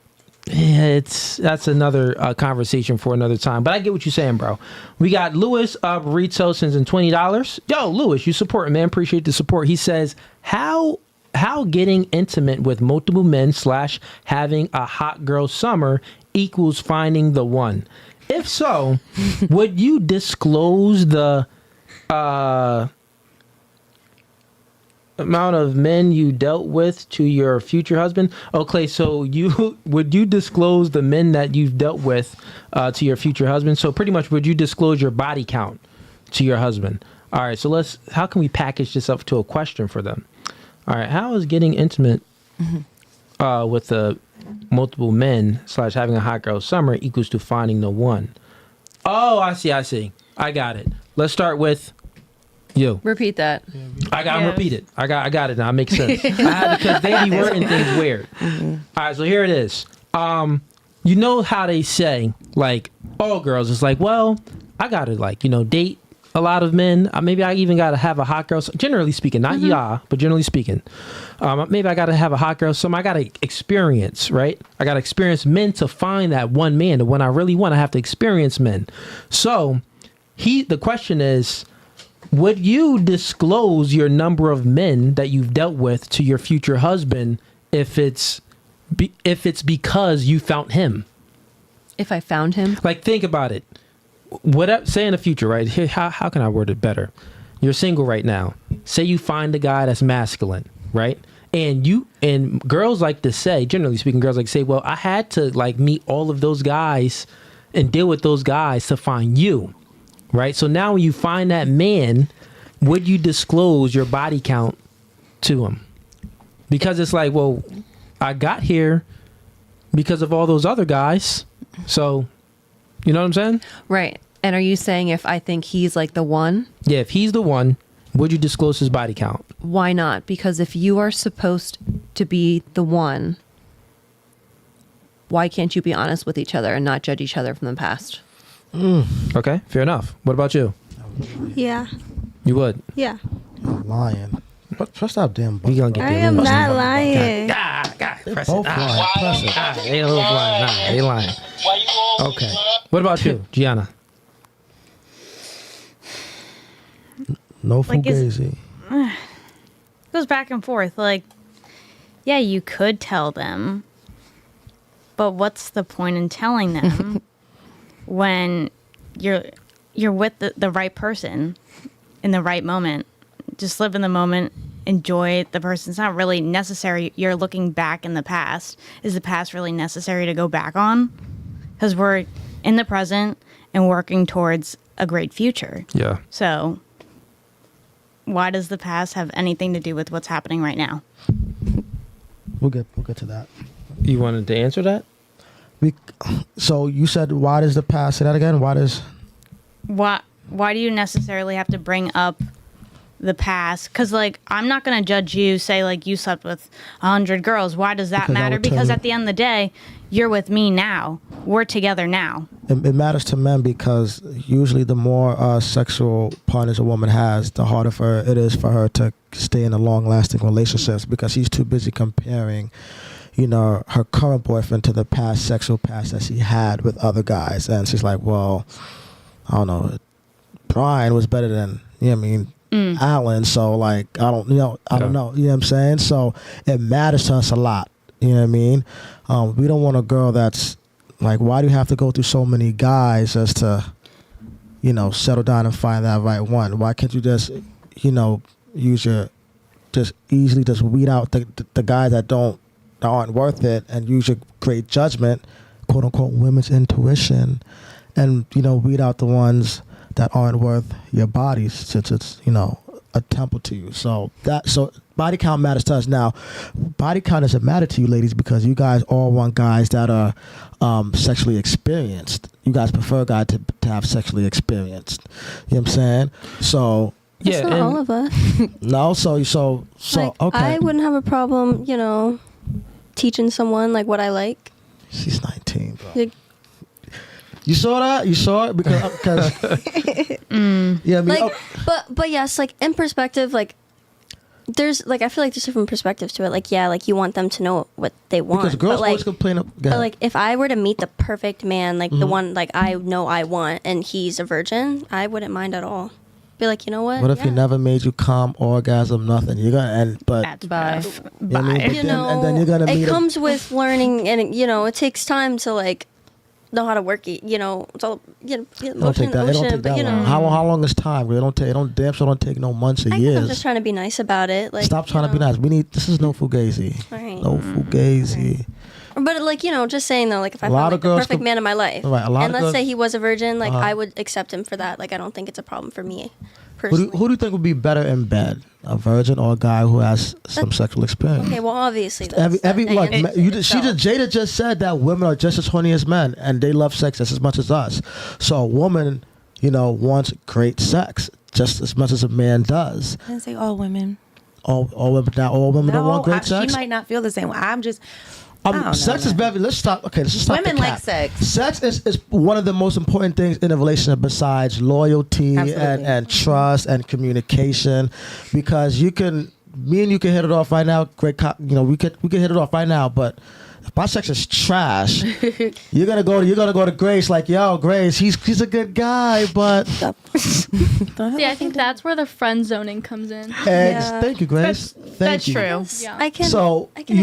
S1: that's another conversation for another time. But I get what you're saying, bro. We got Lewis Rito sends in $20. Yo, Lewis, you support, man. Appreciate the support. He says, how getting intimate with multiple men / having a hot girl summer equals finding the one. If so, would you disclose the amount of men you dealt with to your future husband? Okay, so would you disclose the men that you've dealt with to your future husband? So pretty much, would you disclose your body count to your husband? All right, so how can we package this up to a question for them? All right, how is getting intimate with the multiple men / having a hot girl summer equals to finding the one? Oh, I see. I got it. Let's start with you.
S3: Repeat that.
S1: I got to repeat it. I got it now. It makes sense. Because they be wording things weird. All right, so here it is. You know how they say, like, all girls, it's like, well, I got to, date a lot of men. Maybe I even got to have a hot girl. Generally speaking, not but generally speaking. Maybe I got to have a hot girl. I got to experience, right? I got to experience men to find that one man. And when I really want, I have to experience men. So the question is, would you disclose your number of men that you've dealt with to your future husband if it's because you found him?
S3: If I found him? Like, think about it.
S1: Say in the future, right? How can I word it better? You're single right now. Say you find a guy that's masculine, right? And girls like to say, generally speaking, girls like to say, well, I had to meet all of those guys and deal with those guys to find you. Right. So now when you find that man, would you disclose your body count to him? Because it's like, well, I got here because of all those other guys. So, you know what I'm saying?
S3: Right. And are you saying if I think he's the one?
S1: Yeah, if he's the one, would you disclose his body count?
S3: Why not? Because if you are supposed to be the one, why can't you be honest with each other and not judge each other from the past?
S1: Okay, fair enough. What about you?
S4: Yeah.
S1: You would?
S4: Yeah.
S2: I'm lying. Press that damn button.
S4: I am not lying.
S1: Press
S2: Both
S1: it.
S2: lying. Press it.
S1: They a little blind. They lying. Okay. What about you, Gianna?
S2: No Fugazi.
S6: Goes back and forth. Yeah, you could tell them, but what's the point in telling them when you're with the right person in the right moment? Just live in the moment, enjoy the person. It's not really necessary. You're looking back in the past. Is the past really necessary to go back on? Because we're in the present and working towards a great future.
S1: Yeah.
S6: So why does the past have anything to do with what's happening right now?
S2: We'll get to that.
S1: You wanted to answer that?
S2: So you said, why does the past? Say that again. Why
S6: do you necessarily have to bring up the past? Because I'm not going to judge you. Say you slept with 100 girls. Why does that matter? Because at the end of the day, you're with me now. We're together now.
S2: It matters to men because usually the more sexual partners a woman has, the harder for it is for her to stay in a long-lasting relationships because she's too busy comparing, her current boyfriend to the past sexual past that she had with other guys. And she's like, well, I don't know, Brian was better than, Alan. So like, I don't know. You know what I'm saying? So it matters to us a lot. You know what I mean? We don't want a girl that's like, why do you have to go through so many guys as to, settle down and find that right one? Why can't you just, use just easily just weed out the guys that aren't worth it and use your great judgment, quote unquote, women's intuition, and, weed out the ones that aren't worth your bodies since it's, a temple to you. So body count matters to us. Now, body count doesn't matter to you ladies because you guys all want guys that are sexually experienced. You guys prefer a guy to have sexually experienced. You know what I'm saying? So
S8: it's not all of us.
S2: No, so
S8: like,
S2: okay.
S8: I wouldn't have a problem, teaching someone like what I like.
S2: She's 19, bro.
S8: Like,
S2: you saw that? You saw it because yeah, I mean,
S8: but yes, like in perspective, like there's like I feel like there's different perspectives to it. Like you want them to know what they want.
S2: Because girls
S8: but, like,
S2: always complain.
S8: But like if I were to meet the perfect man, like the one like I know I want, and he's a virgin, I wouldn't mind at all. Be like, you know what?
S2: What if he never made you come, orgasm, nothing? You're gonna
S6: That's bye.
S2: And then you're gonna meet
S8: it comes with learning, and it takes time to like know how to work it. It's all
S2: don't take that. It don't take that long. How long is time? It don't damn sure don't take no months or years.
S8: I'm just trying to be nice about it. Like,
S2: stop trying to be nice. This is no Fugazi.
S8: Right.
S2: No Fugazi.
S8: But like just saying though, like if I found like the perfect man in my life, and let's say he was a virgin, like I would accept him for that. Like I don't think it's a problem for me personally.
S2: Who do you think would be better in bed, a virgin or a guy who has some sexual experience?
S8: Okay, well obviously
S2: Jada just said that women are just as horny as men and they love sex just as much as us. So a woman, wants great sex just as much as a man does.
S7: I didn't say all women.
S2: All women don't want great sex.
S7: She might not feel the same way. I'm just.
S2: Sex is very. Let's stop. Okay, let's just stop.
S7: Women like sex.
S2: Sex is one of the most important things in a relationship besides loyalty and trust and communication, because me and you can hit it off right now. Great, we could hit it off right now, but. If my sex is trash, you're gonna go to Grace like, yo, Grace, he's a good guy, but
S9: see, I think that's where the friend zoning comes in.
S2: Thank you, Grace.
S6: That's true.
S8: Yeah.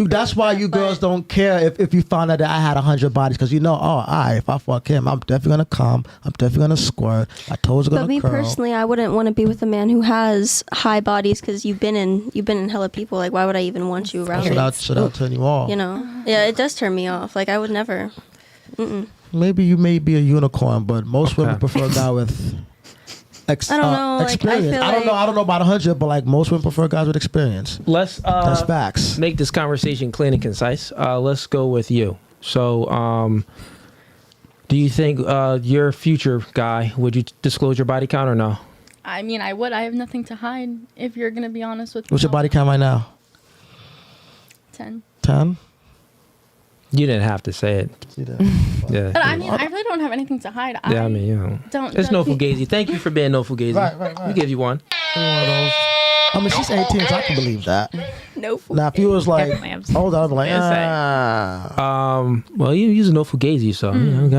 S2: That's why you girls don't care if you found out that I had 100 bodies, because if I fuck him, I'm definitely gonna come, I'm definitely gonna squirt, my toes are gonna curl.
S8: But me personally, I wouldn't want to be with a man who has high bodies because you've been in hella people. Like, why would I even want you around?
S2: Should I turn you off?
S8: Yeah. It does turn me off. Like I would never.
S2: Maybe you may be a unicorn, but most women prefer a guy with
S8: I don't know.
S2: experience. I don't know about 100, but like most women prefer guys with experience.
S1: Let's
S2: that's facts.
S1: Make this conversation clean and concise. Let's go with you. So, do you think your future guy, would you disclose your body count or no?
S9: I mean, I would. I have nothing to hide. If you're gonna be honest with me.
S2: What's your body count right now?
S9: 10.
S2: 10.
S1: You didn't have to say it. Yeah.
S9: But I mean, I really don't have anything to hide.
S1: It's no Fugazi. Thank you for being no Fugazi. Right. We give you one.
S2: I mean, she's 18, so I can believe that.
S8: No Fugazi.
S2: Now, if you was like, hold on, I'd be like,
S1: well, you use a no Fugazi, so you know what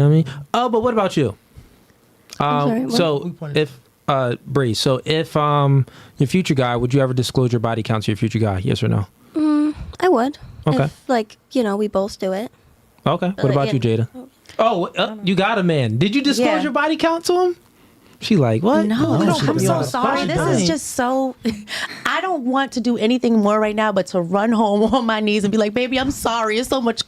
S1: I mean. Oh, but what about you? So if Bree, so if your future guy, would you ever disclose your body count to your future guy? Yes or no?
S8: I would.
S1: Okay.
S8: If, we both do it.
S1: Okay. What about you, Jada? Oh, you got a man. Did you disclose your body count to him? She like, what?
S7: No, I'm so sorry. This is just so. I don't want to do anything more right now but to run home on my knees and be like, baby, I'm sorry. It's so much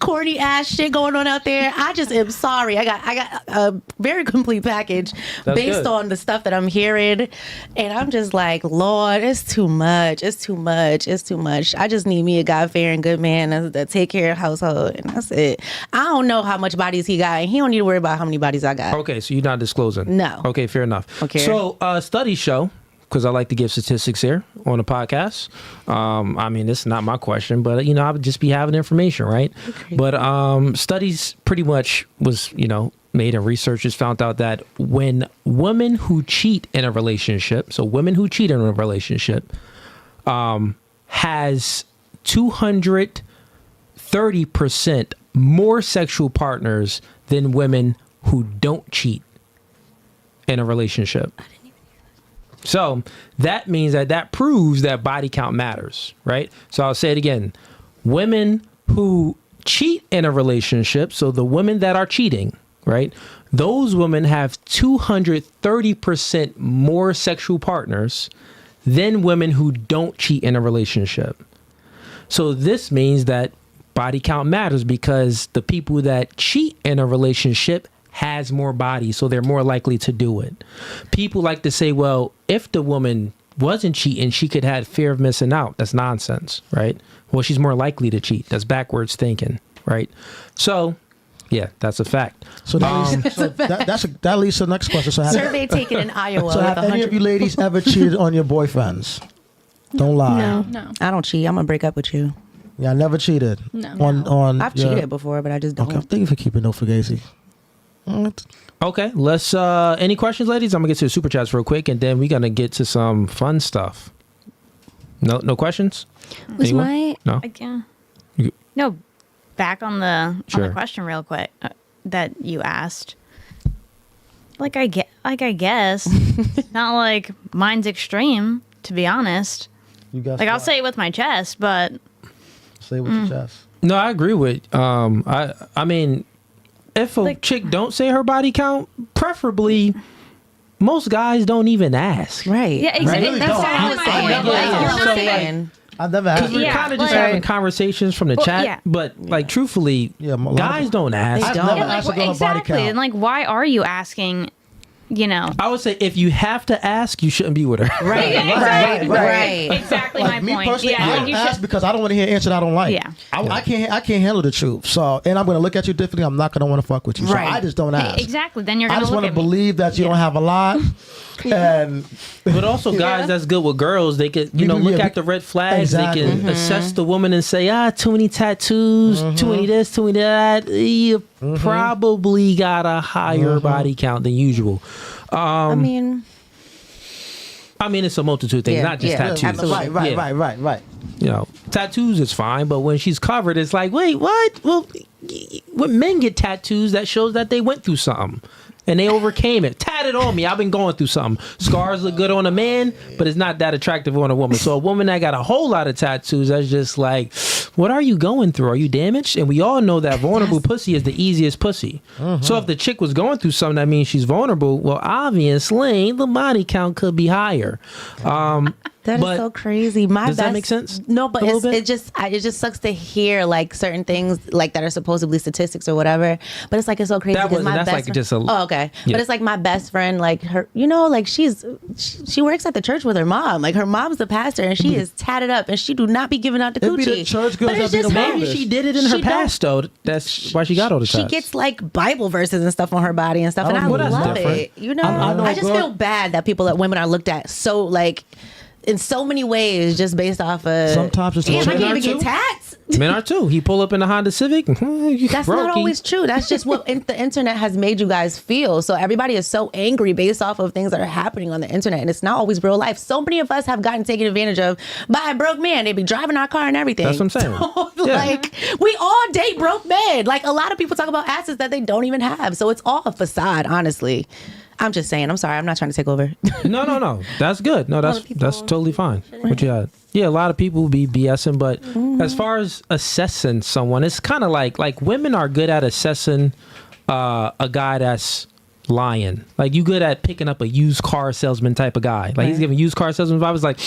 S7: corny ass shit going on out there. I just am sorry. I got a very complete package based on the stuff that I'm hearing, and I'm just like, Lord, it's too much. It's too much. It's too much. I just need me a God-fearing good man that take care of household, and that's it. I don't know how much bodies he got, and he don't need to worry about how many bodies I got.
S1: Okay, so you're not disclosing.
S7: No.
S1: Okay, fair enough.
S7: Okay.
S1: So studies show, because I like to give statistics here on the podcast. I mean, it's not my question, but I would just be having information, right? Okay. But studies pretty much was made, and researchers found out that when women who cheat in a relationship, has 230% more sexual partners than women who don't cheat in a relationship. So that means that proves that body count matters, right? So I'll say it again. Women who cheat in a relationship, so the women that are cheating, right? Those women have 230% more sexual partners than women who don't cheat in a relationship. So this means that body count matters because the people that cheat in a relationship has more body, so they're more likely to do it. People like to say, well, if the woman wasn't cheating, she could have fear of missing out. That's nonsense, right? Well, she's more likely to cheat. That's backwards thinking, right? So, yeah, that's a fact.
S2: So that leads to the next question. So
S7: survey taken in Iowa.
S2: So have any of you ladies ever cheated on your boyfriends? Don't lie.
S9: No.
S7: I don't cheat. I'm gonna break up with you.
S2: Yeah, I never cheated.
S9: No.
S7: I've cheated before, but I just don't.
S2: Okay, thank you for keeping No Fugazee.
S1: Okay, let's. Any questions, ladies? I'm gonna get to the super chats real quick, and then we're gonna get to some fun stuff. No questions.
S8: Was my
S1: no?
S6: Again. No. Back on the question real quick that you asked. I guess not like mine's extreme, to be honest.
S2: You guys
S6: I'll say it with my chest, but
S2: say it with your chest.
S1: No, I agree with. I mean, if a chick don't say her body count, preferably most guys don't even ask.
S7: Right.
S6: Yeah, exactly.
S2: Really
S6: That's
S2: don't.
S6: what I'm saying.
S7: You're not saying.
S2: I've never asked.
S1: Because we're kind of just having conversations from the chat, but truthfully, guys don't ask.
S2: I've never asked a girl a body
S6: Exactly.
S2: count.
S6: And why are you asking?
S1: I would say if you have to ask, you shouldn't be with her.
S7: Right.
S6: Exactly
S2: Like
S6: my
S2: me
S6: point.
S2: personally, I don't ask because I don't want to hear an answer that I don't like.
S6: Yeah.
S2: I can't handle the truth. So, and I'm going to look at you differently. I'm not going to want to fuck with you. So I just don't ask.
S6: Exactly. Then you're
S2: I
S6: going
S2: just
S6: to
S2: want
S6: look
S2: to
S6: at me.
S2: believe that you don't have a lot. And
S1: But also, guys that's good with girls, they could look at the red flags.
S2: Exactly.
S1: They can assess the woman and say, too many tattoos, too many this, too many that. You probably got a higher body count than usual.
S7: I mean,
S1: it's a multitude of things, not just tattoos.
S7: Absolutely.
S2: Right.
S1: Tattoos is fine, but when she's covered, it's like, wait, what? Well, when men get tattoos, that shows that they went through something. And they overcame it. Tatted on me. I've been going through something. Scars look good on a man, but it's not that attractive on a woman. So a woman that got a whole lot of tattoos, that's just like, what are you going through? Are you damaged? And we all know that vulnerable pussy is the easiest pussy. So if the chick was going through something, that means she's vulnerable. Well, obviously, the body count could be higher.
S7: That is so crazy.
S1: Does that make sense?
S7: No, but it just sucks to hear like certain things like that are supposedly statistics or whatever. But it's like it's so crazy because my best friend. Okay. Yeah. But it's like my best friend, like her, like she works at the church with her mom. Like her mom's the pastor, and she is tatted up, and she do not be giving out the coochie.
S2: Be the church girls that be the
S1: maybe she did it in her past though. That's why she got all the tats.
S7: She gets like Bible verses and stuff on her body and stuff, and I love it. I just feel bad that women are looked at so like. In so many ways, just based off of.
S2: Sometimes it's
S7: I can't even get tats.
S1: Men are too. He pull up in a Honda Civic.
S7: That's not always true. That's just what the internet has made you guys feel. So everybody is so angry based off of things that are happening on the internet, and it's not always real life. So many of us have gotten taken advantage of by a broke man. They be driving our car and everything.
S1: That's what I'm saying.
S7: So, like we all date broke men. Like a lot of people talk about assets that they don't even have. So it's all a facade, honestly. I'm just saying. I'm sorry. I'm not trying to take over.
S1: No. That's good. No, that's totally fine. What you had? Yeah, a lot of people be BSing, but as far as assessing someone, it's kind of like women are good at assessing a guy that's lying. Like you good at picking up a used car salesman type of guy. Like he's giving used car salesman vibes. Like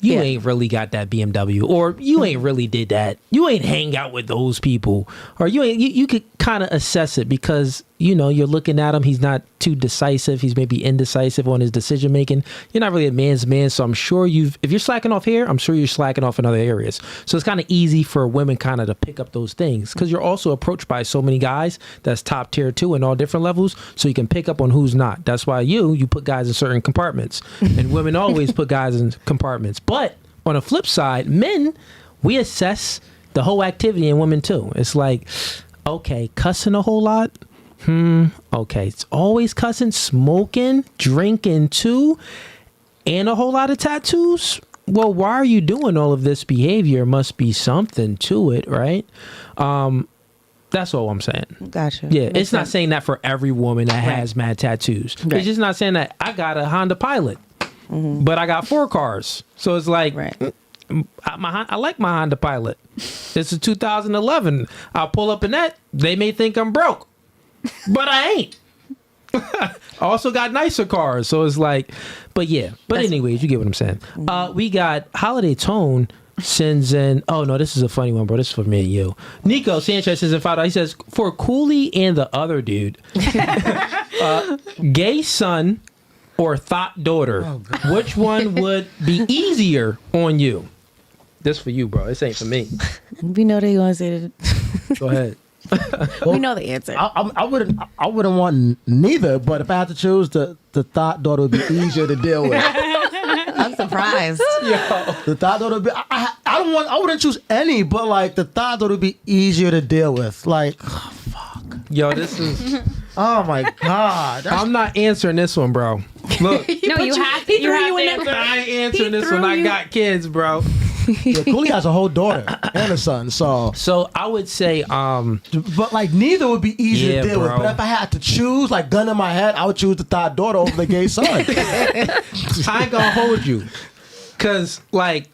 S1: you ain't really got that BMW, or you ain't really did that. You ain't hang out with those people, or you could kind of assess it because, you know, you're looking at him. He's not too decisive. He's maybe indecisive on his decision making. You're not really a man's man. So I'm sure if you're slacking off here, I'm sure you're slacking off in other areas. So it's kind of easy for women kind of to pick up those things because you're also approached by so many guys that's top tier too in all different levels. So you can pick up on who's not. That's why you put guys in certain compartments, and women always put guys in compartments. But on the flip side, men, we assess the whole activity in women too. It's like, okay, cussing a whole lot. Okay, it's always cussing, smoking, drinking too, and a whole lot of tattoos. Well, why are you doing all of this behavior? Must be something to it, right? That's all I'm saying.
S7: Gotcha.
S1: Yeah,
S7: Makes
S1: it's not
S7: sense.
S1: saying that for every woman that has mad tattoos.
S7: Right.
S1: It's just not saying that I got a Honda Pilot, but I got 4 cars. So it's like, I like my Honda Pilot. It's a 2011. I'll pull up in that. They may think I'm broke, but I ain't. I also got nicer cars. So it's like, but yeah. But anyways, you get what I'm saying. We got Holiday Tone sends in, oh no, this is a funny one, bro. This is for me and you. Nico Sanchez sends in $5. He says, for Cooley and the other dude, gay son or thought daughter, which one would be easier on you? This for you, bro. This ain't for me.
S7: We know they gonna say that.
S1: Go ahead.
S7: We know the answer.
S2: I wouldn't want neither, but if I had to choose, the thought daughter would be easier to deal with.
S7: I'm surprised.
S2: The thought daughter would be. I wouldn't choose any, but like the thought daughter would be easier to deal with. Like, oh, fuck.
S1: Yo, this is.
S2: Oh my god.
S1: I'm not answering this one, bro. Look.
S6: No, you have to answer.
S1: I ain't answering this one. I got kids, bro.
S2: Yeah, Cooley has a whole daughter and a son,
S1: so I would say,
S2: but like neither would be easy to deal with. But if I had to choose, like gun in my head, I would choose the thought daughter over the gay son.
S1: I ain't gonna hold you, cause like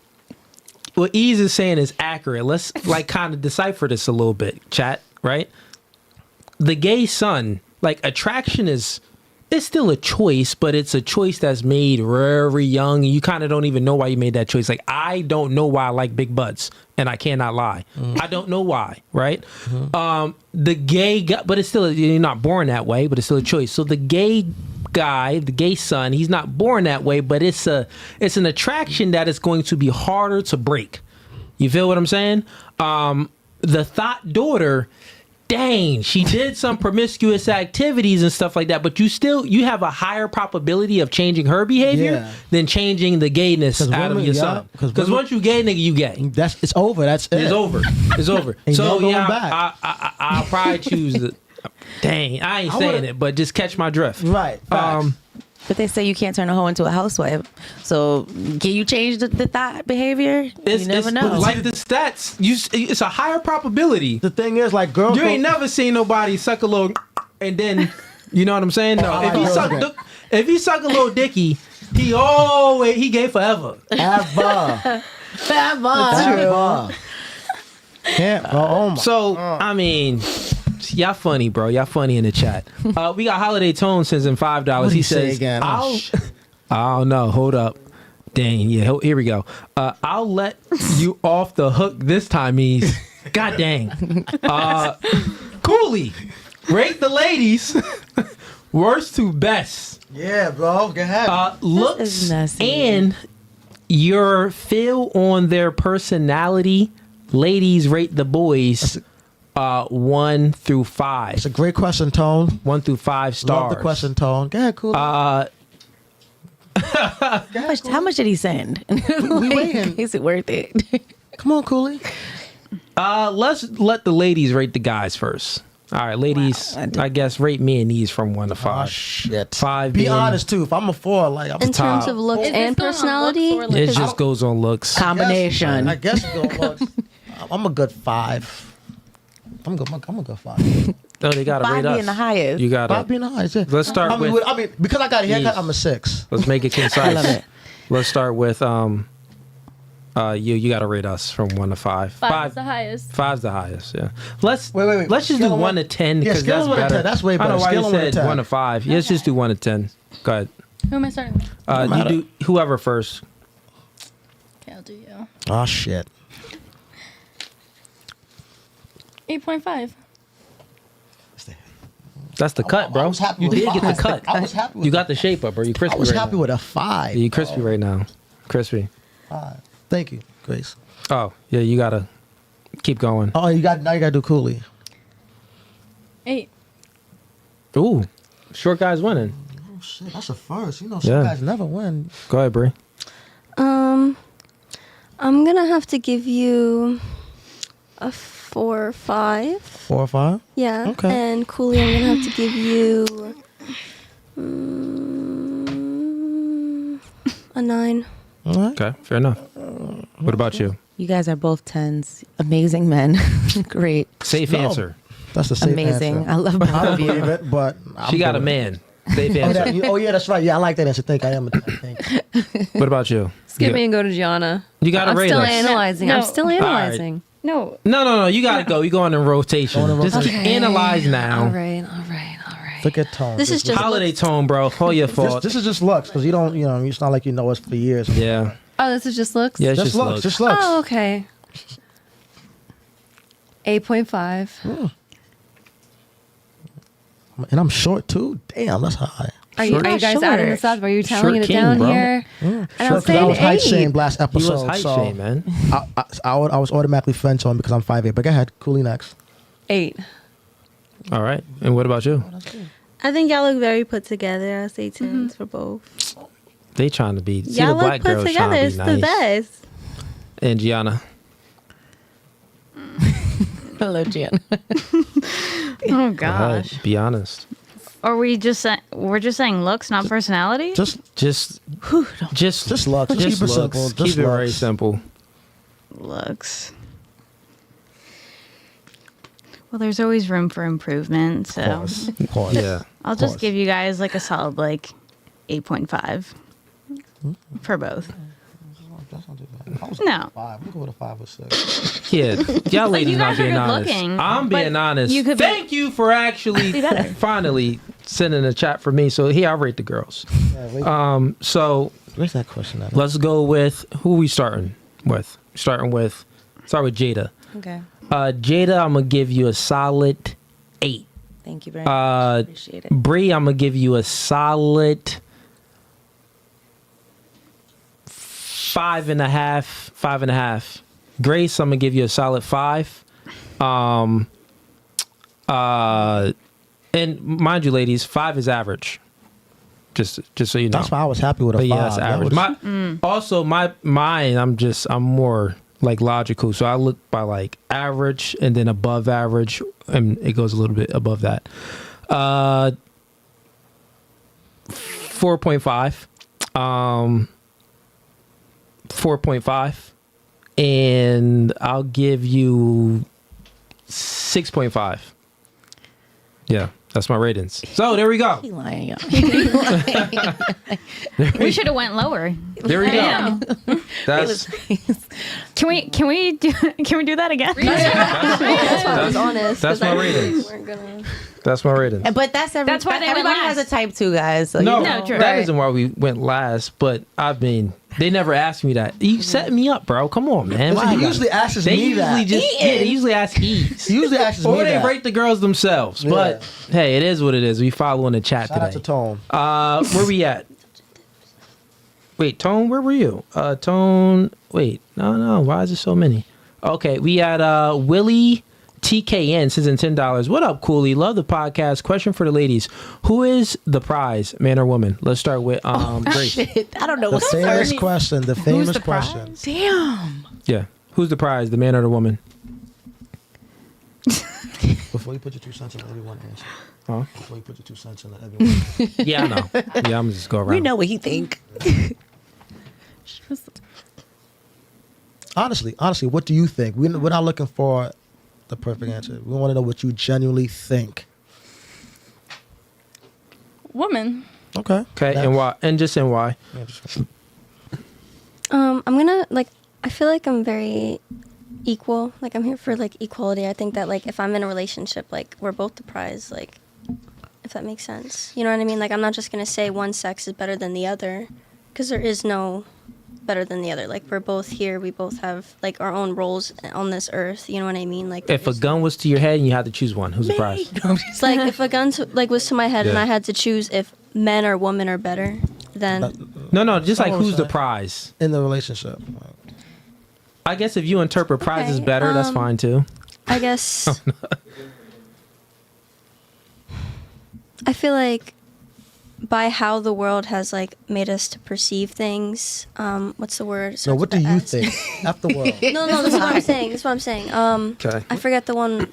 S1: what Ease is saying is accurate. Let's like kind of decipher this a little bit, chat. Right? The gay son, like attraction is. It's still a choice, but it's a choice that's made very young. You kind of don't even know why you made that choice. Like, I don't know why I like big butts, and I cannot lie. I don't know why, right? The gay guy, but it's still, you're not born that way, but it's still a choice. So the gay guy, the gay son, he's not born that way, but it's an attraction that is going to be harder to break. You feel what I'm saying? The thought daughter, dang, she did some promiscuous activities and stuff like that, but you have a higher probability of changing her behavior than changing the gayness out of your son. Because once you gay, nigga, you gay.
S2: It's over. That's it.
S1: It's over. It's over. So yeah, I'll probably choose the. Dang, I ain't saying it, but just catch my drift.
S2: Right.
S7: But they say you can't turn a hoe into a housewife. So can you change the thought behavior? You never know.
S1: Like the stats, it's a higher probability.
S2: The thing is, like girls,
S1: you ain't never seen nobody suck a little, and then you know what I'm saying. No, if he suck a little dicky, he gay forever.
S2: Ever. Can't. Oh my.
S1: So I mean. Y'all funny, bro. Y'all funny in the chat. We got Holiday Tone sends in $5. He says,
S2: again?
S1: I don't know. Hold up. Dang. Yeah. Here we go. I'll let you off the hook this time, Ease. God dang. Cooley. Rate the ladies. Worst to best.
S2: Yeah, bro. Go ahead.
S1: Looks and your feel on their personality. Ladies rate the boys. 1 through 5.
S2: It's a great question, Tone.
S1: 1 through 5 stars.
S2: Love the question, Tone. Go ahead, cool.
S7: How much did he send?
S2: We waiting.
S7: Is it worth it?
S2: Come on, Cooley.
S1: Let's let the ladies rate the guys first. All right, ladies. Wow, I guess rate me and these from 1 to 5.
S2: Oh shit.
S1: 5.
S2: Be honest too. If I'm a 4, like I'm
S8: in terms of looks and personality,
S1: it just goes on looks.
S7: Combination.
S2: I guess it goes on looks. I'm a good 5. I'm a good 5.
S1: No, they gotta
S7: 5
S1: rate us.
S7: being the highest.
S1: You gotta.
S2: 5 being the highest. Yeah.
S1: Let's start with.
S2: I mean, because I got a haircut, I'm a 6.
S1: Let's make it concise.
S7: I love it.
S1: Let's start with you gotta rate us from 1 to 5.
S9: 5 is the highest.
S1: 5's the highest. Yeah. Let's
S2: wait.
S1: Let's just do 1 to 10 because that's better.
S2: 10. That's way better.
S1: I don't know why
S2: Scale
S1: you
S2: on 1 to
S1: said
S2: 10.
S1: 1 to 5. Let's just do 1 to 10. Go ahead.
S9: Who am I starting with?
S1: You do whoever first.
S9: do you.
S2: Oh shit.
S9: 8.5.
S1: That's the cut, bro.
S2: I was happy
S1: You
S2: with
S1: did get the
S2: five.
S1: cut.
S2: I was happy with
S1: You got the shape up, bro. You crispy
S2: I was
S1: right
S2: happy
S1: now.
S2: with a 5.
S1: Yeah, you crispy right now. Crispy.
S2: 5. Thank you, Grace.
S1: Oh, yeah, you gotta keep going.
S2: Oh, now you gotta do Cooley.
S9: 8.
S1: Ooh, short guy's winning.
S2: Oh shit, that's a first. You know,
S1: Yeah.
S2: some guys never win.
S1: Go ahead, Bree.
S8: I'm gonna have to give you a 4 or 5.
S2: 4 or 5.
S8: Yeah.
S2: Okay.
S8: And Cooley, I'm gonna have to give you a 9.
S2: All right.
S1: Okay, fair enough. What about you?
S7: You guys are both 10s. Amazing men. Great.
S1: Safe
S2: No.
S1: answer.
S2: That's the safe
S7: Amazing.
S2: answer.
S7: I love both
S2: I don't
S7: of you.
S2: believe it, but
S1: She got a man. Safe answer.
S2: Oh yeah, that's right. Yeah, I like that answer. Thank you. I am a 10. Thank you.
S1: What about you?
S3: Skip me and go to Gianna.
S1: You gotta
S3: I'm
S1: rate
S3: still
S1: us.
S3: analyzing.
S9: No.
S3: I'm still analyzing.
S9: No.
S1: No. You gotta go. You go on in rotation.
S2: Go on in
S1: Just
S2: rotation.
S1: analyze now.
S3: All right.
S2: Look at tone.
S8: This is just
S1: Holiday tone, bro. All your fault.
S2: This is just looks because you don't. You know, it's not like you know us for years.
S1: Yeah.
S3: Oh, this is just looks?
S1: Yeah, it's
S2: Just
S1: just
S2: looks.
S1: looks.
S2: Just looks.
S3: Oh, okay. 8.5.
S2: And I'm short too. Damn, that's high.
S3: Are you guys
S7: Short.
S3: adding this up? Are you telling
S1: Short
S3: it
S1: king,
S3: down
S1: bro.
S3: here? And I'm
S2: Short 'cause I
S3: saying
S2: was height
S3: 8.
S2: shamed last
S1: He
S2: episode.
S1: was height
S2: so
S1: shame, man.
S2: I was automatically friend zoned because I'm 5'8". But go ahead, Cooley next.
S3: 8.
S1: All right. And what about you?
S4: I think y'all look very put together. I'll say 10s for both.
S1: They trying to be. See,
S4: Y'all
S1: the
S4: look
S1: black
S4: put
S1: girls
S4: together.
S1: trying
S4: It's
S1: to be
S4: the
S1: nice.
S4: best.
S1: And Gianna.
S7: Hello, Jan.
S6: Oh
S1: Go ahead.
S6: gosh.
S1: Be honest.
S6: Are we just we're just saying looks, not personality?
S2: Just
S1: Just
S2: looks. Just
S1: Just
S2: keep it
S1: looks.
S2: simple.
S1: Keep
S2: Just
S1: it very
S2: looks.
S1: simple.
S6: Looks. Well, there's always room for improvement, so
S2: Pause. Pause.
S1: Yeah.
S6: I'll just
S2: Pause.
S6: give you guys like a solid 8.5 for both.
S2: That's not too bad. I was
S6: No.
S2: 5. We can go with a 5 or 6.
S1: Yeah. Y'all ladies
S6: you
S1: not
S6: guys are
S1: being
S6: good
S1: honest.
S6: looking,
S1: I'm being
S6: but
S1: honest.
S6: you could be-
S1: Thank you for actually
S6: Be better.
S1: finally sending a chat for me. So here, I'll rate the girls.
S2: Yeah,
S1: So
S2: where's that question at?
S1: let's go with who we starting with? Start with Jada.
S7: Okay.
S1: Jada, I'm gonna give you a solid 8.
S7: Thank you very much. Appreciate it.
S1: Bree, I'm gonna give you a solid 5.5. 5.5. Grace, I'm gonna give you a solid 5. And mind you, ladies, 5 is average. Just so you know.
S2: That's why I was happy with a 5.
S1: But yeah, that's
S2: That
S1: average.
S2: was-
S1: Also, mine, I'm more like logical. So I look by like average and then above average, and it goes a little bit above that. 4.5. 4.5. And I'll give you 6.5. Yeah. That's my ratings. So there we go.
S7: He lying, y'all.
S6: We should have went lower.
S1: There we go.
S6: Yeah.
S1: That's
S6: Can we do that again?
S8: That's why I was honest.
S1: that's
S8: 'cause
S1: my
S8: I knew
S1: ratings.
S8: we weren't gonna.
S1: That's my ratings.
S7: But that's
S6: That's why they went
S7: everybody has a
S6: last.
S7: type 2, guys. So
S1: No,
S7: you know.
S6: No, true.
S1: that
S6: Right.
S1: isn't why we went last. But I mean, they never asked me that. You set me up, bro. Come on, man.
S2: Listen,
S1: Why
S2: he
S1: you gotta-
S2: usually asks
S1: They
S2: me
S1: usually
S2: that.
S1: they usually ask Ease.
S2: He usually asks me
S1: Or they
S2: that.
S1: rate the girls themselves. But hey, it is what it is. We follow in the chat
S2: Shout out to
S1: today.
S2: Tone.
S1: Where we at? Wait, Tone, where were you? Tone. Wait, no. Why is there so many? Okay, we had Willie TKN says in $10. What up, Cooley? Love the podcast. Question for the ladies: who is the prize, man or woman? Let's start with Grace.
S7: Shit, I don't know
S2: The
S7: what's
S2: famous question. The famous
S7: the prize?
S2: question.
S7: Damn.
S1: Yeah, who's the prize, the man or the woman?
S2: Before you put your 2 cents in, everyone answer.
S1: Huh?
S2: Before you put your 2 cents in, everyone.
S1: Yeah, I know. Yeah, I'm just go around.
S7: We know what he think.
S2: Honestly, what do you think? We're not looking for the perfect answer. We want to know what you genuinely think.
S9: Woman.
S2: Okay.
S1: Okay, and why? And just in why?
S8: I'm gonna I feel like I'm very equal. Like I'm here for equality. I think that if I'm in a relationship, we're both the prize. If that makes sense, you know what I mean? I'm not just gonna say one sex is better than the other, because there is no better than the other. Like we're both here. We both have like our own roles on this earth. You know what I mean? Like
S1: if a gun was to your head and you had to choose one, who's the prize?
S8: it's like if a gun was to my head and I had to choose if men or women are better, then
S1: no, just like who's the prize
S2: in the relationship?
S1: I guess if you interpret prize as better, that's fine too.
S8: I guess. I feel like by how the world has like made us to perceive things, what's the word?
S2: No, what do you think? Not the world.
S8: No, that's what I'm saying. That's what I'm saying.
S1: Okay.
S8: I forget the one.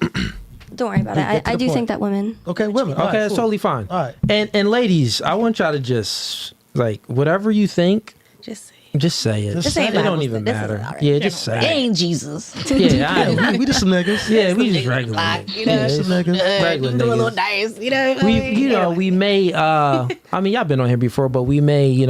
S8: Don't worry about it. I do think that women.
S2: Okay, women.
S1: Okay, that's totally fine.
S2: All right.
S1: And ladies, I want y'all to just like whatever you think. Just say it.
S7: Just say
S1: it. Don't even matter. Yeah, just say it.
S7: Ain't Jesus.
S1: Yeah,
S2: we just some niggas.
S1: Yeah, we just regular.
S2: Some niggas.
S1: Regular
S7: Do a
S1: niggas.
S7: little nice, you know.
S1: We may. I mean, y'all been on here before, but we may,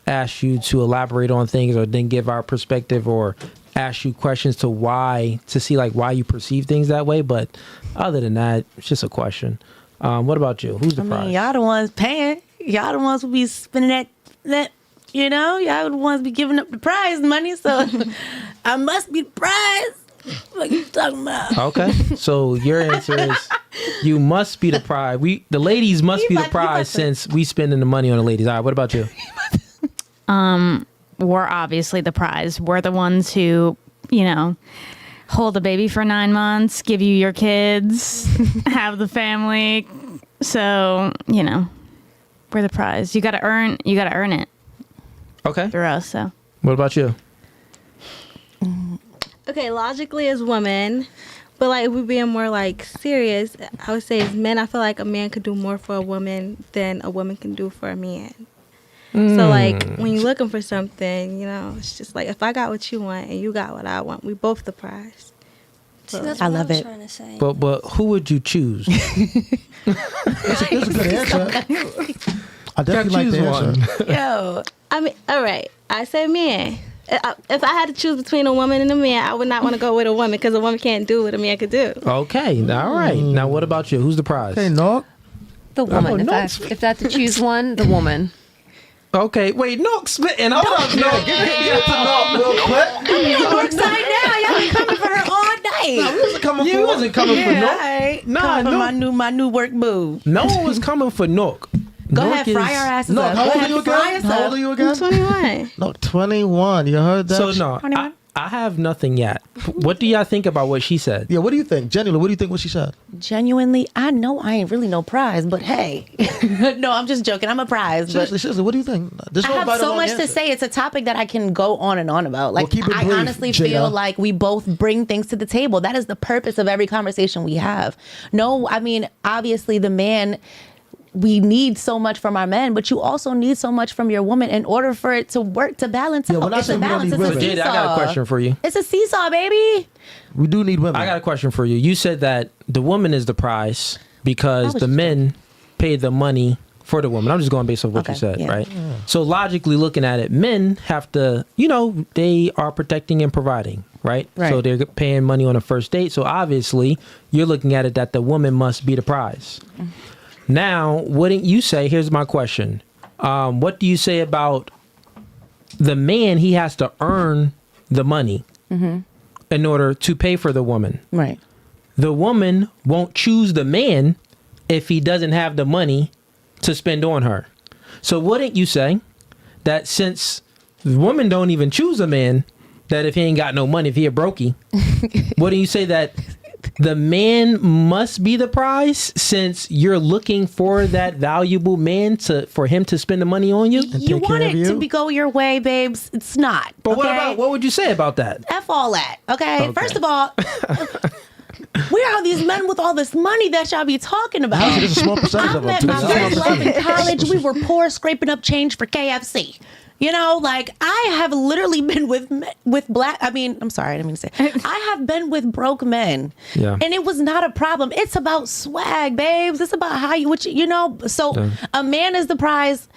S1: ask you to elaborate on things, or then give our perspective, or ask you questions to see like why you perceive things that way. But other than that, it's just a question. What about you? Who's the prize?
S7: Y'all the ones paying. Y'all the ones who be spending that. Y'all the ones be giving up the prize money, so I must be the prize. What you talking about?
S1: Okay, so your answer is you must be the prize. The ladies must be the prize since we spending the money on the ladies. All right, what about you?
S6: We're obviously the prize. We're the ones who, hold the baby for 9 months, give you your kids, have the family. So, we're the prize. You gotta earn it.
S1: Okay.
S6: Through us, so.
S1: What about you?
S4: Okay, logically as women, but like if we're being more like serious, I would say as men, I feel like a man could do more for a woman than a woman can do for a man. So like when you're looking for something, it's just like if I got what you want and you got what I want, we both the prize.
S8: See, that's
S7: I
S8: what
S7: love
S8: I was
S7: it.
S8: trying to say.
S1: But who would you choose?
S2: That's a good answer. I definitely like the answer.
S7: Yo.
S4: I mean, all right, I say man. If I had to choose between a woman and a man, I would not want to go with a woman because a woman can't do what a man could do.
S1: Okay, all right. Now what about you? Who's the prize?
S2: Hey, no.
S3: The woman. If I have to choose one, the woman.
S1: Okay, wait, Nook spitting. Hold up, Nook.
S2: Get to Nook real quick.
S7: North side now. Y'all been coming for her all night.
S2: No, we wasn't coming for
S1: You wasn't coming for Nook.
S7: Right.
S1: Nah,
S7: Coming
S1: Nook.
S7: for my new work move.
S1: No one was coming for Nook.
S7: Go
S1: Nook
S7: ahead,
S1: is-
S7: fry our asses
S2: No,
S7: up.
S2: how
S7: Go
S2: old are
S7: ahead,
S2: you
S7: fry
S2: again?
S7: us
S2: How
S7: up.
S2: old are you again?
S4: 21.
S2: No, 21. You heard that?
S1: So no,
S7: 21?
S1: I have nothing yet. What do y'all think about what she said?
S2: Yeah, what do you think? Genuinely, what do you think what she said?
S7: Genuinely, I know I ain't really no prize, but hey. No, I'm just joking. I'm a prize. But
S2: Seriously, what do you think? There's
S7: I
S2: no
S7: have
S2: right or
S7: so
S2: wrong
S7: much to
S2: answer.
S7: say. It's a topic that I can go on and on about. Like,
S2: Well, keep it
S7: I
S2: brief,
S7: honestly
S2: Jada.
S7: feel like we both bring things to the table. That is the purpose of every conversation we have. No, I mean, obviously the man, we need so much from our men, but you also need so much from your woman in order for it to work, to balance
S2: Yeah,
S7: out.
S2: we're not
S7: It's a
S2: saying we don't
S7: balance.
S2: need
S7: It's a
S2: women.
S1: Jada, I got a
S7: seesaw.
S1: question for you.
S7: It's a seesaw, baby.
S2: We do need women.
S1: I got a question for you. You said that the woman is the prize because the men pay the money for the woman. I'm just going based off what you said,
S7: yeah.
S1: right? So logically looking at it, men have to, they are protecting and providing, right?
S7: Right.
S1: So they're paying money on a first date. So obviously you're looking at it that the woman must be the prize. Now, wouldn't you say, here's my question. What do you say about the man? He has to earn the money in order to pay for the woman.
S7: Right.
S1: The woman won't choose the man if he doesn't have the money to spend on her. So wouldn't you say that since the woman don't even choose a man, that if he ain't got no money, if he a brokey, wouldn't you say that the man must be the prize since you're looking for that valuable man for him to spend the money on you?
S7: You want it to go your way, babes. It's not.
S1: But
S7: okay?
S1: what would you say about that?
S7: F all that. Okay. First of all, where are these men with all this money that y'all be talking about?
S2: Actually, there's a small percentage
S7: I
S2: of them.
S7: met
S2: too.
S7: my
S2: There's a
S7: first
S2: small
S7: love in
S2: percentage.
S7: college. We were poor, scraping up change for KFC. Like I have literally been with black. I mean, I'm sorry, I didn't mean to say. I have been with broke men, and it was not a problem. It's about swag, babes. It's about how So a man is the prize.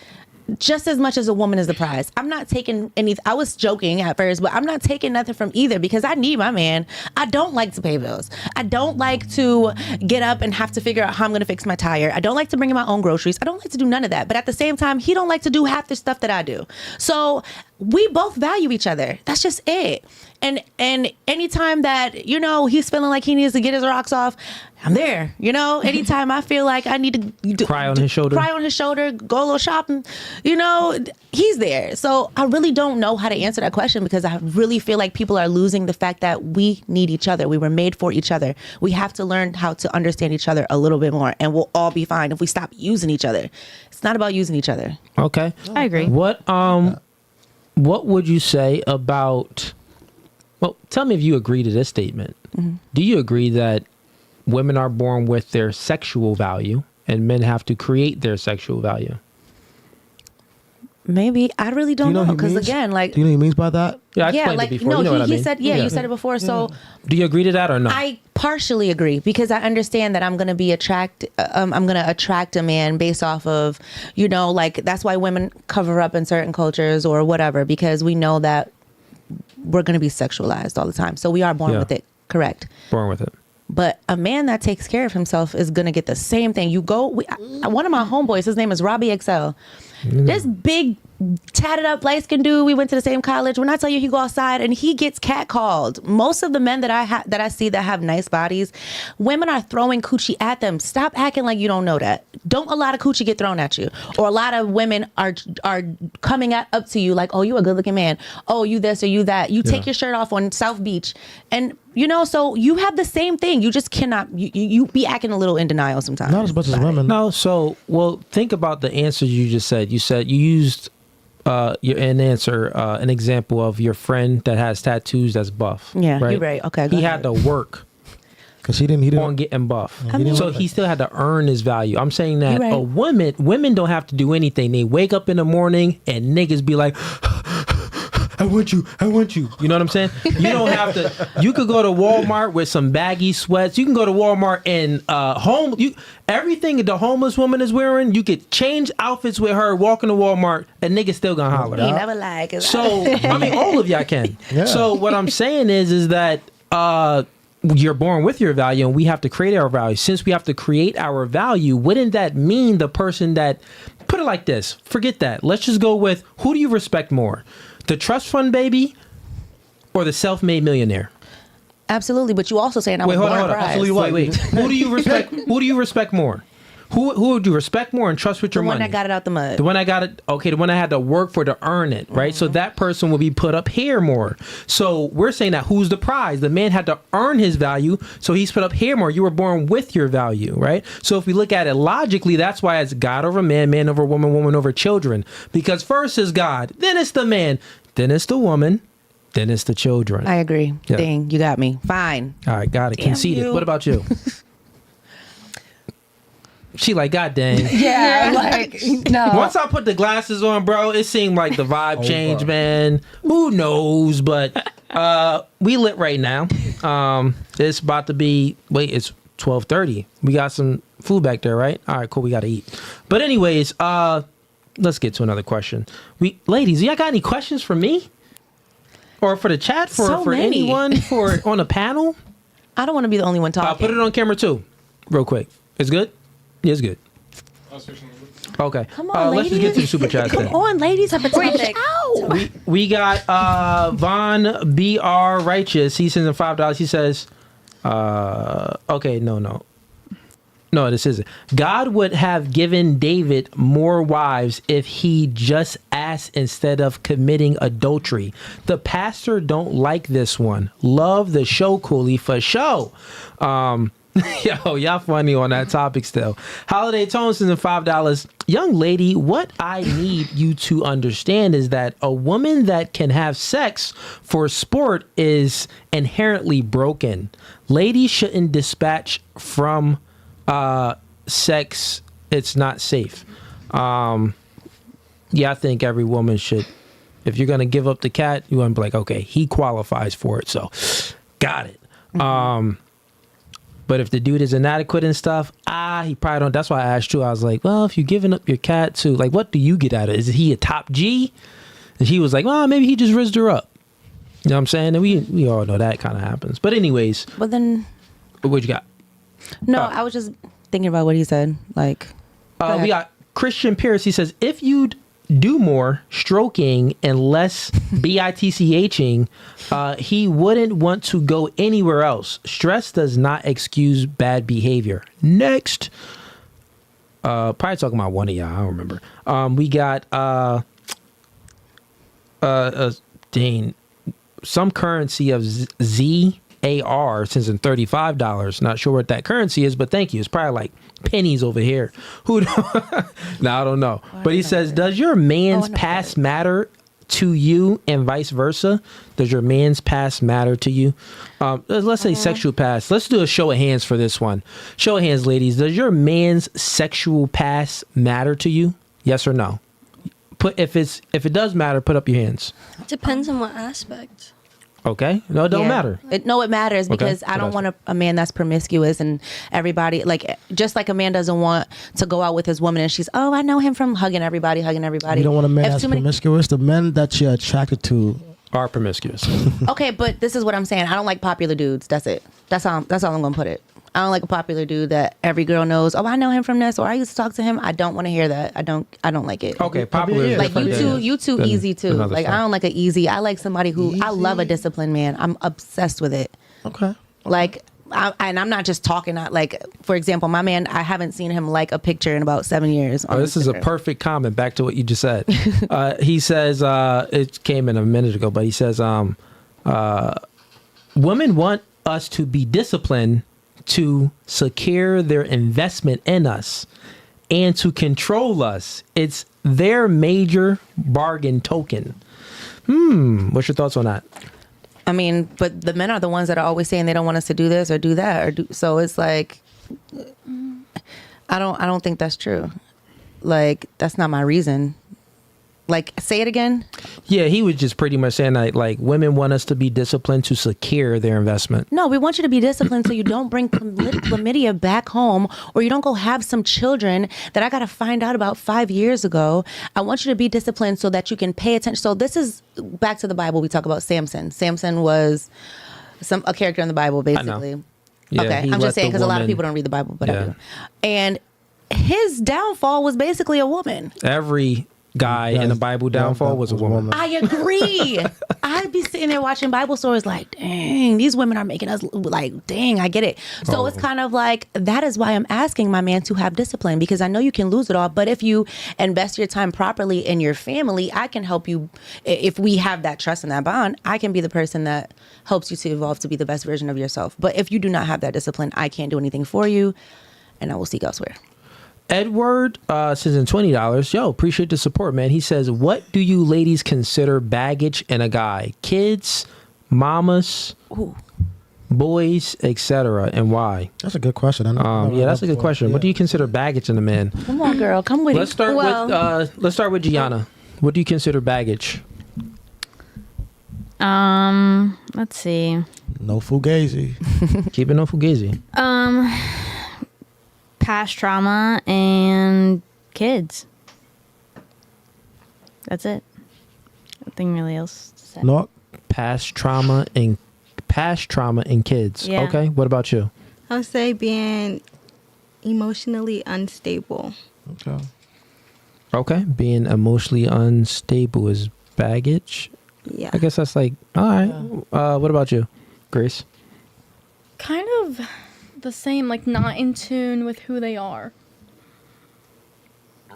S7: just as much as a woman is the prize. I'm not taking any. I was joking at first, but I'm not taking nothing from either because I need my man. I don't like to pay bills. I don't like to get up and have to figure out how I'm going to fix my tire. I don't like to bring in my own groceries. I don't like to do none of that. But at the same time, he don't like to do half the stuff that I do. So we both value each other. That's just it. And anytime that, you know, he's feeling like he needs to get his rocks off, I'm there. You know, anytime I feel like I need to
S1: cry on his shoulder,
S7: go a little shopping, you know, he's there. So I really don't know how to answer that question because I really feel like people are losing the fact that we need each other. We were made for each other. We have to learn how to understand each other a little bit more, and we'll all be fine if we stop using each other. It's not about using each other.
S1: Okay.
S6: I agree.
S1: What would you say about, well, tell me if you agree to this statement. Mm-hmm. Do you agree that women are born with their sexual value and men have to create their sexual value?
S7: Maybe. I really don't know. Because again, like,
S2: do you know what he means by that?
S1: Yeah, I explained it before.
S7: No,
S1: you know what I mean.
S7: said, you said it before. So
S1: do you agree to that or no?
S7: I partially agree because I understand that I'm going to be attract a man based off of, you know, like that's why women cover up in certain cultures or whatever, because we know that we're going to be sexualized all the time. So we are born with it. Correct.
S1: Born with it.
S7: But a man that takes care of himself is going to get the same thing. You go, one of my homeboys, his name is Robbie XL. This big, tatted up, light-skinned dude, we went to the same college. When I tell you he go outside and he gets catcalled. Most of the men that I see that have nice bodies, women are throwing coochie at them. Stop acting like you don't know that. Don't a lot of coochie get thrown at you. Or a lot of women are coming up to you like, oh, you a good-looking man. Oh, you this or you that. You take your shirt off on South Beach. And, you know, so you have the same thing. You just cannot, you be acting a little in denial sometimes.
S2: Not as much as women.
S1: No, so, well, think about the answers you just said. You said you used an example of your friend that has tattoos that's buff.
S7: Yeah,
S1: right?
S7: you're right. Okay,
S1: he had to work
S2: because he didn't
S1: on getting buff. So he still had to earn his value. I'm saying that women don't have to do anything. They wake up in the morning and niggas be like, I want you. You know what I'm saying? You don't have to. You could go to Walmart with some baggy sweats. You can go to Walmart and everything the homeless woman is wearing, you could change outfits with her, walk into Walmart, a nigga still gonna holler.
S7: He never lied.
S1: So, I mean, all of y'all can. Yeah. So what I'm saying is that you're born with your value and we have to create our value. Since we have to create our value, wouldn't that mean the person that, put it like this, forget that. Let's just go with, who do you respect more? The trust fund baby or the self-made millionaire?
S7: Absolutely, but you also saying I was born a prize.
S1: Wait. Who do you respect? Who do you respect more? Who would you respect more and trust with your money?
S7: The one that got it out the mud.
S1: The one that got it. Okay, the one that had to work for to earn it, right? Mm-hmm. So that person will be put up here more. So we're saying that who's the prize? The man had to earn his value, so he's put up here more. You were born with your value, right? So if we look at it logically, that's why it's God over man, man over woman, woman over children. Because first is God, then it's the man, then it's the woman, then it's the children.
S7: I agree. Yeah. Dang, you got me. Fine.
S1: All right, got it.
S7: Damn
S1: conceded.
S7: you.
S1: What about you? She like, God dang.
S3: Yeah, like, no.
S1: Once I put the glasses on, bro, it seemed like the vibe changed, man. Who knows? But we lit right now. It's about to be, it's 12:30. We got some food back there, right? All right, cool. We got to eat. But anyways, let's get to another question. Ladies, y'all got any questions for me? Or for the chat? For anyone? On the panel?
S7: I don't want to be the only one talking.
S1: I'll put it on camera too, real quick. It's good? Yeah, it's good. Okay.
S7: Come on,
S1: let's just get to the super chat.
S7: Come on, ladies. Have a topic.
S1: We got Von BR Righteous. He sends in $5. He says, okay, no, this isn't. God would have given David more wives if he just asked instead of committing adultery. The pastor don't like this one. Love the show, Cooley, for show. Yo, y'all funny on that topic still. Holiday Tones is $5. Young lady, what I need you to understand is that a woman that can have sex for sport is inherently broken. Ladies shouldn't dispatch from sex. It's not safe. I think every woman should. If you're gonna give up the cat, you want to be like, okay, he qualifies for it, so got it. But if the dude is inadequate and stuff, he probably don't. That's why I asked you. I was like, well, if you're giving up your cat to, like, what do you get out of it? Is he a top G? And he was like, well, maybe he just rizzed her up. You know what I'm saying? And we all know that kind of happens. But anyways.
S7: But then.
S1: What you got?
S7: No, I was just thinking about what he said. Like.
S1: We got Christian Pierce. He says, if you'd do more stroking and less bitching, he wouldn't want to go anywhere else. Stress does not excuse bad behavior. Next. Probably talking about one of y'all. I don't remember. We got some currency of ZAR since in $35. Not sure what that currency is, but thank you. It's probably like pennies over here. Who? No, I don't know. But he says, does your man's past matter to you and vice versa? Does your man's past matter to you? Let's say sexual past. Let's do a show of hands for this one. Show of hands, ladies. Does your man's sexual past matter to you? Yes or no? If it does matter, put up your hands.
S8: Depends on what aspect.
S1: Okay. No, it don't matter.
S7: It matters because I don't want a man that's promiscuous and everybody, like, just like a man doesn't want to go out with his woman and she's, I know him from hugging everybody. You
S2: don't want a man that's promiscuous. The men that you're attracted to
S1: are promiscuous.
S7: Okay, but this is what I'm saying. I don't like popular dudes. That's it. That's all I'm going to put it. I don't like a popular dude that every girl knows. I know him from this, or I used to talk to him. I don't want to hear that. I don't like it.
S1: Okay, popular.
S7: Like you too easy too. Like I don't like an easy. I like somebody who easy. I love a disciplined man. I'm obsessed with it.
S2: Okay.
S7: Like, and I'm not just talking. Like, for example, my man, I haven't seen him like a picture in about 7 years.
S1: This is a perfect comment back to what you just said. He says, it came in a minute ago, but he says, women want us to be disciplined to secure their investment in us and to control us. It's their major bargain token. What's your thoughts on that?
S7: I mean, but the men are the ones that are always saying they don't want us to do this or do that so it's like, I don't think that's true. Like, that's not my reason. Like, say it again. Yeah,
S1: he was just pretty much saying that, like, women want us to be disciplined to secure their investment.
S7: No, we want you to be disciplined so you don't bring chlamydia back home, or you don't go have some children that I got to find out about 5 years ago. I want you to be disciplined so that you can pay attention. So this is back to the Bible. We talk about Samson. Samson was a character in the Bible, basically.
S1: Yeah,
S7: okay, I'm just saying because a lot of people don't read the Bible, but I do. And his downfall was basically a woman.
S1: Every guy in the Bible downfall was a woman.
S7: I agree. I'd be sitting there watching Bible stories like, dang, these women are making us like, dang, I get it. So it's kind of like, that is why I'm asking my man to have discipline, because I know you can lose it all. But if you invest your time properly in your family, I can help you. If we have that trust and that bond, I can be the person that helps you to evolve to be the best version of yourself. But if you do not have that discipline, I can't do anything for you, and I will seek elsewhere.
S1: Edward says in $20. Yo, appreciate the support, man. He says, what do you ladies consider baggage in a guy? Kids, mamas, boys, etc., and why?
S2: That's a good question.
S1: That's a good question. Yeah. What do you consider baggage in a man?
S7: Come on, girl, come with
S1: Let's start with Gianna. What do you consider baggage?
S6: Let's see.
S2: No Fugazi.
S1: Keep it no Fugazi.
S6: Past trauma and kids. That's it. Nothing really else to say.
S2: No.
S1: Past trauma and kids.
S6: Yeah.
S1: Okay. What about you?
S4: I would say being emotionally unstable.
S1: Okay. Being emotionally unstable is baggage.
S4: Yeah.
S1: I guess that's like, all right. What about you, Grace?
S9: Kind of the same, like not in tune with who they are.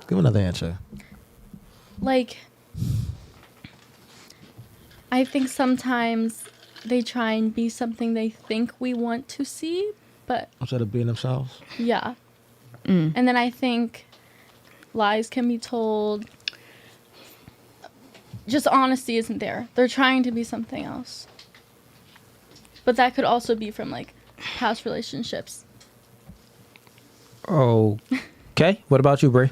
S2: Give another answer.
S9: Like, I think sometimes they try and be something they think we want to see, but
S2: instead of being themselves.
S9: Yeah. And then I think lies can be told. Just honesty isn't there. They're trying to be something else. But that could also be from like past relationships.
S1: Okay. What about you, Brie?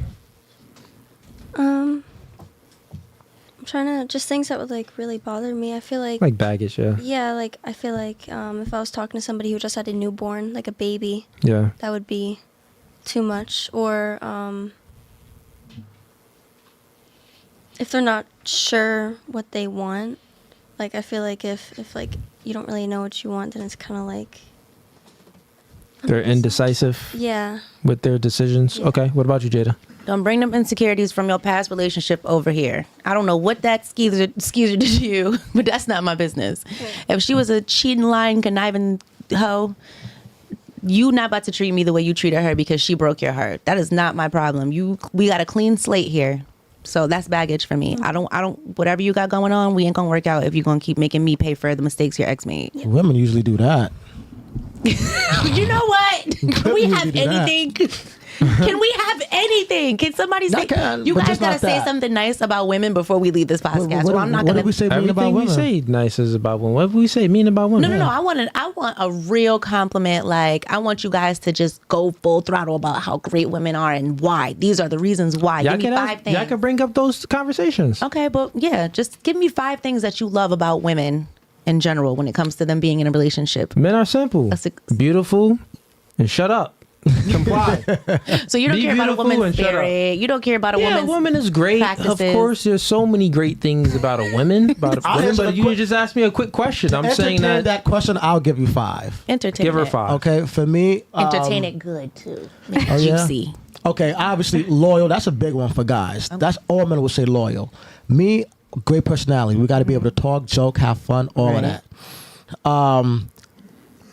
S8: trying to just things that would like really bother me. I feel like
S1: baggage, yeah.
S8: Yeah, like I feel like if I was talking to somebody who just had a newborn, like a baby,
S1: yeah,
S8: that would be too much. Or if they're not sure what they want, like I feel like if like you don't really know what you want, then it's kind of like
S1: they're indecisive.
S8: Yeah.
S1: With their decisions.
S8: Yeah.
S1: Okay, what about you, Jada?
S7: Don't bring them insecurities from your past relationship over here. I don't know what that skeezer did to you, but that's not my business. If she was a cheating, lying, conniving hoe, you not about to treat me the way you treated her because she broke your heart. That is not my problem. We got a clean slate here. So that's baggage for me. I don't, whatever you got going on, we ain't gonna work out if you're gonna keep making me pay for the mistakes your ex made.
S2: Women usually do that.
S7: You know what? Can we have anything? Can we have anything? Can somebody say? You guys gotta say something nice about women before we leave this podcast.
S2: What,
S7: I'm not
S2: what
S7: gonna.
S2: did we say mean about women?
S1: We say nice is about women. What did we say mean about women?
S7: No. I want a real compliment. Like I want you guys to just go full throttle about how great women are and why. These are the reasons why. Give me 5 things.
S1: Y'all can bring up those conversations.
S7: Okay, but yeah, just give me 5 things that you love about women in general when it comes to them being in a relationship.
S1: Men are simple, beautiful, and shut up. Comply.
S7: So you don't care about a woman's spirit. You don't care about a woman's.
S1: Yeah, a woman is great.
S7: Practices.
S1: Of course, there's so many great things about a woman. But you just asked me a quick question. I'm saying
S2: that question. I'll give you 5.
S7: Entertain.
S1: Give her 5.
S2: Okay, for me,
S7: entertain it good too. Make it juicy.
S2: Okay, obviously loyal. That's a big one for guys. Okay. That's all men will say loyal. Me, great personality. We got to be able to talk, joke, have fun, all of that.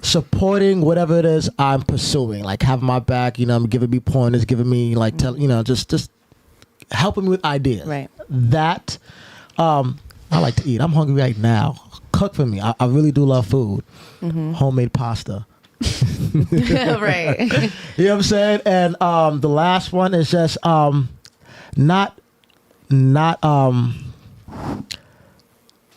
S2: Supporting whatever it is I'm pursuing, like having my back, giving me pointers, giving me like, just helping me with ideas.
S7: Right.
S2: That, I like to eat. I'm hungry right now. Cook for me. I really do love food. Homemade pasta.
S7: Right.
S2: You know what I'm saying? And the last one is just not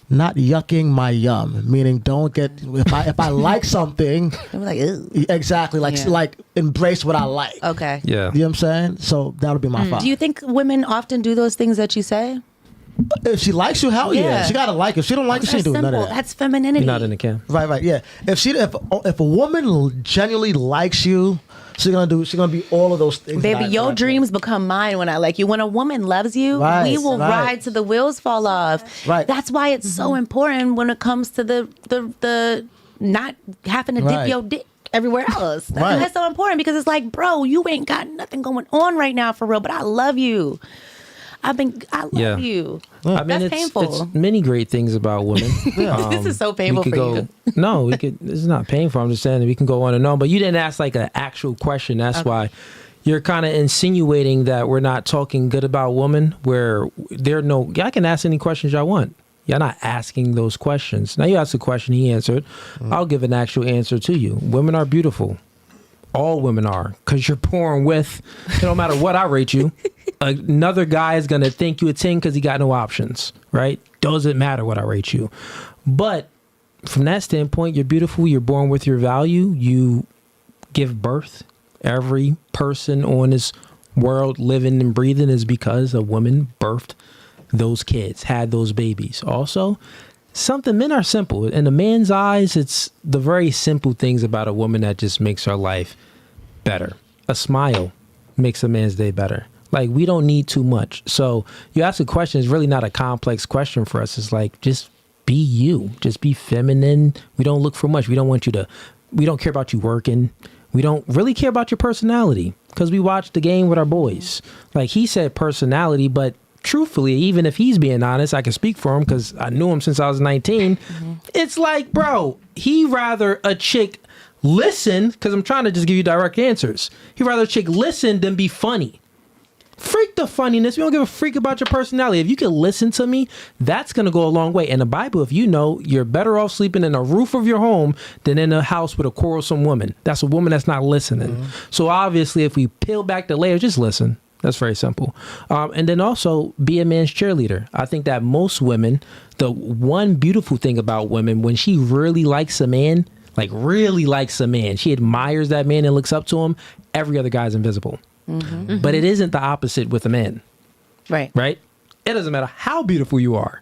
S2: yucking my yum, meaning don't get if I like something,
S7: I'm like, ew.
S2: Exactly, like embrace what I like.
S7: Okay.
S1: Yeah.
S2: You know what I'm saying? So that'll be my 5.
S7: Do you think women often do those things that you say?
S2: If she likes you, hell yeah. She gotta like it. If she don't like it, she ain't doing none of that.
S7: That's femininity.
S1: You're not in the camp.
S2: Right, yeah. If a woman genuinely likes you, she's gonna be all of those things.
S7: Baby, your dreams become mine when I like you. When a woman loves you, we will ride till the wheels fall off.
S2: Right.
S7: That's why it's so important when it comes to the not having to dip your dick everywhere else. That's so important because it's like, bro, you ain't got nothing going on right now for real, but I love you. I love you.
S1: I mean,
S7: that's painful.
S1: It's many great things about women.
S7: This is so painful for you.
S1: No, we could. It's not painful. I'm just saying that we can go on and on. But you didn't ask like an actual question. That's why you're kind of insinuating that we're not talking good about women. Where y'all can ask any questions y'all want. Y'all not asking those questions. Now you asked a question, he answered. I'll give an actual answer to you. Women are beautiful. All women are, because you're born with. It don't matter what I rate you. Another guy is going to think you a 10 because he got no options, right? Doesn't matter what I rate you. But from that standpoint, you're beautiful. You're born with your value. You give birth. Every person on this world living and breathing is because a woman birthed those kids, had those babies. Also, men are simple. In a man's eyes, it's the very simple things about a woman that just makes her life better. A smile makes a man's day better. Like, we don't need too much. So you ask a question, it's really not a complex question for us. It's like, just be you. Just be feminine. We don't look for much. We don't care about you working. We don't really care about your personality because we watch the game with our boys. Like, he said personality, but truthfully, even if he's being honest, I can speak for him because I knew him since I was 19. It's like, bro, he rather a chick listen, because I'm trying to just give you direct answers. He rather a chick listen than be funny. Freak the funniness. We don't give a freak about your personality. If you can listen to me, that's going to go a long way. In the Bible, if you know, you're better off sleeping in the roof of your home than in a house with a quarrelsome woman. That's a woman that's not listening. So obviously, if we peel back the layers, just listen. That's very simple. And then also be a man's cheerleader. I think that most women, the one beautiful thing about women, when she really likes a man, like really likes a man, she admires that man and looks up to him, every other guy's invisible. But it isn't the opposite with a man.
S7: Right.
S1: Right? It doesn't matter how beautiful you are.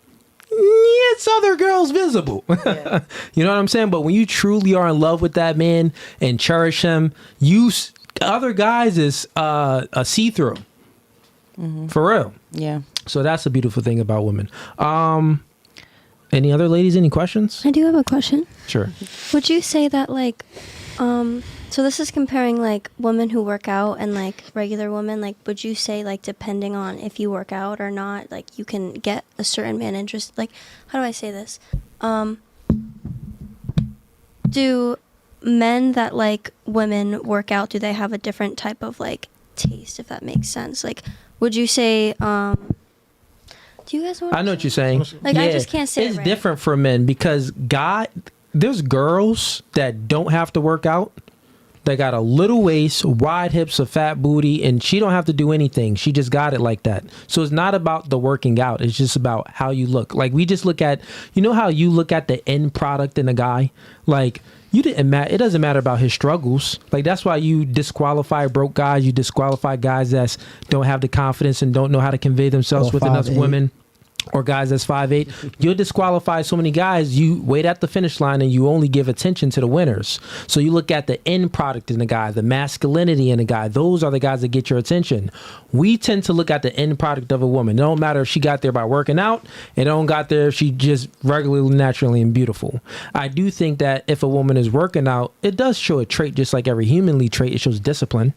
S1: It's other girls visible. Yeah. You know what I'm saying? But when you truly are in love with that man and cherish him, other guys is a see-through. For real.
S7: Yeah.
S1: So that's a beautiful thing about women. Any other ladies? Any questions?
S8: I do have a question.
S1: Sure.
S8: Would you say that like, so this is comparing like women who work out and like regular women. Like, would you say like depending on if you work out or not, like you can get a certain man interest? Like, how do I say this? Do men that like women work out, do they have a different type of like taste, if that makes sense? Like, would you say, do you guys know what
S1: I know what you're saying.
S8: Like, I just can't say
S1: it's
S8: it right.
S1: different for men because there's girls that don't have to work out. They got a little waist, wide hips, a fat booty, and she don't have to do anything. She just got it like that. So it's not about the working out. It's just about how you look. Like, we just look at, you know how you look at the end product in a guy? Like, it doesn't matter about his struggles. Like, that's why you disqualify broke guys. You disqualify guys that don't have the confidence and don't know how to convey themselves with enough women. Or guys that's 5'8", you'll disqualify so many guys. You wait at the finish line and you only give attention to the winners. So you look at the end product in the guy, the masculinity in the guy. Those are the guys that get your attention. We tend to look at the end product of a woman. It don't matter if she got there by working out. It don't got there if she just regularly, naturally, and beautiful. I do think that if a woman is working out, it does show a trait just like every humanly trait. It shows discipline,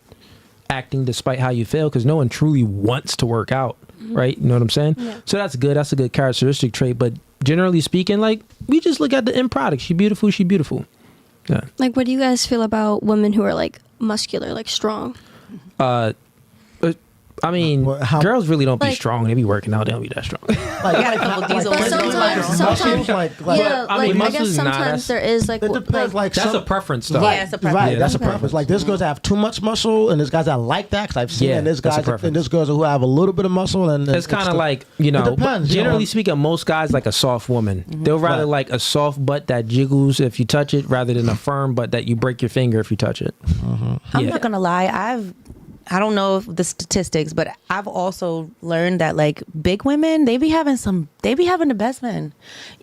S1: acting despite how you feel, because no one truly wants to work out. Right? You know what I'm saying? Yeah. So that's good. That's a good characteristic trait. But generally speaking, like, we just look at the end product. She beautiful. She beautiful. Yeah.
S8: Like, what do you guys feel about women who are like muscular, like strong?
S1: I mean, girls really don't be strong. They be working out. They don't be that strong.
S7: Like, you got a couple diesel
S8: sometimes, I guess sometimes there is like,
S2: it depends. Like,
S1: that's a preference, though.
S7: Yeah, it's a preference.
S2: Right, that's a preference. Like, there's girls that have too much muscle, and there's guys that like that. Because I've seen, and there's guys, and there's girls who have a little bit of muscle, and
S1: it's kind of like, you know.
S2: It depends.
S1: Generally speaking, most guys like a soft woman. They'll rather like a soft butt that jiggles if you touch it, rather than a firm butt that you break your finger if you touch it.
S7: I'm not gonna lie. I don't know the statistics, but I've also learned that like big women, they be having the best men.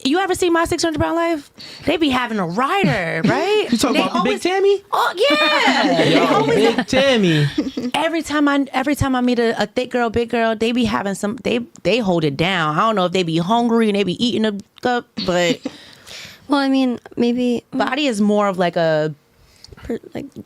S7: You ever see My 600-Pound Life? They be having a rider, right?
S1: You talking about Big Tammy?
S7: Oh yeah,
S1: Big Tammy.
S7: Every time I meet a thick girl, big girl, they be having some. They hold it down. I don't know if they be hungry and they be eating a cup, but
S8: well, I mean, maybe
S7: body is more of like a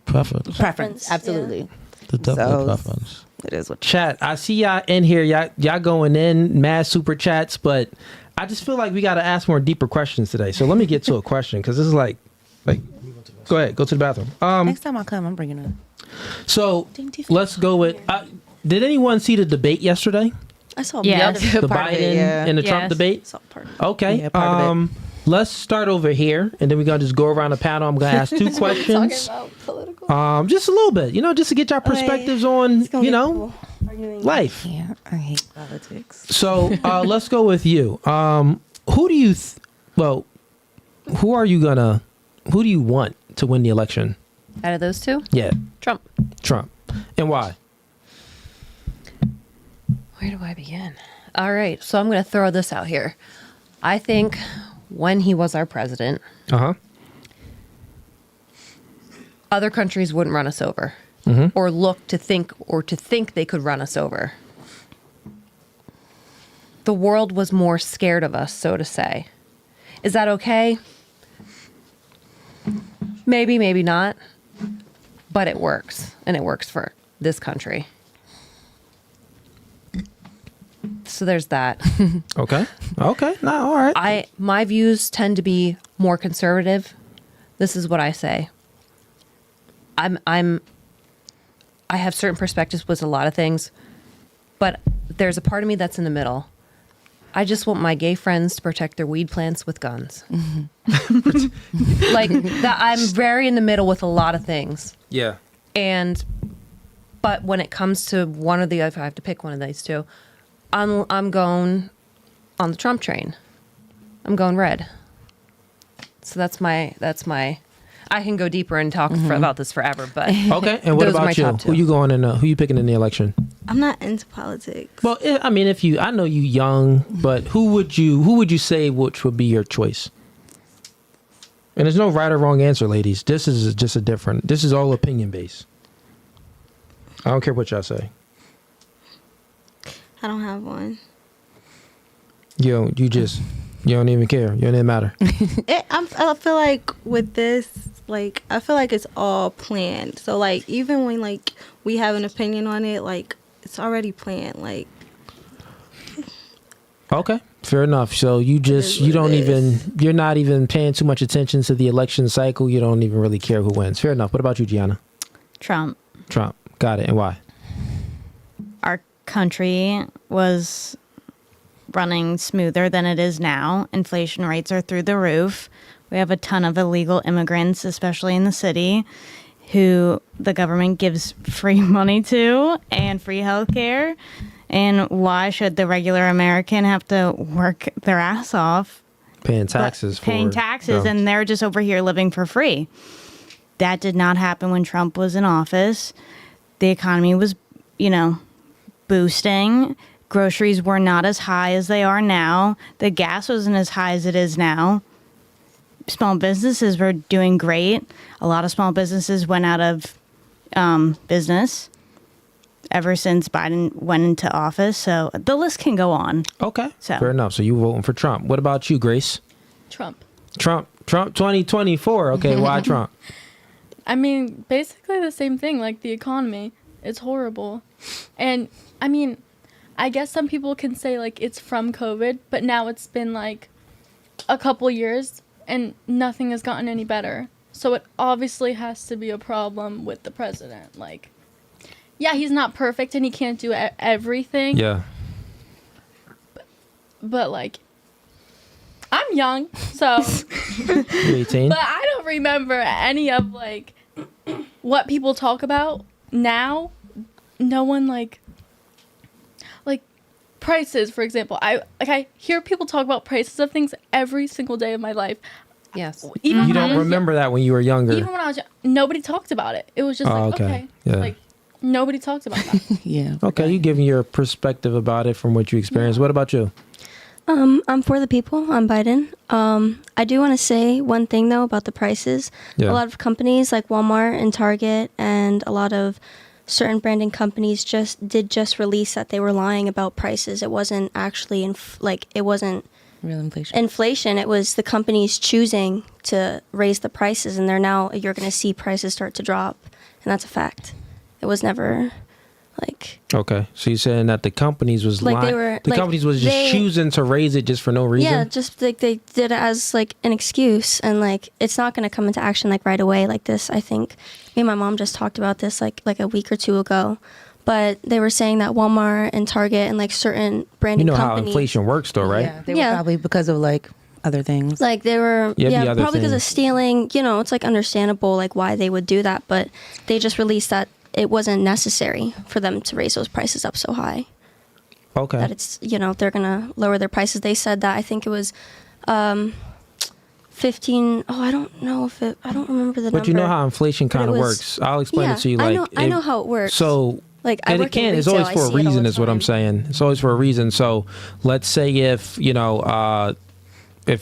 S2: preference.
S7: Absolutely.
S2: Yeah. The preference.
S7: It is what
S1: chat. I see y'all in here. Y'all going in mad super chats, but I just feel like we got to ask more deeper questions today. So let me get to a question because this is like, go ahead, go to the bathroom.
S7: Next time I come, I'm bringing it.
S1: So let's go with. Did anyone see the debate yesterday?
S8: I saw
S1: the Biden and the Trump debate. Okay.
S7: Yeah,
S1: let's start over here, and then we're gonna just go aroround the panel. I'm gonna ask two questions. Just a little bit, just to get your perspectives on, life.
S7: Yeah, I hate politics.
S1: So let's go with you. Who do you? Who do you want to win the election?
S3: Out of those two?
S1: Yeah.
S3: Trump.
S1: And why?
S3: Where do I begin? All right, so I'm going to throw this out here. I think when he was our president, other countries wouldn't run us over, or look to think they could run us over. The world was more scared of us, so to say. Is that okay? Maybe, maybe not. But it works, and it works for this country. So there's that.
S1: Okay. No, all right.
S3: My views tend to be more conservative. This is what I say. I have certain perspectives with a lot of things, but there's a part of me that's in the middle. I just want my gay friends to protect their weed plants with guns. Like that, I'm very in the middle with a lot of things.
S1: Yeah.
S3: But when it comes to one of the, if I have to pick one of these two, I'm going on the Trump train. I'm going red. So that's my. I can go deeper and talk about this forever, but
S1: Okay, and what
S3: those are my
S1: about you?
S3: top two.
S1: Who you going in? Who you picking in the election?
S4: I'm not into politics.
S1: Well, I mean, I know you young, but who would you say which would be your choice? And there's no right or wrong answer, ladies. This is just this is all opinion based. I don't care what y'all say.
S4: I don't have one.
S1: You don't even care. You don't even matter.
S4: I feel like with this, like, I feel like it's all planned. So, like, even when, like, we have an opinion on it, like, it's already planned. Like,
S1: Okay, fair enough. So you're not even paying too much attention to the election cycle. You don't even really care who wins. Fair enough. What about you, Gianna?
S6: Trump.
S1: Got it. And why?
S6: Our country was running smoother than it is now. Inflation rates are through the roof. We have a ton of illegal immigrants, especially in the city, who the government gives free money to and free health care. And why should the regular American have to work their ass off?
S1: Paying taxes.
S6: And they're just over here living for free. That did not happen when Trump was in office. The economy was, boosting. Groceries were not as high as they are now. The gas wasn't as high as it is now. Small businesses were doing great. A lot of small businesses went out of business ever since Biden went into office. So the list can go on.
S1: Okay. Fair enough. So you voting for Trump. What about you, Grace?
S9: Trump
S1: 2024. Okay. Why Trump?
S9: I mean, basically the same thing, like the economy. It's horrible. And I mean, I guess some people can say like it's from COVID, but now it's been like a couple years and nothing has gotten any better. So it obviously has to be a problem with the president. Like, yeah, he's not perfect and he can't do everything.
S1: Yeah.
S9: But like, I'm young, so.
S1: You 18?
S9: But I don't remember any of like what people talk about now. No one like prices, for example. I hear people talk about prices of things every single day of my life.
S3: Yes.
S9: Even
S1: You don't remember that when you were younger.
S9: Even when I was young, nobody talked about it. It was just okay.
S1: Yeah.
S9: Like nobody talked about that.
S7: Yeah.
S1: Okay, you giving your perspective about it from what you experienced.
S9: Yeah.
S1: What about you?
S8: I'm for the people. I'm Biden. I do want to say one thing though about the prices.
S1: Yeah.
S8: A lot of companies like Walmart and Target and a lot of certain branding companies just release that they were lying about prices. It wasn't actually it wasn't
S7: Real inflation.
S8: Inflation. It was the companies choosing to raise the prices, and you're going to see prices start to drop, and that's a fact. It was never like.
S1: Okay, so you're saying that the companies was
S8: like
S1: lying.
S8: they were
S1: The
S8: like,
S1: companies was just choosing to raise it just for no reason.
S8: Yeah, just like they did it as like an excuse, and like it's not going to come into action like right away like this. I think me and my mom just talked about this like a week or two ago. But they were saying that Walmart and Target and like certain branding companies.
S1: How inflation works though, right?
S7: Yeah, they were probably because of like other things.
S8: Like they were, probably because of stealing. It's like understandable like why they would do that. But they just released that it wasn't necessary for them to raise those prices up so high.
S1: Okay.
S8: That it's, they're going to lower their prices. They said that, I think it was 15. Oh, I don't know I don't remember the number.
S1: But you know how inflation kind of works. I'll explain it to you. Like
S8: I know how it works.
S1: So.
S8: Like, I work in
S1: it's
S8: retail,
S1: always for a reason, is what I'm saying. It's always for a reason. So let's say if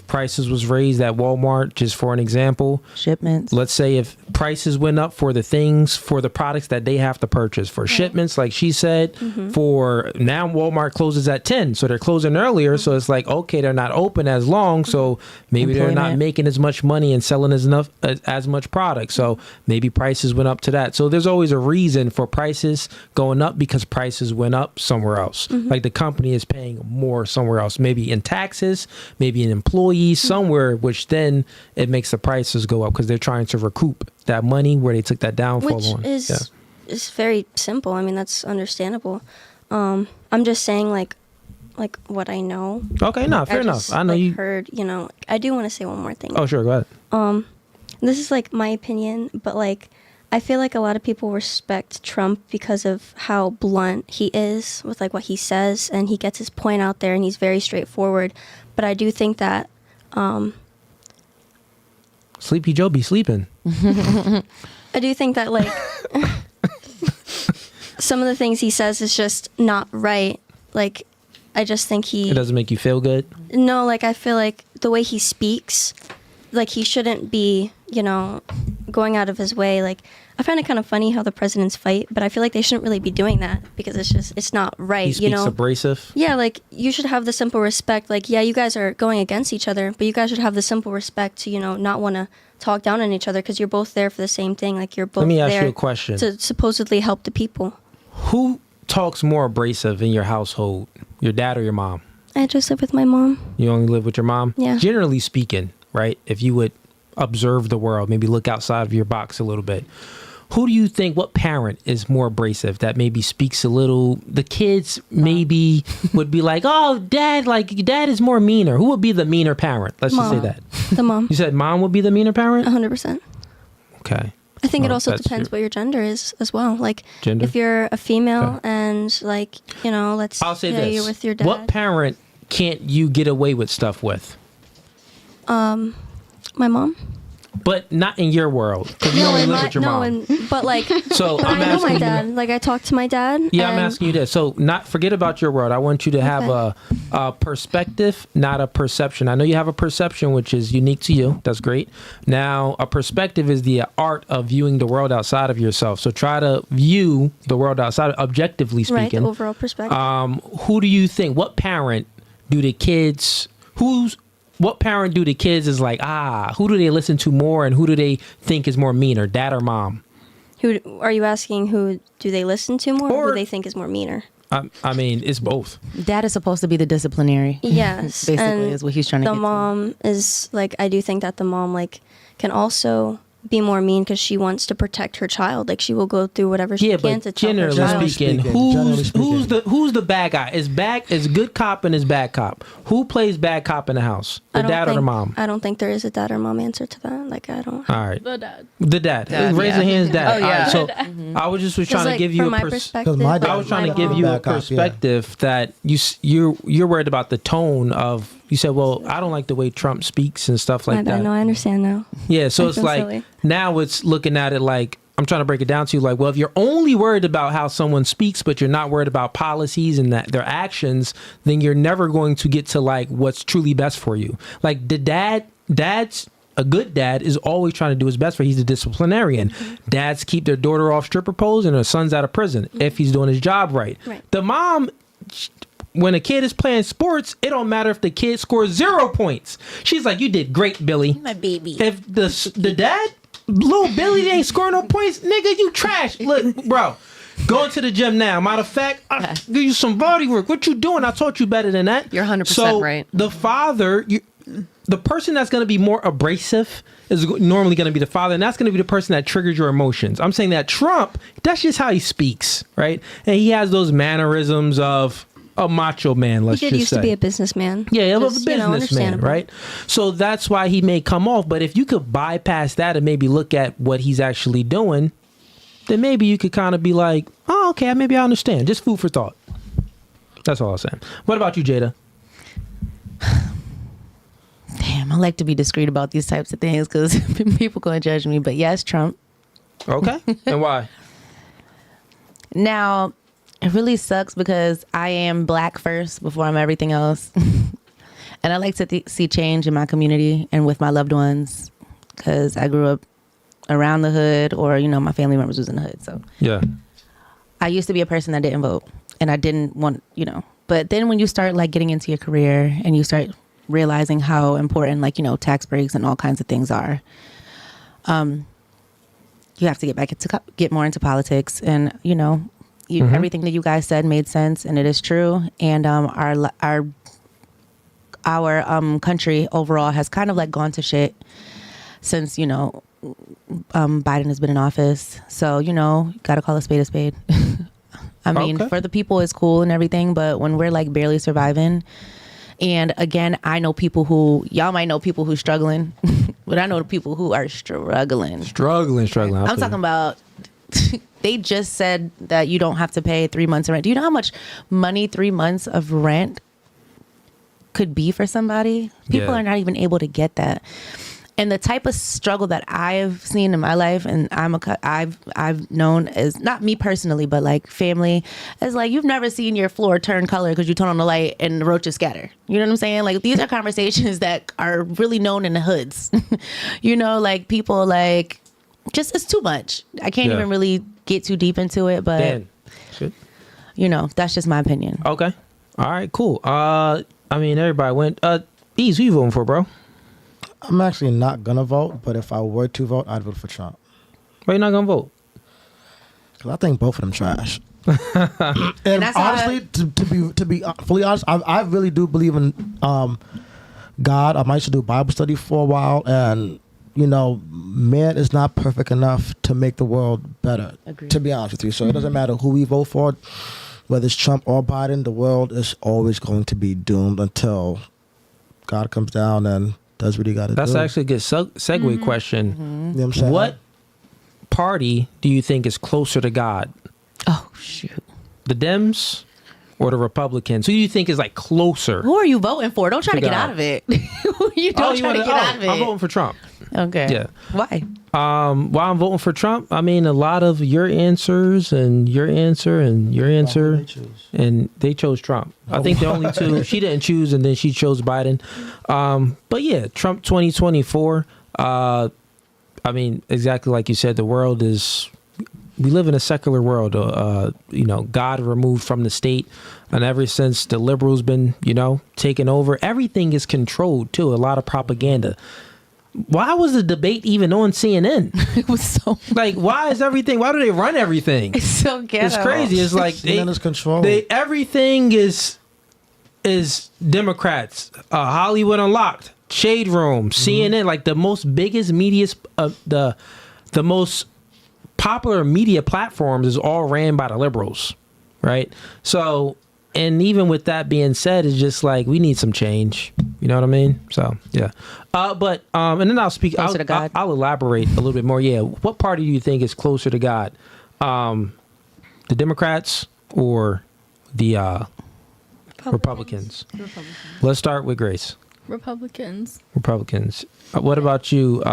S1: prices was raised at Walmart, just for an example,
S7: shipments.
S1: Let's say if prices went up for the products that they have to purchase for shipments, like she said, for now Walmart closes at 10, so they're closing earlier. So it's like, okay, they're not open as long, so maybe they're not making as much money and selling as much product. So maybe prices went up to that. So there's always a reason for prices going up because prices went up somewhere else. Like the company is paying more somewhere else, maybe in taxes, maybe in employees somewhere, which then it makes the prices go up because they're trying to recoup that money where they took that downfall on.
S8: Which is very simple. I mean, that's understandable. I'm just saying like what I know.
S1: Okay, no, fair enough. I know you
S8: heard, I do want to say one more thing.
S1: Oh, sure, go ahead.
S8: This is like my opinion, but like I feel like a lot of people respect Trump because of how blunt he is with like what he says, and he gets his point out there and he's very straightforward. But I do think that
S1: Sleepy Joe be sleeping.
S8: I do think that like some of the things he says is just not right. Like, I just think
S1: It doesn't make you feel good?
S8: No, like, I feel like the way he speaks, like, he shouldn't be, you know, going out of his way. Like, I find it kind of funny how the presidents fight, but I feel like they shouldn't really be doing that because it's not right,
S1: He speaks
S8: you know?
S1: abrasive?
S8: Yeah, like, you should have the simple respect. Like, yeah, you guys are going against each other, but you guys should have the simple respect to, you know, not want to talk down on each other because you're both there for the same thing. Like, you're both
S1: Let me ask
S8: there
S1: you a question.
S8: to supposedly help the people.
S1: Who talks more abrasive in your household, your dad or your mom?
S8: I just live with my mom.
S1: You only live with your mom?
S8: Yeah.
S1: Generally speaking, right? If you would observe the world, maybe look outside of your box a little bit. Who do you think, what parent is more abrasive that maybe speaks a little, the kids maybe would be like, oh, dad, like, dad is more meaner. Who would be the meaner parent? Let's just say that.
S8: The mom.
S1: You said mom would be the meaner parent?
S8: 100%.
S1: Okay.
S8: I think it
S1: Well,
S8: also
S1: that's
S8: depends what your gender is as well. Like,
S1: Gender?
S8: if you're a female
S1: Okay.
S8: and, like, you know, let's
S1: I'll say
S8: say
S1: this.
S8: you're with your dad.
S1: What parent can't you get away with stuff with?
S8: My mom.
S1: But not in your world. Because you only live with your mom.
S8: But like,
S1: So
S8: but
S1: I'm
S8: I know
S1: asking
S8: my
S1: you-
S8: dad. Like, I talk to my dad.
S1: Yeah, I'm
S8: and-
S1: asking you this. So, not forget about your world. I want you to have
S8: Okay.
S1: a perspective, not a perception. I know you have a perception, which is unique to you. That's great. Now, a perspective is the art of viewing the world outside of yourself. So, try to view the world outside, objectively
S8: Right,
S1: speaking.
S8: the overall perspective.
S1: Who do you think? What parent do the kids? What parent do the kids is like? Who do they listen to more, and who do they think is more meaner, dad or mom?
S8: Who are you asking? Who do they listen to more, or
S1: Or-
S8: who they think is more meaner?
S1: I mean, it's both.
S7: Dad is supposed to be the disciplinary.
S8: Yes,
S7: basically
S8: and
S7: is what he's trying to
S8: the
S7: get to.
S8: mom is like, I do think that the mom like can also be more mean because she wants to protect her child. Like, she will go through whatever she
S1: Yeah,
S8: can
S1: but
S8: to help her
S1: generally
S8: child.
S1: speaking, who's the bad guy? Is good cop and is bad cop? Who plays bad cop in the house? The
S8: I don't
S1: dad or the
S8: think-
S1: mom?
S8: I don't think there is a dad or mom answer to that. Like, I don't.
S1: All right,
S9: The dad.
S1: the dad.
S7: Dad,
S1: Raise
S7: yeah.
S1: your hands, dad.
S7: Oh,
S1: All right,
S7: yeah.
S1: so I was trying to
S8: like,
S1: give you
S8: from
S1: a
S8: my
S1: perspective.
S8: perspective.
S2: my dad
S1: I was trying to
S8: my
S1: give
S8: mom-
S1: you a
S2: Bad cop, yeah.
S1: perspective that you're worried about the tone of. You said, well, I don't like the way Trump speaks and stuff like
S8: My bad.
S1: that.
S8: No, I understand now.
S1: Yeah, so
S8: I
S1: it's
S8: feel
S1: like
S8: silly.
S1: now it's looking at it like I'm trying to break it down to you like, well, if you're only worried about how someone speaks, but you're not worried about policies and that their actions, then you're never going to get to like what's truly best for you. Like the dad's a good dad is always trying to do his best for. He's a disciplinarian. Dads keep their daughter off stripper poles and their son's out of prison if he's doing his job right. The mom, when a kid is playing sports, it don't matter if the kid scores 0 points. She's like, you did great, Billy.
S7: My baby.
S1: If the dad, little Billy, ain't scoring no points, nigga, you trash. Look, bro, going to the gym now. Matter of fact, I give you some body work. What you doing? I taught you better than that.
S11: You're 100%
S1: so
S11: right.
S1: The father, the person that's going to be more abrasive is normally going to be the father, and that's going to be the person that triggers your emotions. I'm saying that Trump, that's just how he speaks, right? And he has those mannerisms of a macho man, let's
S8: He
S1: just
S8: did used
S1: say.
S8: to be a businessman.
S1: Yeah, of a
S8: Just, you know,
S1: businessman,
S8: understandable.
S1: right? So that's why he may come off. But if you could bypass that and maybe look at what he's actually doing, then maybe you could kind of be like, oh, okay, maybe I understand. Just food for thought. That's all I'm saying. What about you, Jada?
S7: Damn, I like to be discreet about these types of things because people going to judge me. But yes, Trump.
S1: Okay. And why?
S7: Now, it really sucks because I am black first before I'm everything else. And I like to see change in my community and with my loved ones because I grew up around the hood or, you know, my family members was in the hood. So
S1: Yeah.
S7: I used to be a person that didn't vote and I didn't want, you know, but then when you start like getting into your career and you start realizing how important, like, you know, tax breaks and all kinds of things are, you have to get more into politics and, you know, everything that you guys said made sense and it is true. And our country overall has kind of like gone to shit since, you know, Biden has been in office. So, you know, gotta call a spade a spade. I mean, for the people it's cool and everything, but when we're like barely surviving, and again, I know people y'all might know people who's struggling, but I know the people who are struggling.
S1: Struggling.
S7: I'm talking about, they just said that you don't have to pay 3 months of rent. Do you know how much money 3 months of rent could be for somebody? People
S1: Yeah.
S7: are not even able to get that. And the type of struggle that I've seen in my life, and I've known as, not me personally, but like family, is like, you've never seen your floor turn color because you turn on the light and the roaches scatter. You know what I'm saying? Like, these are conversations that are really known in the hoods. You know, like, people like, just, it's too much. I can't even really get too deep into it, but
S1: Dan.
S7: you know, that's just my opinion.
S1: Okay. All right, cool. I mean, everybody went. Ease, who you voting for, bro?
S2: I'm actually not gonna vote, but if I were to vote, I'd vote for Trump.
S1: Why you not gonna vote?
S2: Because I think both of them trash. And honestly, to be fully honest, I really do believe in God. I might should do Bible study for a while, and you know, man is not perfect enough to make the world better.
S7: Agreed.
S2: To be honest with you, so it doesn't matter who we vote for, whether it's Trump or Biden. The world is always going to be doomed until God comes down and does what he got to do.
S1: That's actually a good segue question.
S2: You know what I'm saying?
S1: What party do you think is closer to God?
S7: Oh, shoot.
S1: The Dems or the Republicans? Who do you think is like closer?
S7: Who are you voting for? Don't try to get
S1: God.
S7: out of it. You don't try to get out of it.
S1: I'm voting for Trump.
S7: Okay.
S1: Yeah.
S7: Why?
S1: Why I'm voting for Trump? I mean, a lot of your answers and your answer and your answer, and they chose Trump. I think the only two she didn't choose, and then she chose Biden. But yeah, Trump 2024. I mean, exactly like you said, the world is. We live in a secular world. You know, God removed from the state, and ever since the liberals been, you know, taken over, everything is controlled too. A lot of propaganda. Why was the debate even on CNN?
S7: It was so
S1: like, why is everything? Why do they run everything?
S7: It's so ghetto.
S1: It's crazy. It's like
S2: CNN is controlled.
S1: Everything is Democrats. Hollywood Unlocked, Shade Room, CNN, like the most biggest media, the most popular media platforms is all ran by the liberals, right? So, and even with that being said, it's just like we need some change. You know what I mean? So yeah. But and then I'll speak. I'll elaborate a little bit more. Yeah. What party do you think is closer to God? The Democrats or the Republicans? Let's start with Grace.
S9: Republicans.
S1: What about you?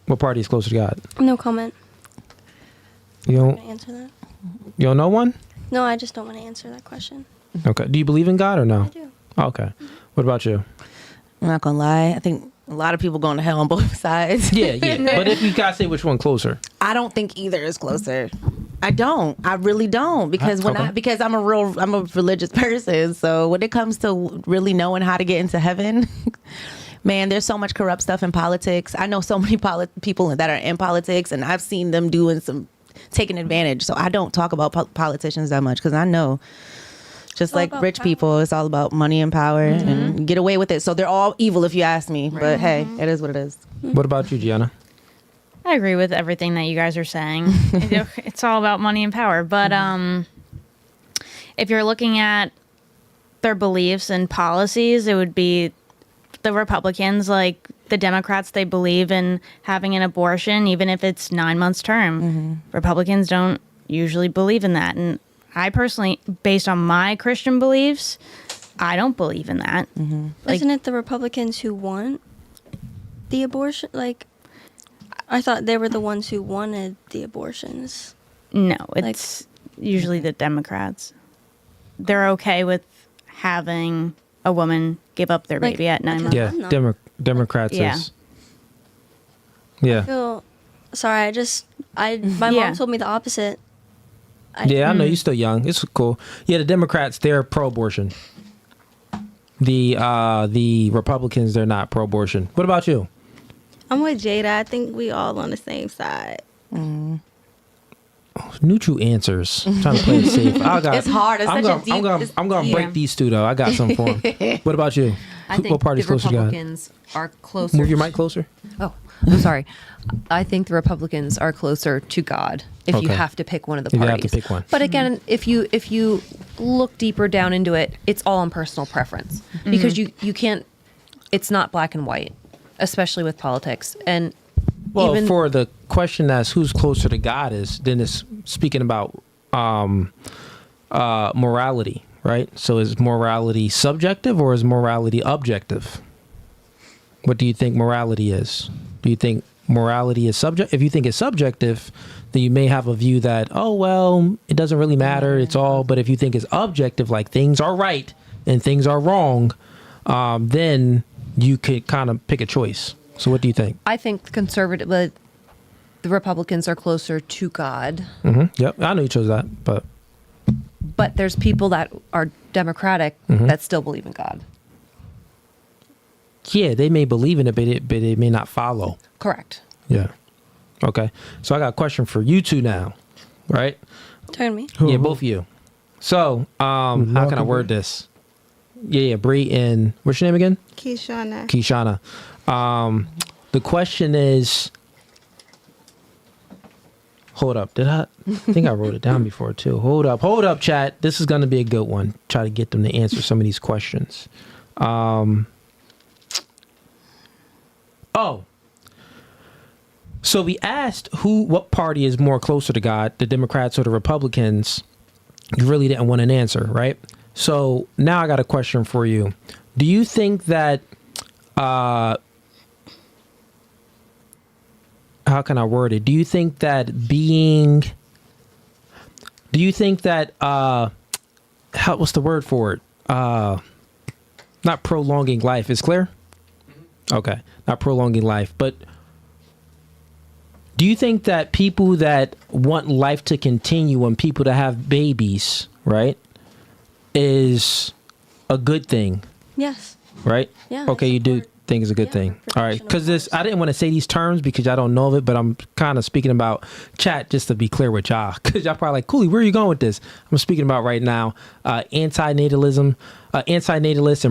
S1: What party is closer to God?
S8: No comment.
S1: You don't
S8: Want to answer that?
S1: You don't know one?
S8: No, I just don't want to answer that question.
S1: Okay. Do you believe in God or no?
S8: I do.
S1: Okay. What about you?
S7: I'm not gonna lie. I think a lot of people going to hell on both sides.
S1: Yeah. But if you gotta say which one closer,
S7: I don't think either is closer. I don't. I really don't. Because because I'm a religious person. So when it comes to really knowing how to get into heaven, man, there's so much corrupt stuff in politics. I know so many people that are in politics, and I've seen them taking advantage. So I don't talk about politicians that much because I know. Just like rich people, it's all about money and power and get away with it. So they're all evil if you ask me. Right. But hey, it is what it is.
S1: What about you, Gianna?
S6: I agree with everything that you guys are saying. It's all about money and power. But if you're looking at their beliefs and policies, it would be the Republicans. Like the Democrats, they believe in having an abortion, even if it's 9 months term. Republicans don't usually believe in that. And I personally, based on my Christian beliefs, I don't believe in that. Like,
S8: isn't it the Republicans who want the abortion? Like, I thought they were the ones who wanted the abortions.
S6: No, it's usually the Democrats. They're okay with having a woman give up their baby at 9 months.
S1: Yeah, Democrats is. Yeah.
S8: I feel sorry. My mom told me the opposite.
S1: I know you're still young. It's cool. Yeah, the Democrats, they're pro-abortion. The Republicans, they're not pro-abortion. What about you?
S4: I'm with Jada. I think we all on the same side.
S1: Neutral answers. I'm trying to play it safe.
S7: It's hard.
S1: I'm gonna break these two though. I got some for them. What about you?
S3: I think
S1: what party's
S3: the
S1: closer to God?
S3: Republicans are closer.
S1: Move your mic closer.
S3: Oh, I'm sorry. I think the Republicans are closer to God if you have to pick one of the parties.
S1: You have to pick one.
S3: But again, if you look deeper down into it, it's all on personal preference because you can't. It's not black and white, especially with politics. And
S1: well, for the question that's who's closer to God then it's speaking about morality, right? So is morality subjective or is morality objective? what do you think morality is? Do you think morality is subject? If you think it's subjective, then you may have a view that, oh, well, it doesn't really matter. It's all. But if you think it's objective, like things are right and things are wrong, then you could kind of pick a choice. So what do you think?
S3: I think the Republicans are closer to God.
S1: Yep. I know you chose that, but
S3: there's people that are Democratic that still believe in God.
S1: Yeah, they may believe in it, but it may not follow.
S3: Correct.
S1: Yeah. Okay. So I got a question for you two now, right?
S8: Turn me.
S1: Yeah, both of you. So, how can I word this? Yeah, Bree and what's your name again?
S4: Keyshana.
S1: The question is, hold up. I think I wrote it down before too. Hold up, chat. This is going to be a good one. Try to get them to answer some of these questions. So we asked what party is more closer to God, the Democrats or the Republicans. You really didn't want an answer, right? So now I got a question for you. Do you think that, how can I word it? Do you think that what's the word for it? Not prolonging life is clear? Okay. Not prolonging life, but do you think that people that want life to continue and people to have babies, right, is a good thing?
S8: Yes.
S1: Right?
S8: Yeah.
S1: Okay, you do think it's a good thing. All right. Because I didn't want to say these terms because I don't know of it, but I'm kind of speaking about chat just to be clear with y'all. Because y'all probably like, Cooley, where are you going with this? I'm speaking about right now anti-natalists and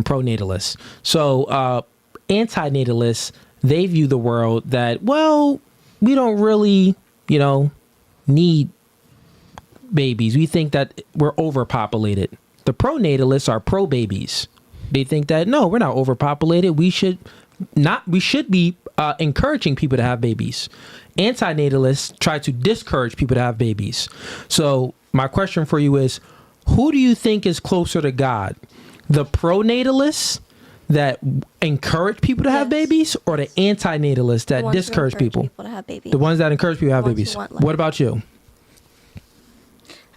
S1: pronatalists. So anti-natalists, they view the world that, well, we don't really, need babies. We think that we're overpopulated. The pronatalists are pro-babies. They think that, no, we're not overpopulated. We should be encouraging people to have babies. Anti-natalists try to discourage people to have babies. So my question for you is, who do you think is closer to God? The pronatalists that encourage people to have babies, or the anti-natalists that discourage people?
S8: To have babies.
S1: The ones that encourage people to have babies. What about you?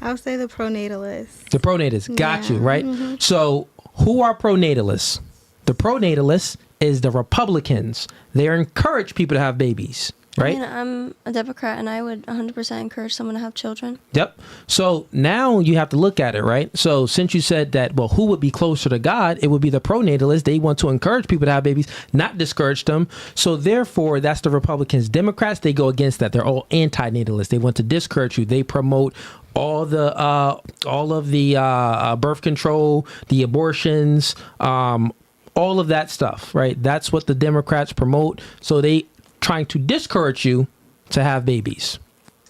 S4: I would say the pronatalists.
S1: The pronatalists. Got you, right? Mm-hmm. So who are pronatalists? The pronatalists is the Republicans. They encourage people to have babies, right?
S8: I mean, I'm a Democrat, and I would 100% encourage someone to have children.
S1: Yep. So now you have to look at it, right? So since you said that, well, who would be closer to God? It would be the pronatalists. They want to encourage people to have babies, not discourage them. So therefore, that's the Republicans. Democrats, they go against that. They're all anti-natalists. They want to discourage you. They promote all of the birth control, the abortions, all of that stuff, right? That's what the Democrats promote. So they trying to discourage you to have babies.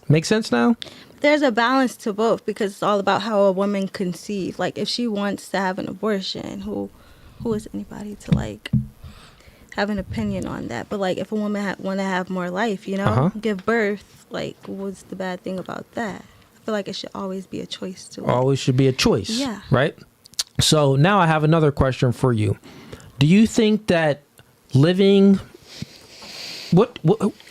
S1: Make sense now?
S4: There's a balance to both because it's all about how a woman conceives. Like if she wants to have an abortion, who is anybody to like have an opinion on that? But like if a woman want to have more life, give birth, like what's the bad thing about that? I feel like it should always be a choice to
S1: always should be a choice.
S4: Yeah.
S1: Right? So now I have another question for you. Do you think that living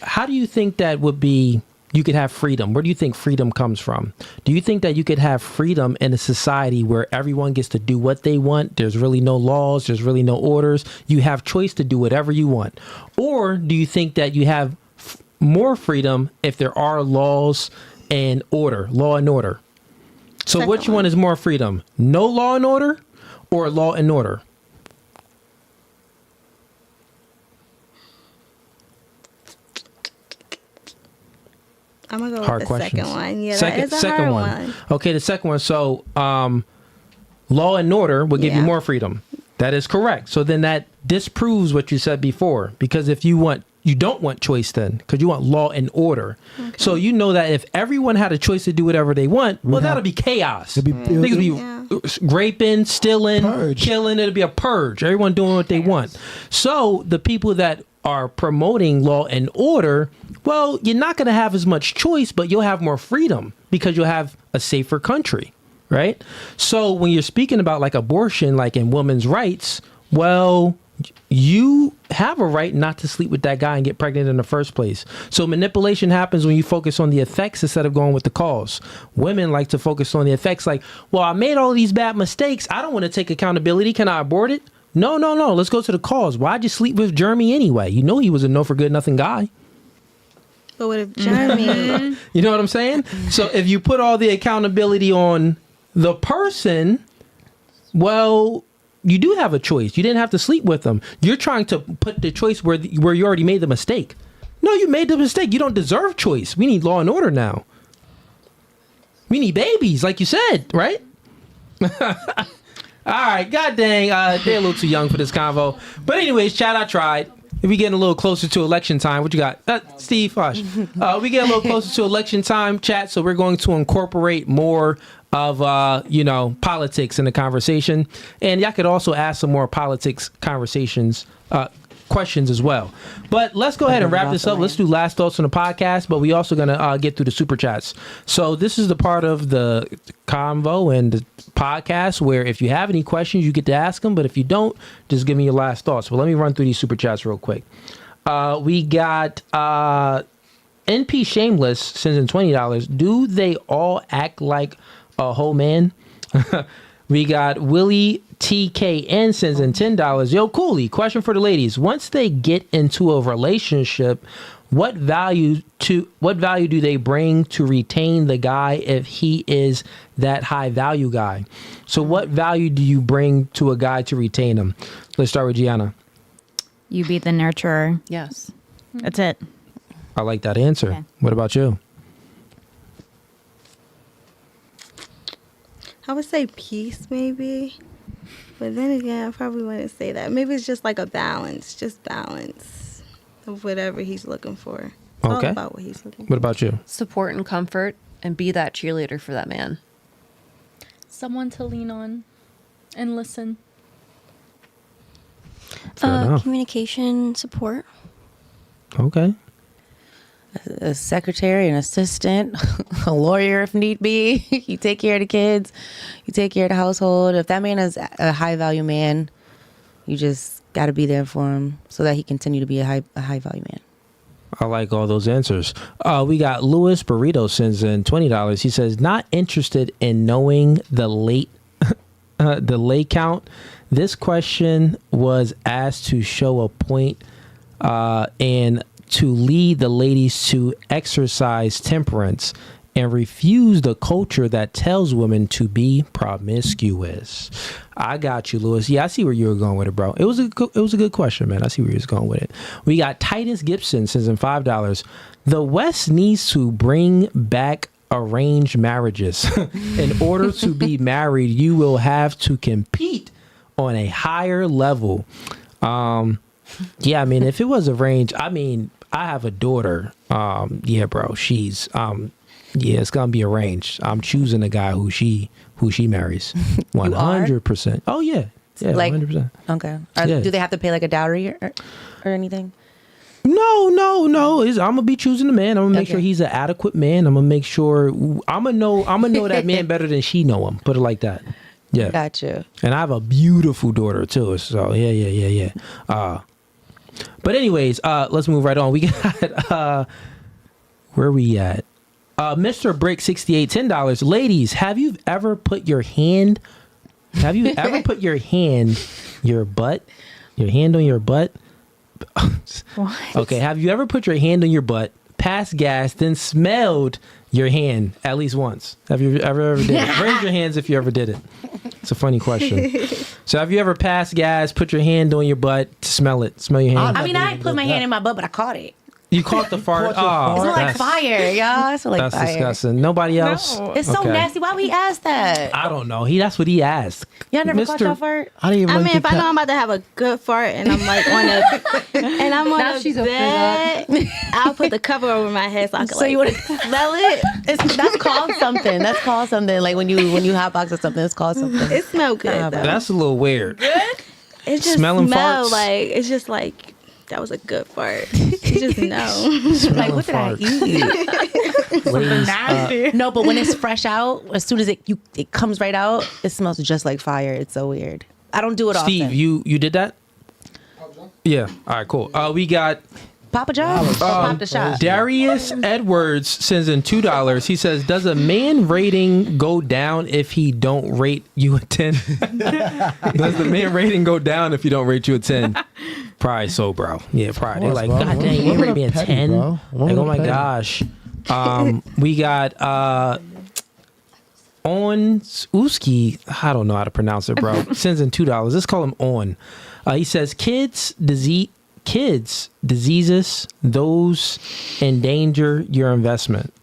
S1: how do you think that would be, you could have freedom? Where do you think freedom comes from? Do you think that you could have freedom in a society where everyone gets to do what they want? There's really no laws. There's really no orders. You have choice to do whatever you want. Or do you think that you have more freedom if there are laws and order, law and order? So which one is more freedom? No law and order or law and order?
S4: I'm going to go with the second one. Yeah, that is a
S1: second
S4: hard
S1: one. Okay, the second one. So law and order will give you more freedom. That is correct. So then that disproves what you said before. Because if you don't want choice then, because you want law and order. Okay. So you know that if everyone had a choice to do whatever they want, well, that'll be chaos. Niggas be raping, stealing, killing. It'll be a purge. Everyone doing what they want. So the people that are promoting law and order, well, you're not going to have as much choice, but you'll have more freedom because you'll have a safer country, right? So when you're speaking about like abortion, like in women's rights, well, you have a right not to sleep with that guy and get pregnant in the first place. So manipulation happens when you focus on the effects instead of going with the cause. Women like to focus on the effects, like, well, I made all these bad mistakes. I don't want to take accountability. Can I abort it? No. Let's go to the cause. Why'd you sleep with Jeremy anyway? You know he was a no for good nothing guy.
S4: But what if Jeremy?
S1: You know what I'm saying? So if you put all the accountability on the person, well, you do have a choice. You didn't have to sleep with them. You're trying to put the choice where you already made the mistake. No, you made the mistake. You don't deserve choice. We need law and order now. We need babies, like you said, right? All right, god dang, they're a little too young for this convo. But anyways, Chad, I tried. If we getting a little closer to election time, what you got? Steve, hush. We get a little closer to election time, chat, so we're going to incorporate more of, politics in the conversation. And y'all could also ask some more politics conversations, questions as well. But let's go ahead and wrap this up. Let's do last thoughts on the podcast, but we also going to get through the super chats. So this is the part of the convo and the podcast where if you have any questions, you get to ask them. But if you don't, just give me your last thoughts. Well, let me run through these super chats real quick. We got NP Shameless sends in $20. Do they all act like a whole man? We got Willie TKN sends in $10. Yo, Cooley, question for the ladies. Once they get into a relationship, what value do they bring to retain the guy if he is that high value guy? So what value do you bring to a guy to retain him? Let's start with Gianna.
S6: You be the nurturer.
S3: Yes.
S6: That's it.
S1: I like that answer. Okay. What about you?
S4: I would say peace, maybe. But then again, I probably wouldn't say that. Maybe it's just like a balance, of whatever he's looking for. It's all about what he's looking for.
S1: What about you?
S3: Support and comfort, and be that cheerleader for that man.
S9: Someone to lean on and listen.
S8: Communication, support.
S1: Okay.
S7: A secretary, an assistant, a lawyer if need be. You take care of the kids. You take care of the household. If that man is a high value man, you just got to be there for him so that he continue to be a high value man.
S1: I like all those answers. We got Louis Burrito sends in $20. He says, not interested in knowing the late count. This question was asked to show a point and to lead the ladies to exercise temperance and refuse the culture that tells women to be promiscuous. I got you, Louis. Yeah, I see where you were going with it, bro. It was a good question, man. I see where you was going with it. We got Titus Gibson sends in $5. The West needs to bring back arranged marriages. In order to be married, you will have to compete on a higher level. Yeah, I mean, if it was arranged, I mean, I have a daughter. Yeah, bro, she's it's gonna be arranged. I'm choosing a guy who she marries. 100%. Oh yeah,
S7: like
S1: 100%.
S7: Okay.
S1: Yeah. Do
S7: they have to pay like a dowry or anything?
S1: No. I'm gonna be choosing the man. I'm gonna make sure he's an adequate man. I'm gonna make sure I'm gonna know that man better than she know him. Put it like that. Yeah.
S7: Gotcha.
S1: And I have a beautiful daughter too. So yeah. But anyways, let's move right on. We got where are we at? Mr. Brick 68, $10. Ladies, have you ever put your hand on your butt?
S6: What?
S1: Okay, have you ever put your hand on your butt, passed gas, then smelled your hand at least once? Have you ever did it? Raise your hands if you ever did it. It's a funny question. So have you ever passed gas, put your hand on your butt, smell your hand?
S7: I mean, I put my hand in my butt, but I caught it.
S1: You caught the fart?
S7: It smelled like fire, y'all. It smelled like
S1: that's
S7: fire.
S1: disgusting. Nobody else?
S7: No. It's so nasty. Why would he ask that?
S1: I don't know. That's what he asked.
S7: Y'all never caught your fart?
S4: I mean, if I know I'm about to have a good fart and I'm like on a bed, I'll put the cover over my head so I can
S7: you want to smell it? That's called something. Like when you hotbox or something, it's called something.
S4: It smells good.
S1: That's a little weird.
S4: It just
S1: smelling
S4: smell
S1: farts?
S4: like it's just like that was a good fart. You just know.
S7: Like, what did I eat?
S1: Ladies,
S7: no, but when it's fresh out, as soon as it comes right out, it smells just like fire. It's so weird. I don't do it often.
S1: Steve, you did that? Yeah. All right, cool. We got
S7: Pop a job or pop the shot.
S1: Darius Edwards sends in $2. He says, does a man rating go down if he don't rate you a 10? Does the man rating go down if you don't rate you a 10? Probably so, bro. Yeah, probably. They're like,
S2: bro.
S1: God dang, you rate me a 10?
S2: bro.
S1: Like, oh my gosh. We got On Uski. I don't know how to pronounce it, bro. Sends in $2. Let's call him On. He says, kids, diseases, those endanger your investment.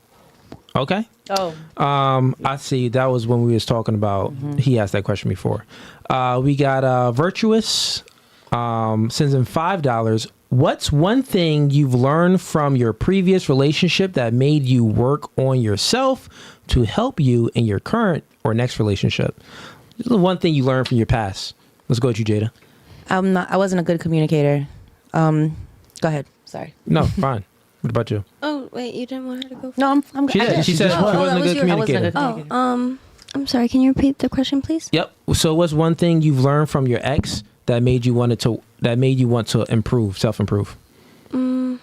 S1: Okay.
S7: Oh.
S1: I see. That was when we was talking about. He asked that question before. We got Virtuous. Sends in $5. What's one thing you've learned from your previous relationship that made you work on yourself to help you in your current or next relationship? This is the one thing you learned from your past. Let's go with you, Jada.
S7: I wasn't a good communicator. Go ahead. Sorry.
S1: No, fine. What about you?
S8: Oh wait, you didn't want her to go first?
S7: No, I'm
S1: She said she wasn't a good communicator.
S8: I'm sorry. Can you repeat the question, please?
S1: Yep. So what's one thing you've learned from your ex that made you want to improve, self-improve?
S8: Can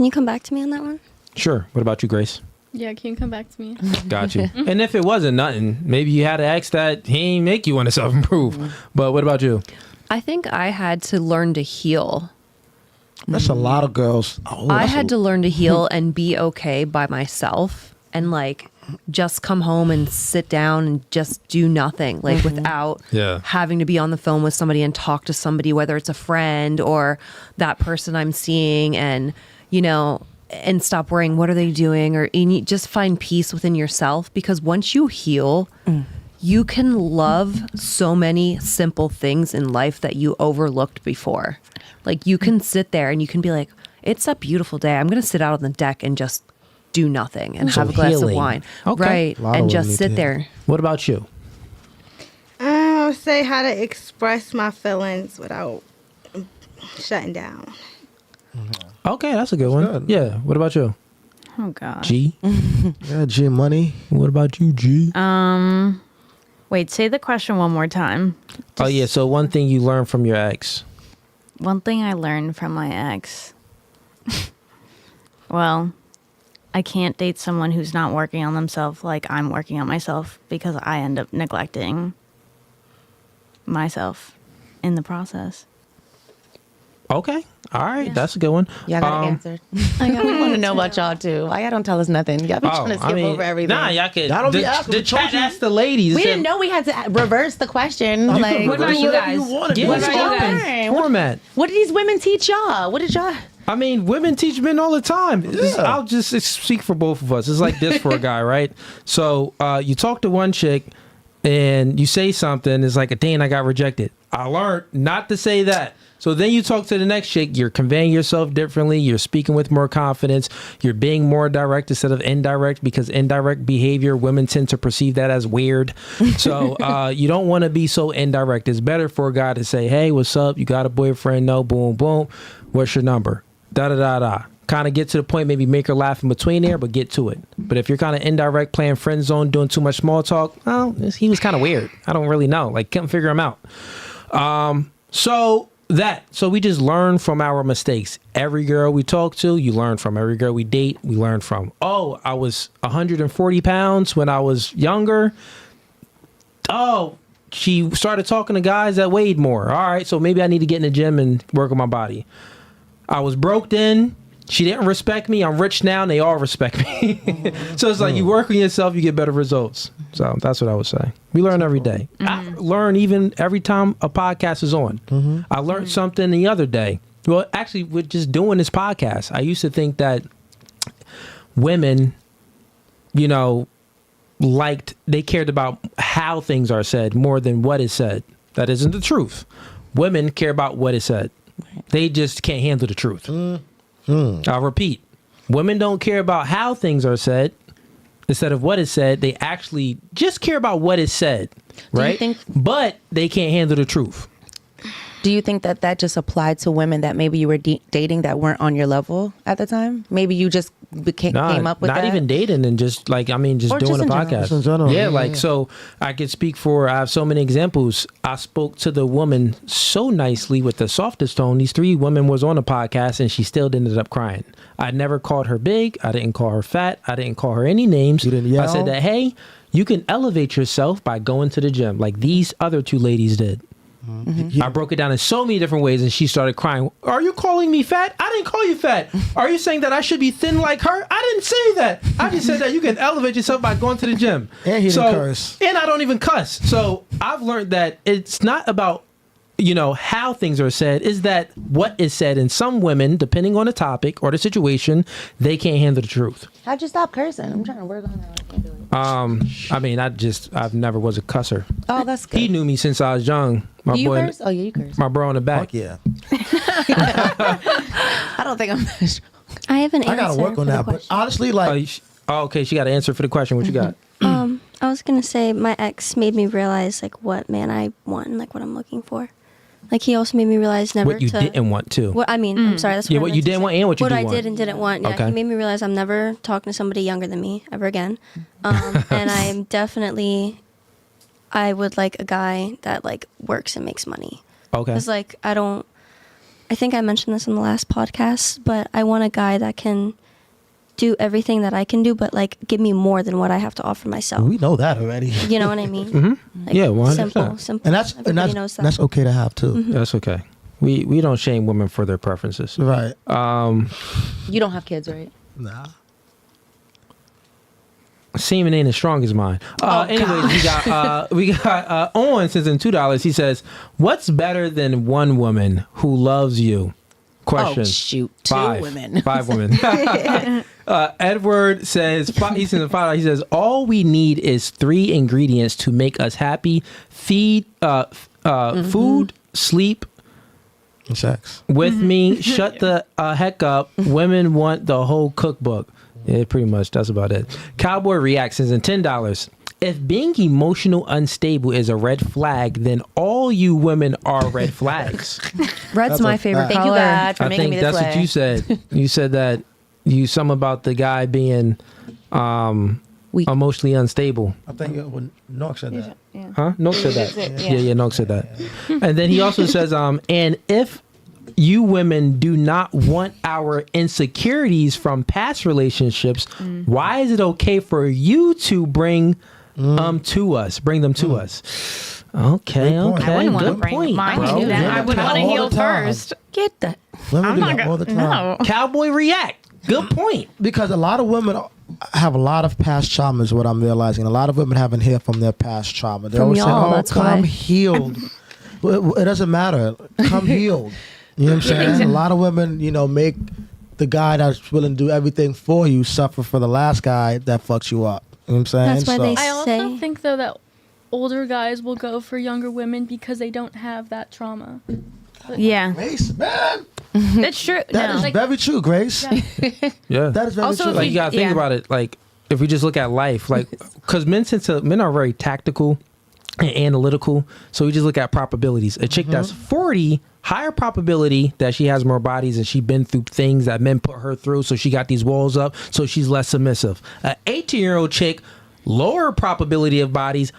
S8: you come back to me on that one?
S1: Sure. What about you, Grace?
S9: Yeah, can you come back to me?
S1: Got you. And if it wasn't nothing, maybe you had an ex that he ain't make you want to self-improve. But what about you?
S3: I think I had to learn to heal.
S2: That's a lot of girls.
S3: I had to learn to heal and be okay by myself and like just come home and sit down and just do nothing, like without having to be on the phone with somebody and talk to somebody, whether it's a friend or that person I'm seeing, and and stop worrying what are they doing, or you just find peace within yourself, because once you heal, you can love so many simple things in life that you overlooked before. Like you can sit there and you can be like, it's a beautiful day, I'm gonna sit out on the deck and just do nothing and have a glass of wine.
S1: Okay.
S3: Right. And just sit there.
S1: What about you?
S4: I would say how to express my feelings without shutting down.
S1: Okay, that's a good one.
S2: good.
S1: Yeah. What about you?
S6: Oh God.
S1: G?
S2: Yeah, G Money.
S1: What about you, G?
S6: Wait, say the question one more time.
S1: Oh yeah, so one thing you learned from your ex.
S6: One thing I learned from my ex. Well, I can't date someone who's not working on themselves like I'm working on myself, because I end up neglecting myself in the process.
S1: Okay. All right. That's a good one.
S7: Y'all got answered. We want to know about y'all too. Why y'all don't tell us nothing? Y'all be trying to skip over everything.
S1: Nah, y'all could.
S2: Y'all don't be asking.
S1: The chat asked the ladies.
S7: We didn't know we had to reverse the question. Like,
S3: What about you guys?
S1: Yeah,
S3: What
S1: it's
S3: about you
S1: open
S3: guys?
S1: format.
S7: what did these women teach y'all? What did y'all?
S1: I mean, women teach men all the time. I'll just speak for both of us. It's like this for a guy, right? So you talk to one chick and you say something. It's like, dang, I got rejected. I learned not to say that. So then you talk to the next chick, you're conveying yourself differently, you're speaking with more confidence, you're being more direct instead of indirect, because indirect behavior, women tend to perceive that as weird. So you don't want to be so indirect. It's better for a guy to say, hey, what's up? You got a boyfriend? No, boom, boom. What's your number? Da-da-da-da. Kind of get to the point, maybe make her laugh in between there, but get to it. But if you're kind of indirect, playing friend zone, doing too much small talk, well, he was kind of weird. I don't really know. Like, couldn't figure him out. So we just learn from our mistakes. Every girl we talk to, you learn from. Every girl we date, we learn from. Oh, I was 140 pounds when I was younger. Oh, she started talking to guys that weighed more. All right, so maybe I need to get in the gym and work on my body. I was broke then. She didn't respect me. I'm rich now, and they all respect me. So it's like you work on yourself, you get better results. So that's what I would say. We learn every day. I learn even every time a podcast is on. I learned something the other day. Well, actually, with just doing this podcast, I used to think that women, they cared about how things are said more than what is said. That isn't the truth. Women care about what is said. They just can't handle the truth. I'll repeat. Women don't care about how things are said instead of what is said. They actually just care about what is said, right? But they can't handle the truth.
S7: Do you think that just applied to women that maybe you were dating that weren't on your level at the time? Maybe you just came up with that?
S1: Not even dating and just like, I mean, just
S7: Or
S1: doing
S7: just
S1: a
S7: in general.
S1: podcast.
S2: Just in general.
S1: Yeah, like, so I could speak for, I have so many examples. I spoke to the woman so nicely with the softest tone. These 3 women was on a podcast and she still ended up crying. I never called her big. I didn't call her fat. I didn't call her any names.
S2: You didn't yell?
S1: I said that, hey, you can elevate yourself by going to the gym like these other 2 ladies did. I broke it down in so many different ways and she started crying. Are you calling me fat? I didn't call you fat. Are you saying that I should be thin like her? I didn't say that. I just said that you can elevate yourself by going to the gym.
S2: And he didn't curse.
S1: And I don't even cuss. So I've learned that it's not about, you know, how things are said, is that what is said. And some women, depending on the topic or the situation, they can't handle the truth.
S7: How'd you stop cursing? I'm trying to work on that. I can't do it.
S1: I mean, I've never was a cusser.
S7: Oh, that's good.
S1: He knew me since I was young. My
S7: Do you
S1: boy,
S7: curse? Oh, yeah, you curse.
S1: my bro in the back.
S2: Fuck yeah.
S7: I don't think I'm that strong.
S8: I have an answer.
S2: I gotta work on
S8: for the
S2: that. But
S8: question.
S2: honestly, like,
S1: Okay, she got an answer for the question. What you got?
S8: I was gonna say my ex made me realize like what man I want and like what I'm looking for. Like he also made me realize never
S1: What you
S8: to.
S1: didn't want to.
S8: What I mean, I'm sorry. That's
S1: Yeah,
S8: what I
S1: what
S8: meant
S1: you
S8: to
S1: didn't
S8: say.
S1: want and what you do
S8: I
S1: want.
S8: did and didn't want. Yeah,
S1: Okay.
S8: he made me realize I'm never talking to somebody younger than me ever again. And I am definitely, I would like a guy that like works and makes money.
S1: Okay.
S8: Because like I think I mentioned this in the last podcast, but I want a guy that can do everything that I can do, but like give me more than what I have to offer myself.
S2: we know that already.
S8: You know what I mean? Like,
S1: Yeah, 100%.
S8: Simple.
S2: And
S8: Everybody knows that.
S2: that's okay to have too.
S1: That's okay. We don't shame women for their preferences.
S2: Right.
S7: You don't have kids, right?
S2: Nah.
S1: Semen ain't as strong as mine. Anyways, we got Owen sends in $2. He says, "What's better than one woman who loves you?" Question.
S7: Oh, shoot.
S1: 5
S7: 2 women.
S1: 5 women. Edward says, he sends a $5. He says, "All we need is 3 ingredients to make us happy: food, sleep,
S2: And sex.
S1: with me. Shut the heck up. Women want the whole cookbook." Yeah, pretty much. That's about it. Cowboy reactions and $10. If being emotional unstable is a red flag, then all you women are red flags.
S3: Red's
S2: That's
S3: my
S2: a
S3: favorite
S2: fact.
S7: Thank you,
S3: color.
S7: God, for
S1: I
S7: making
S1: think
S7: me this
S1: that's
S7: way.
S1: what you said. You said that something about the guy being
S7: Weak.
S1: emotionally unstable.
S2: I think when Nork said that.
S1: Huh? Noak said that.
S7: That's it,
S1: Yeah,
S7: yeah.
S1: Noak said that. And then he also says, and if you women do not want our insecurities from past relationships, why is it okay for you to bring to us? Bring them to us. Okay,
S2: Great point.
S1: okay.
S6: I wouldn't want to
S1: Good
S6: bring
S1: point,
S6: mine
S1: bro.
S6: to that.
S2: Yeah,
S6: I would
S2: all
S6: want to
S2: the
S6: heal
S2: time.
S6: first.
S7: Get that.
S2: Women
S6: I'm
S2: do
S6: not
S2: that all the time.
S6: No.
S1: Cowboy react. Good point.
S2: Because a lot of women have a lot of past trauma is what I'm realizing. A lot of women haven't healed from their past trauma. They
S3: From
S2: always say,
S3: y'all,
S2: "Oh,
S3: that's
S2: come
S3: why."
S2: healed." Well, it doesn't matter. Come healed. You know what I'm saying? A lot of women, make the guy that's willing to do everything for you suffer for the last guy that fucks you up. You know what I'm saying?
S8: That's why they
S9: I also
S8: say
S9: think though that older guys will go for younger women because they don't have that trauma.
S6: Yeah,
S2: Grace, man.
S6: that's true.
S2: That is
S9: Like-
S2: very true, Grace.
S1: Yeah.
S2: That is very
S6: Also,
S2: true.
S6: if
S1: Like you gotta think about it. Like if we just look at life, like because men are very tactical and analytical. So we just look at probabilities. A chick that's 40, higher probability that she has more bodies and she's been through things that men put her through. So she got these walls up. So she's less submissive. An 18-year-old chick, lower probability of bodies.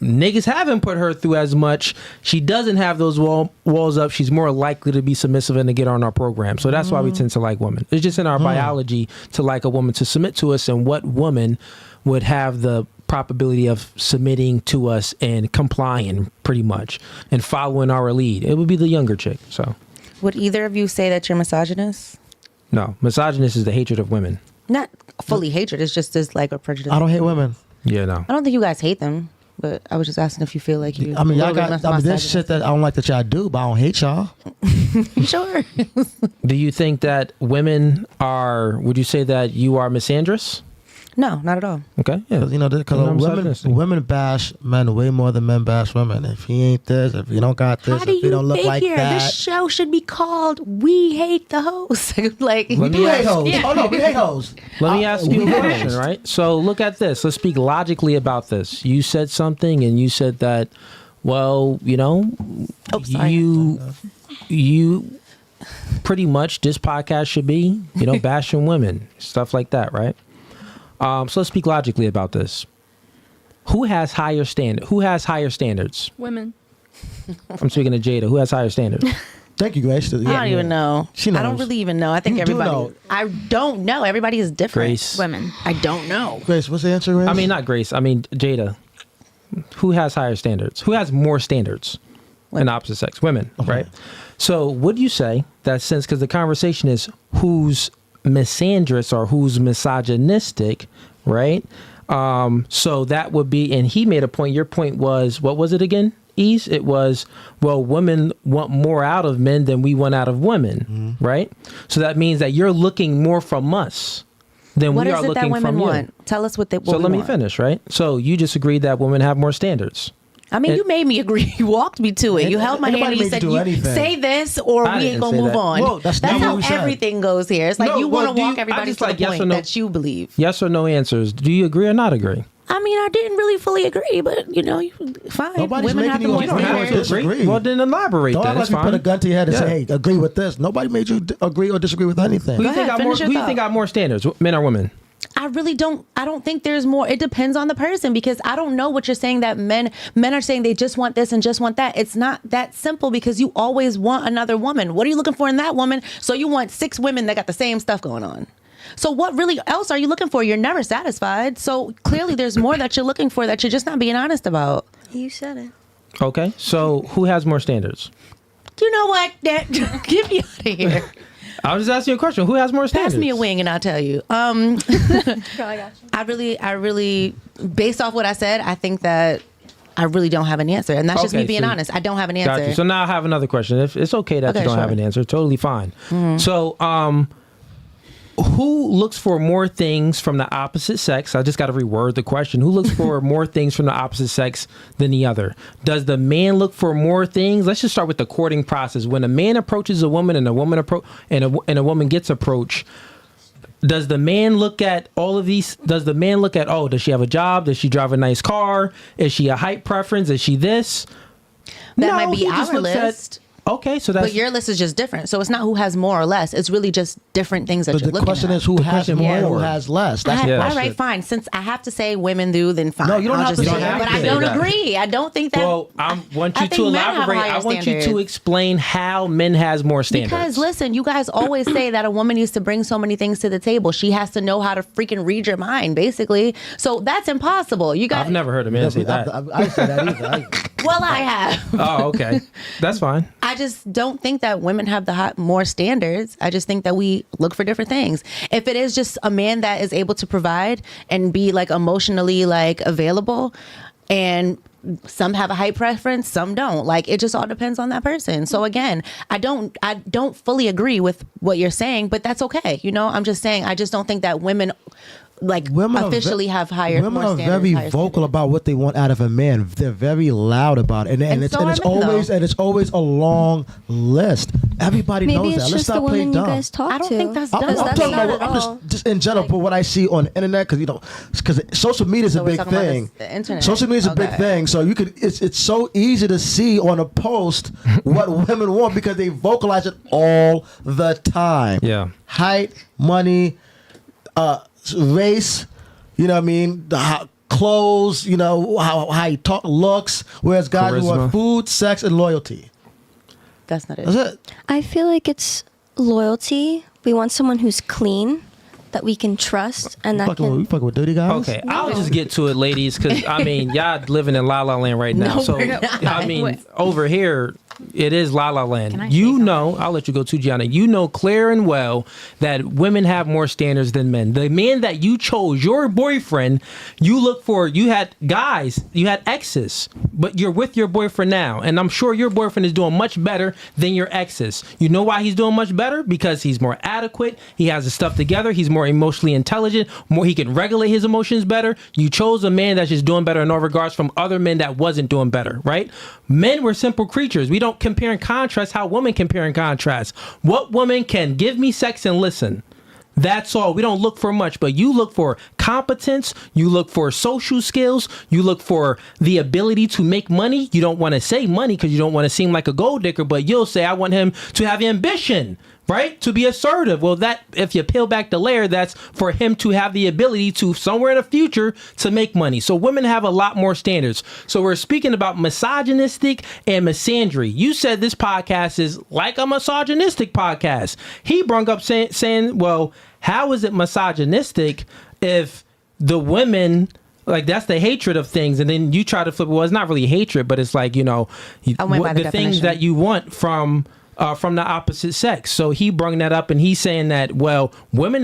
S1: Niggas haven't put her through as much. She doesn't have those walls up. She's more likely to be submissive and to get on our program. So that's why we tend to like women. It's just in our biology to like a woman to submit to us. And what woman would have the probability of submitting to us and complying pretty much and following our lead? It would be the younger chick. So
S7: Would either of you say that you're misogynist?
S1: no, misogynist is the hatred of women.
S7: Not fully hatred. It's just dislike or prejudice.
S2: I don't hate women.
S1: Yeah, no.
S7: I don't think you guys hate them, but I was just asking if you feel like you.
S2: I mean, y'all
S7: a little
S2: got.
S7: bit
S2: I mean, there's
S7: misogynist.
S2: shit that I don't like that y'all do, but I don't hate y'all.
S7: Sure.
S1: Do you think that women are, would you say that you are misandrous?
S7: No, not at all.
S1: Okay, yeah.
S2: Because
S1: I'm
S2: women,
S1: misogynistic.
S2: women bash men way more than men bash women. If he ain't this, if you don't got this,
S7: How do
S2: if you
S7: you
S2: don't look like
S7: figure
S2: that.
S7: this show should be called "We Hate the Host"? Like,
S1: Let
S2: We
S1: me
S2: do hate
S1: ask-
S2: hoes. Oh no, we hate hoes.
S1: Let me ask you
S2: we
S1: a
S2: hate
S1: question,
S2: hoes.
S1: right? So look at this. Let's speak logically about this. You said something and you said that well, you pretty much, this podcast should be, bashing women, stuff like that, right? So let's speak logically about this. Who has higher standards?
S9: Women.
S1: I'm speaking to Jada. Who has higher standards?
S2: Thank you, Grace.
S7: I don't even know.
S2: She knows.
S7: I don't really even know. I think everybody.
S2: Know.
S7: I don't know. Everybody is different.
S1: Grace.
S6: Women.
S7: I don't know.
S2: Grace, what's the answer, Grace?
S1: I mean, not Grace. I mean, Jada. Who has higher standards? Who has more standards in opposite sex? Women, right? So would you say that since, because the conversation is who's misandrous or who's misogynistic, right? So that would be, and he made a point. Your point was, what was it again? Ease? It was, well, women want more out of men than we want out of women, right? So that means that you're looking more from us than we are looking from you. Want?
S7: Tell us what they want.
S1: So let me finish, right? So you just agreed that women have more standards.
S7: I mean, you made me agree. You walked me to it. You held my hand and you said, say this or we ain't going to move on.
S2: Whoa, that's
S7: how everything goes here. It's like you want to walk everybody to the point that you believe.
S1: Yes or no answers. Do you agree or not agree?
S7: I mean, I didn't really fully agree, but fine.
S2: Nobody's
S7: Women have
S2: making
S7: the
S2: you
S7: more
S2: agree or disagree.
S1: Well, then elaborate.
S2: Don't
S1: then.
S2: let me put a gun to your head and say, hey, agree with this. Nobody made you agree or disagree with anything.
S1: Who do you think got more standards, men or women?
S7: I don't think there's more. It depends on the person, because I don't know what you're saying that men are saying they just want this and just want that. It's not that simple, because you always want another woman. What are you looking for in that woman? So you want 6 women that got the same stuff going on. So what really else are you looking for? You're never satisfied. So clearly there's more that you're looking for that you're just not being honest about.
S8: You said it.
S1: Okay. So who has more standards?
S7: You know what? Get me out of here.
S1: I was just asking you a question. Who has more standards?
S7: Pass me a wing and I'll tell you.
S8: I got you.
S7: I really, based off what I said, I think that I really don't have an answer. And that's just me being honest. I don't have an answer.
S1: Got you. So now I have another question. If it's okay that you don't have an answer, totally fine. Mm-hmm. So, who looks for more things from the opposite sex? I just got to reword the question. Who looks for more things from the opposite sex than the other? Does the man look for more things? Let's just start with the courting process. When a man approaches a woman and a woman and a woman gets approached, does the man look at all of these? Does the man look at, does she have a job? Does she drive a nice car? Is she a height preference? Is she this?
S7: That might be our list.
S1: Okay, so that's...
S7: But your list is just different. So it's not who has more or less. It's really just different things that you're looking at.
S2: The question is who has more, who has less. That's the question.
S7: All right, fine. Since I have to say women do, then fine.
S2: No, you don't have to say that.
S7: But I don't agree. I don't think that...
S1: Well, I want you to elaborate. I want you to explain how men has more standards.
S7: Because listen, you guys always say that a woman needs to bring so many things to the table. She has to know how to freaking read your mind, basically. So that's impossible. You guys...
S1: I've never heard a man say that.
S2: I say that either.
S7: Well, I have.
S1: Oh, okay. That's fine.
S7: I just don't think that women have more standards. I just think that we look for different things. If it is just a man that is able to provide and be like emotionally like available, and some have a height preference, some don't. Like, it just all depends on that person. So again, I don't fully agree with what you're saying, but that's okay. I'm just saying, I just don't think that women officially have higher.
S2: Women are very vocal about what they want out of a man. They're very loud about it, and it's always a long list. Everybody knows that. Let's stop playing dumb.
S8: I don't
S7: think that's dumb.
S2: I'm talking about. I'm just in general, but what I see on the internet, because social media is a big thing.
S7: The internet.
S2: Social media is a big thing, so you could. It's so easy to see on a post what women want because they vocalize it all the time.
S1: Yeah,
S2: height, money, race, you know what I mean? The clothes, how you talk, looks. Whereas guys want food, sex, and loyalty.
S7: That's not it.
S2: That's it.
S8: I feel like it's loyalty. We want someone who's clean, that we can trust, and that can...
S2: You fucking with dirty guys?
S1: Okay, I'll just get to it, ladies, because, y'all living in La La Land right now. Over here... It is La La Land. I'll let you go too, Gianna. You know clear and well that women have more standards than men. The man that you chose, your boyfriend, you had exes, but you're with your boyfriend now. And I'm sure your boyfriend is doing much better than your exes. You know why he's doing much better? Because he's more adequate. He has his stuff together. He's more emotionally intelligent. He can regulate his emotions better. You chose a man that's just doing better in all regards from other men that wasn't doing better, right? Men were simple creatures. We don't compare and contrast how women compare and contrast. What woman can give me sex and listen? That's all. We don't look for much, but you look for competence, you look for social skills, you look for the ability to make money. You don't want to say money because you don't want to seem like a gold digger, but you'll say, I want him to have ambition, right? To be assertive. Well, that, if you peel back the layer, that's for him to have the ability to, somewhere in the future, to make money. So women have a lot more standards. So we're speaking about misogynistic and misandry. You said this podcast is like a misogynistic podcast. He brung up saying, well, how is it misogynistic if the women, like, that's the hatred of things, and then you try to flip, well, it's not really hatred, but it's like, you know, the things that you want from the opposite sex. So he brung that up, and he's saying that, well, women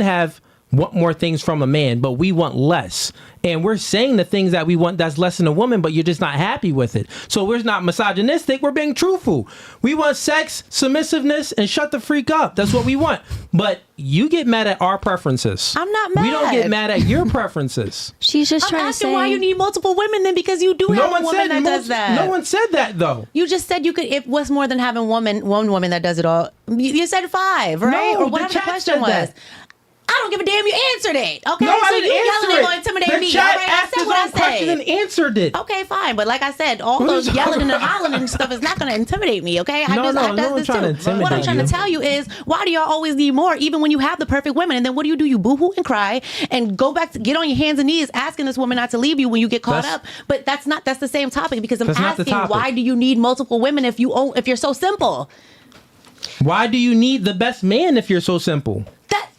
S1: want more things from a man, but we want less. And we're saying the things that we want that's less than a woman, but you're just not happy with it. So we're not misogynistic. We're being truthful. We want sex, submissiveness, and shut the freak up. That's what we want. But you get mad at our preferences.
S7: I'm not mad.
S1: We don't get mad at your preferences.
S8: She's just trying to say.
S7: I'm asking why you need multiple women then, because you do have a woman that does that.
S1: No one said that, though.
S7: You just said you could. It was more than having one woman that does it all. You said 5, right?
S1: No,
S7: or whatever the question was.
S1: That.
S7: I don't give a damn. You answered it. Okay,
S1: no,
S7: so you yelling and going to intimidate me.
S1: The chat
S7: right?
S1: asked his own question and answered it.
S7: Okay, fine. But like I said, all those yelling and hollering and stuff is not going to intimidate me. Okay, I does this too. What I'm trying to tell you is, why do y'all always need more, even when you have the perfect women? And then what do? You boo-hoo and cry and go back to get on your hands and knees asking this woman not to leave you when you get caught up. But that's the same topic, because I'm asking, why do you need multiple women if you're so simple?
S1: Why do you need the best man if you're so simple?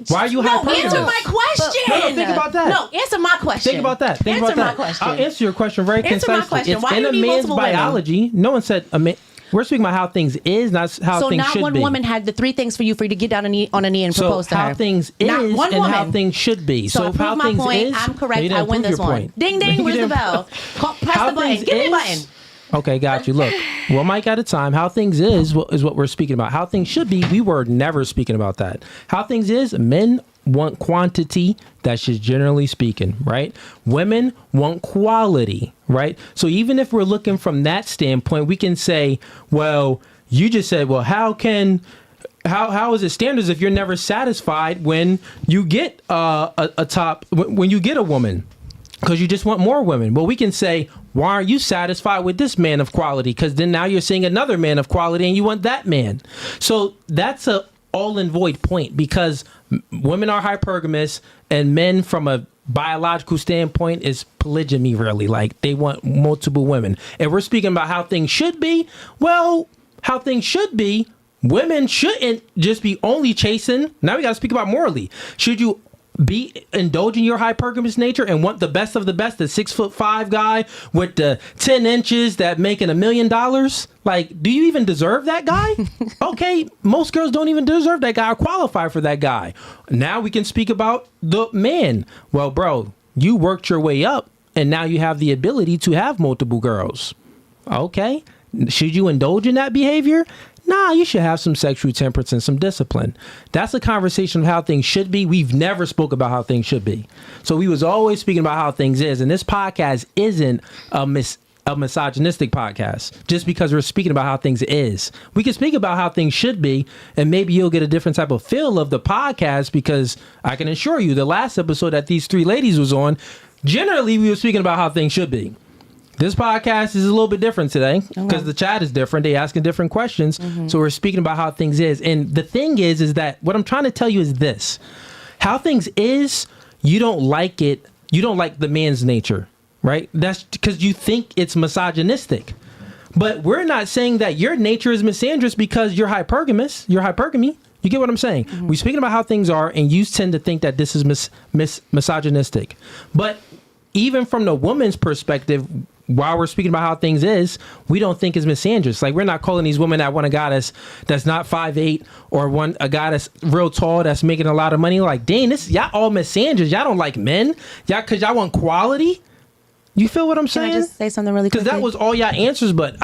S1: Why are you hypergamous?
S7: Answer my question.
S1: No, think about that.
S7: No, answer my question.
S1: Think about that.
S7: Answer my question.
S1: I'll answer your question very concisely.
S7: My question.
S1: It's
S7: why
S1: in
S7: do you
S1: a
S7: need
S1: man's biology.
S7: Women?
S1: No one said a man. We're speaking about how things is, not how things should be.
S7: So not one woman had the 3 things for you to get down on a knee and propose to her.
S1: So how things is and how things should be.
S7: So
S1: if how
S7: my
S1: things
S7: point.
S1: is,
S7: I'm correct. I win this one. Ding ding. Where's the bell? Press the button. Give me a button.
S1: Okay, got you. Look, one mic at a time. How things is what we're speaking about. How things should be, we were never speaking about that. How things is, men want quantity. That's just generally speaking, right? Women want quality, right? So even if we're looking from that standpoint, we can say, well, you just said, well, how is it standards if you're never satisfied when you get when you get a woman? Because you just want more women. Well, we can say, why aren't you satisfied with this man of quality? Because then now you're seeing another man of quality and you want that man. So that's a all in void point, because women are hypergamous and men from a biological standpoint is polygamy, really. Like, they want multiple women. And we're speaking about how things should be. Well, how things should be, women shouldn't just be only chasing. Now we got to speak about morally. Should you be indulging your hypergamous nature and want the best of the best, the 6'5" guy with the 10 inches that making $1 million? Like, do you even deserve that guy? Okay, most girls don't even deserve that guy or qualify for that guy. Now we can speak about the man. Well, bro, you worked your way up and now you have the ability to have multiple girls. Okay, should you indulge in that behavior? Nah, you should have some sexual temperance and some discipline. That's a conversation of how things should be. We've never spoke about how things should be. So we was always speaking about how things is. And this podcast isn't a misogynistic podcast just because we're speaking about how things is. We can speak about how things should be, and maybe you'll get a different type of feel of the podcast, because I can assure you the last episode that these 3 ladies was on, generally we were speaking about how things should be. This podcast is a little bit different today because the chat is different. They asking different questions. Mm-hmm. So we're speaking about how things is. And the thing is that what I'm trying to tell you is this. How things is, you don't like it. You don't like the man's nature, right? That's because you think it's misogynistic. But we're not saying that your nature is misandrous because you're hypergamous. You're hypergamy. You get what I'm saying? Mm-hmm. We're speaking about how things are, and you tend to think that this is misogynistic. But even from the woman's perspective, while we're speaking about how things is, we don't think it's misandrous. Like, we're not calling these women that want a guy that's not 5'8", or a guy that's real tall that's making a lot of money. Like, dang, y'all all misandrous. Y'all don't like men. Because y'all want quality. You feel what I'm saying?
S7: Can I just say something really quickly?
S1: Because that was all y'all answers, but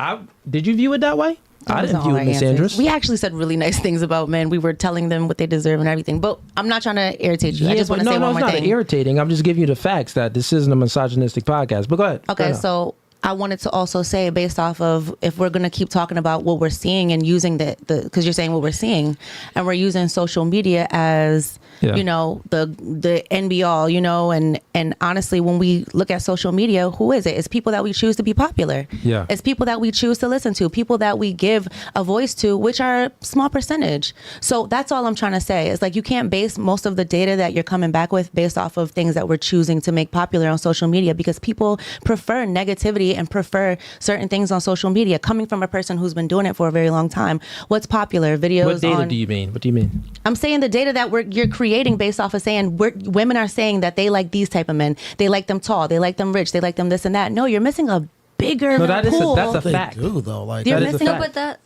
S1: did you view it that way? I didn't view it misandrous.
S7: We actually said really nice things about men. We were telling them what they deserve and everything. But I'm not trying to irritate you. I just want to say one more thing.
S1: No, it's not irritating. I'm just giving you the facts that this isn't a misogynistic podcast. But go ahead.
S7: Okay, so I wanted to also say, based off of, if we're going to keep talking about what we're seeing and using the because you're saying what we're seeing, and we're using social media as, you know, the end be all, you know, and honestly, when we look at social media, who is it? It's people that we choose to be popular. Yeah. It's people that we choose to listen to, people that we give a voice to, which are a small percentage. So that's all I'm trying to say. It's like, you can't base most of the data that you're coming back with based off of things that we're choosing to make popular on social media, because people prefer negativity and prefer certain things on social media. Coming from a person who's been doing it for a very long time, what's popular? Videos.
S1: What data do you mean? What do you mean?
S7: I'm saying the data that you're creating based off of saying women are saying that they like these type of men. They like them tall. They like them rich. They like them this and that. No, you're missing a bigger pool.
S1: That's a fact.
S2: They do, though. Like,
S7: you're missing.
S8: No, but that's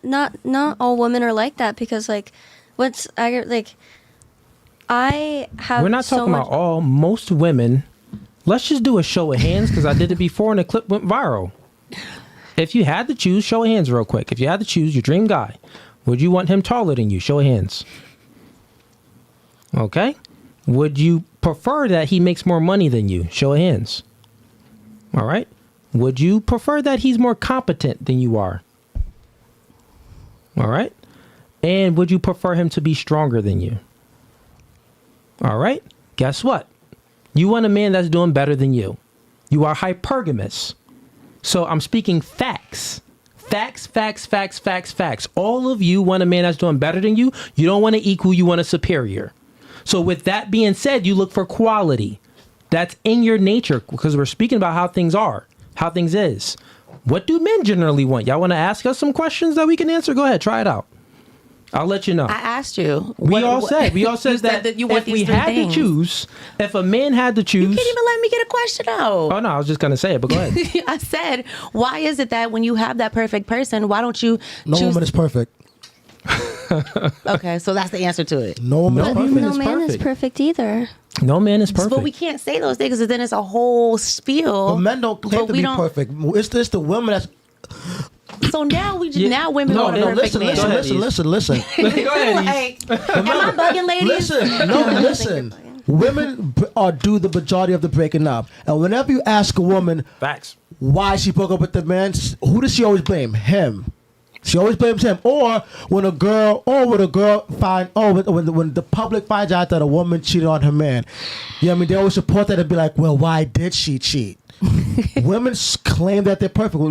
S8: not all women are like that, because like I have.
S1: We're not talking about all. Most women. Let's just do a show of hands, because I did it before and the clip went viral. If you had to choose, show of hands real quick. If you had to choose your dream guy, would you want him taller than you? Show of hands. Okay. Would you prefer that he makes more money than you? Show of hands. All right. Would you prefer that he's more competent than you are? All right. And would you prefer him to be stronger than you? All right. Guess what? You want a man that's doing better than you. You are hypergamous. So I'm speaking facts. Facts. All of you want a man that's doing better than you. You don't want an equal, you want a superior. So with that being said, you look for quality. That's in your nature, because we're speaking about how things are, how things is. What do men generally want? Y'all want to ask us some questions that we can answer? Go ahead, try it out. I'll let you know.
S7: I asked you.
S1: We all said that
S7: you want
S1: if we had to choose, if a man had to choose.
S7: You can't even let me get a question out.
S1: Oh, no, I was just going to say it, but go ahead.
S7: I said, why is it that when you have that perfect person, why don't you
S2: No woman is perfect.
S7: Okay, so that's the answer to it.
S2: No
S8: man is perfect either.
S1: No man is perfect.
S7: But we can't say those things, because then it's a whole spiel.
S2: But men don't claim to be perfect. It's just the women that's...
S7: So now now women want a perfect man.
S2: Listen.
S7: Go ahead. Am I bugging, ladies?
S2: Listen. Women do the majority of the breaking up, and whenever you ask a woman,
S1: facts,
S2: why she broke up with the man, who does she always blame? Him. She always blames him. Or when the public finds out that a woman cheated on her man, you know what I mean? They always support that and be like, well, why did she cheat? Women claim that they're perfect.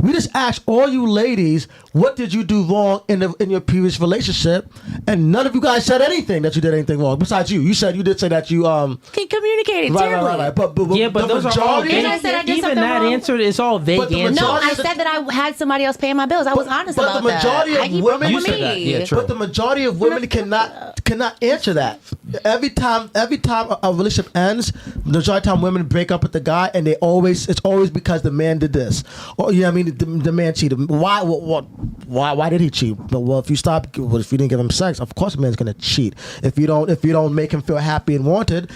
S2: We just asked all you ladies, what did you do wrong in your previous relationship? And none of you guys said anything that you did anything wrong. Besides you did say that you
S7: communicated terribly.
S2: Right. But
S1: those are all vague.
S7: I said I did
S1: even
S7: something
S1: that
S7: wrong.
S1: answer is all vague.
S7: No, I said that I had somebody else paying my bills. I was honest about that.
S2: But the majority of women,
S1: you said that. Yeah, true.
S2: But the majority of women cannot answer that. Every time a relationship ends, the majority of time women break up with the guy, and it's always because the man did this, or you know what I mean, the man cheated. Why did he cheat? Well, if you didn't give him sex, of course a man's gonna cheat. If you don't make him feel happy and wanted,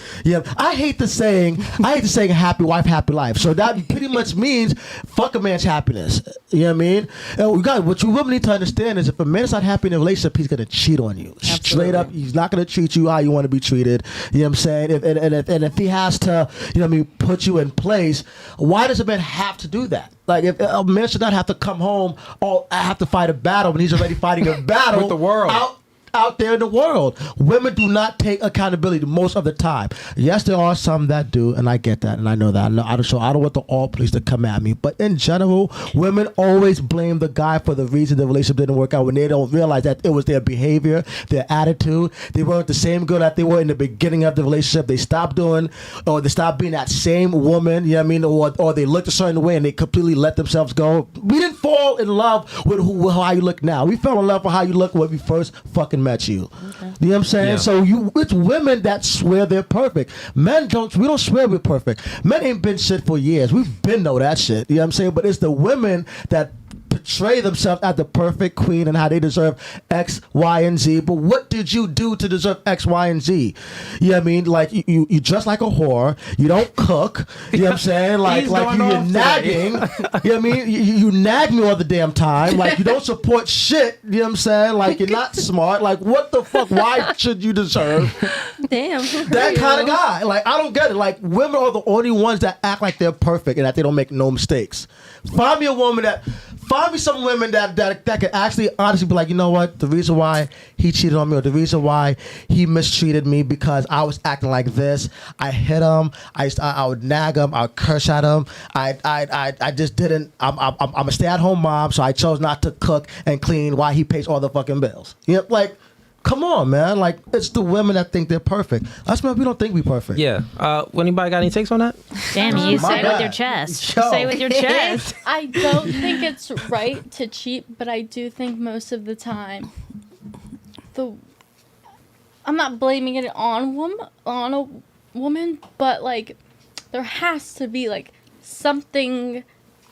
S2: I hate the saying happy wife, happy life. So that pretty much means fuck a man's happiness. You know what I mean? And what you women need to understand is if a man's not happy in a relationship, he's gonna cheat on you. Absolutely. Straight up, he's not gonna treat you how you want to be treated. You know what I'm saying? And if he has to, you know what I mean, put you in place, why does a man have to do that? Like, if a man should not have to come home or have to fight a battle when he's already fighting a battle
S1: with the world.
S2: Out there in the world. Women do not take accountability most of the time. Yes, there are some that do, and I get that, and I know that. I don't want the all police to come at me, but in general, women always blame the guy for the reason the relationship didn't work out when they don't realize that it was their behavior, their attitude. They weren't the same girl that they were in the beginning of the relationship. They stopped doing, or they stopped being that same woman, you know what I mean, or they looked a certain way and they completely let themselves go. We didn't fall in love with how you look now. We fell in love with how you look when we first fucking met you. Okay. You know what I'm saying? Yeah. So it's women that swear they're perfect. Men don't. We don't swear we're perfect. Men ain't been shit for years. We've been know that shit. You know what I'm saying? But it's the women that portray themselves as the perfect queen and how they deserve X, Y, and Z. But what did you do to deserve X, Y, and Z? You know what I mean? Like you dress like a whore. You don't cook. You know what I'm saying? Like you're nagging. You know what I mean? You nag me all the damn time. Like you don't support shit. You know what I'm saying? Like you're not smart. Like what the fuck? Why should you deserve
S8: Damn.
S2: that kind of guy? Like I don't get it. Like women are the only ones that act like they're perfect and that they don't make no mistakes. Find me some women that can actually honestly be like, you know what? The reason why he cheated on me, or the reason why he mistreated me, because I was acting like this. I hit him. I would nag him. I would curse at him. I just didn't. I'm a stay-at-home mom, so I chose not to cook and clean while he pays all the fucking bills. You know, like. Come on, man. Like, it's the women that think they're perfect. Us men, we don't think we perfect.
S1: Yeah. Anybody got any takes on that?
S6: Damn, you say it with your chest. Say it with your chest.
S9: I don't think it's right to cheat, but I do think most of the time, I'm not blaming it on a woman, but like, there has to be like something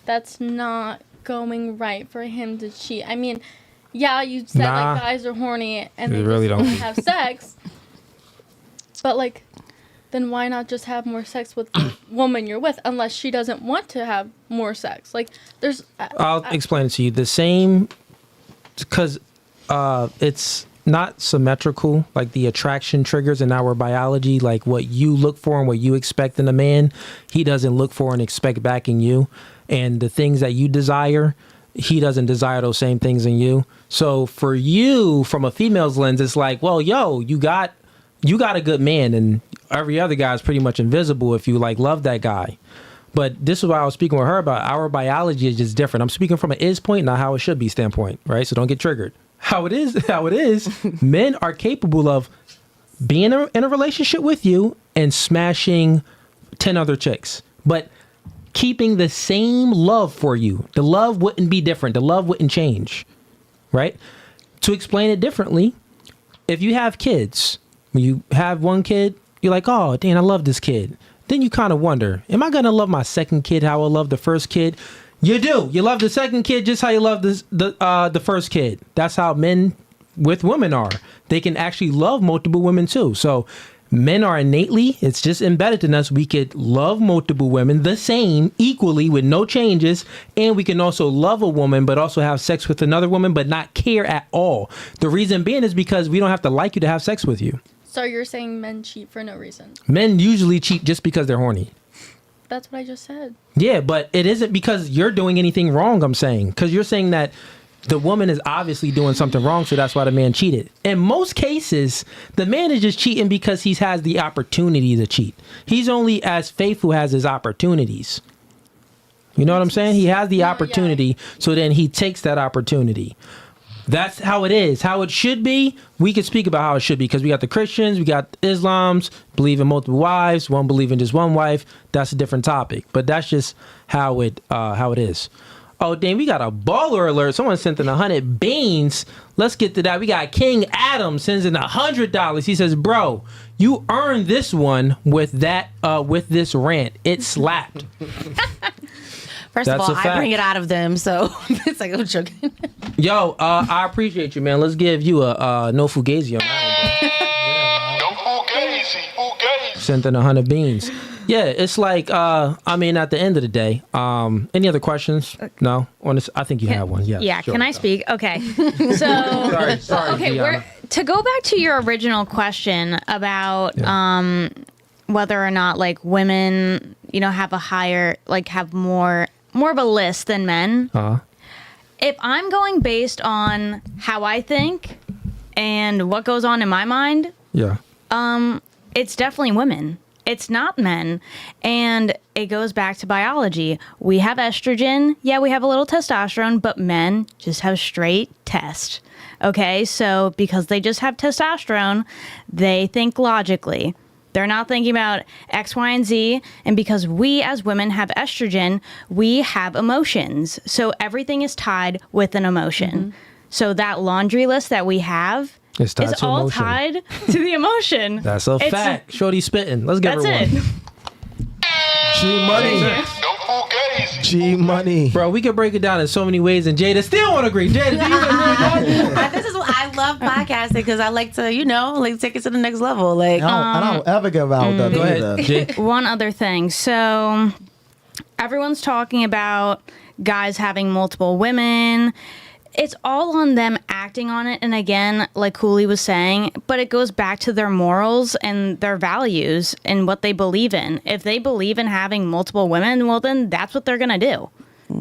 S9: that's not going right for him to cheat. I mean. Yeah, you said like guys are horny and they really don't have sex. But like, then why not just have more sex with the woman you're with, unless she doesn't want to have more sex? Like, there's.
S1: I'll explain it to you. The same, because it's not symmetrical. Like the attraction triggers in our biology, like what you look for and what you expect in a man, he doesn't look for and expect back in you, and the things that you desire. He doesn't desire those same things in you. So for you, from a female's lens, it's like, well, yo, you got a good man, and every other guy is pretty much invisible if you like love that guy. But this is what I was speaking with her about. Our biology is just different. I'm speaking from an is point, not how it should be standpoint, right? So don't get triggered. How it is, men are capable of being in a relationship with you and smashing 10 other chicks. But keeping the same love for you. The love wouldn't be different. The love wouldn't change, right? To explain it differently, if you have kids, when you have one kid, you're like, oh, Dan, I love this kid. Then you kind of wonder, am I going to love my second kid how I love the first kid? You do. You love the second kid just how you love the first kid. That's how men with women are. They can actually love multiple women too. So men are innately, it's just embedded in us, we could love multiple women the same, equally, with no changes, and we can also love a woman, but also have sex with another woman, but not care at all. The reason being is because we don't have to like you to have sex with you.
S9: So you're saying men cheat for no reason?
S1: Men usually cheat just because they're horny.
S9: That's what I just said.
S1: Yeah, but it isn't because you're doing anything wrong, I'm saying. Because you're saying that the woman is obviously doing something wrong, so that's why the man cheated. In most cases, the man is just cheating because he has the opportunity to cheat. He's only as faithful as his opportunities. You know what I'm saying? He has the opportunity, so then he takes that opportunity. That's how it is. How it should be, we could speak about how it should be, because we got the Christians, we got Islams, believe in multiple wives, one believe in just one wife. That's a different topic, but that's just how it is. Oh, dang, we got a baller alert. Someone sent in 100 beans. Let's get to that. We got King Adam sends in $100. He says, bro, you earned this one with this rant. It slapped.
S7: First of all, I bring it out of them, so it's like I'm joking.
S1: Yo, I appreciate you, man. Let's give you a No Fugazee on that one, bro.
S5: No Fugazee.
S1: Sent in 100 beans. Yeah, it's like, I mean, at the end of the day, any other questions? No? On this, I think you have one. Yeah.
S6: Yeah,
S1: sure.
S6: can I speak? Okay. So,
S1: sorry,
S6: okay, to go back to your original question about whether or not like women, have a higher, like have more of a list than men. If I'm going based on how I think and what goes on in my mind, it's definitely women. It's not men. And it goes back to biology. We have estrogen. Yeah, we have a little testosterone, but men just have straight test. Okay, so because they just have testosterone, they think logically. They're not thinking about X, Y, and Z. And because we as women have estrogen, we have emotions. So everything is tied with an emotion. Mm-hmm. So that laundry list that we have is all emotion. Tied to the emotion.
S1: That's a fact. Shorty spitting. Let's give her one.
S6: That's it.
S2: G Money.
S5: No Fugazee. Fugazi.
S2: G Money.
S1: Bro, we could break it down in so many ways, and Jada still won't agree. Jada, do you agree with that?
S7: This is what I love podcasting because I like to, like take it to the next level. Like,
S2: I don't ever get around that
S1: Go
S2: either.
S1: ahead, Jay.
S6: One other thing. So everyone's talking about guys having multiple women. It's all on them acting on it. And again, like Cooley was saying, but it goes back to their morals and their values and what they believe in. If they believe in having multiple women, well, then that's what they're going to do.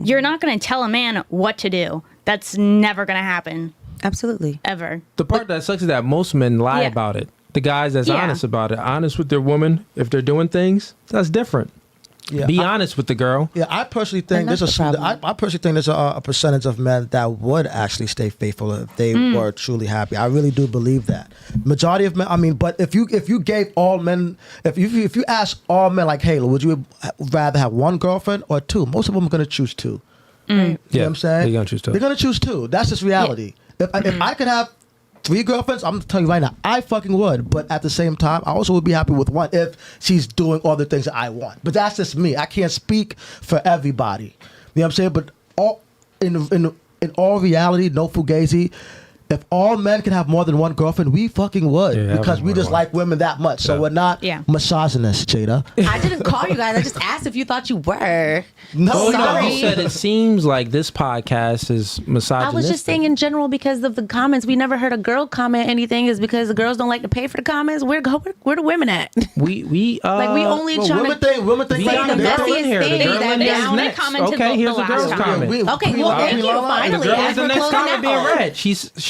S6: You're not going to tell a man what to do. That's never going to happen.
S7: absolutely.
S6: Ever.
S1: The part that sucks is that most men lie
S6: Yeah.
S1: about it. The guys that's
S6: Yeah.
S1: honest about it, honest with their woman, if they're doing things, that's different.
S2: Yeah,
S1: Be honest with the girl.
S2: Yeah, I personally think
S7: And
S2: there's
S7: that's the problem.
S2: I personally think there's a percentage of men that would actually stay faithful if they were truly happy. I really do believe that. Majority of men, I mean, but if you gave all men, if you ask all men like, hey, would you rather have one girlfriend or two? Most of them are gonna choose two. You know what I'm saying?
S1: They're gonna choose two.
S2: They're gonna choose two. That's just reality. If I could have 3 girlfriends, I'm telling you right now, I fucking would. But at the same time, I also would be happy with one if she's doing all the things that I want. But that's just me. I can't speak for everybody. You know what I'm saying? But in all reality, no fugazi. If all men can have more than one girlfriend, we fucking would.
S1: Yeah,
S2: because we just like women that much. So we're not misogynists, Jada.
S7: I didn't call you guys. I just asked if you thought you were.
S2: No,
S1: Oh, no,
S7: sorry.
S1: you said it seems like this podcast is misogynistic.
S7: I was just saying in general because of the comments. We never heard a girl comment anything. Is because the girls don't like to pay for the comments. Where the women at?
S1: we
S7: Like we only
S2: Well,
S7: trying
S2: women
S7: to.
S2: think women think
S1: We
S7: Like
S1: got
S7: the
S1: a girl in
S7: messiest
S1: here. The
S7: thing
S1: girl
S7: that
S1: in there is
S7: down-
S6: They
S1: next.
S6: commented
S1: Okay,
S6: the
S1: here's the
S6: last
S1: girl's
S6: time.
S1: comment.
S7: Okay, well, thank you.
S1: The
S7: Finally,
S1: girl
S7: as
S1: is the
S7: we're
S1: next
S7: closing
S1: comment
S7: that
S1: being
S7: book.
S1: read.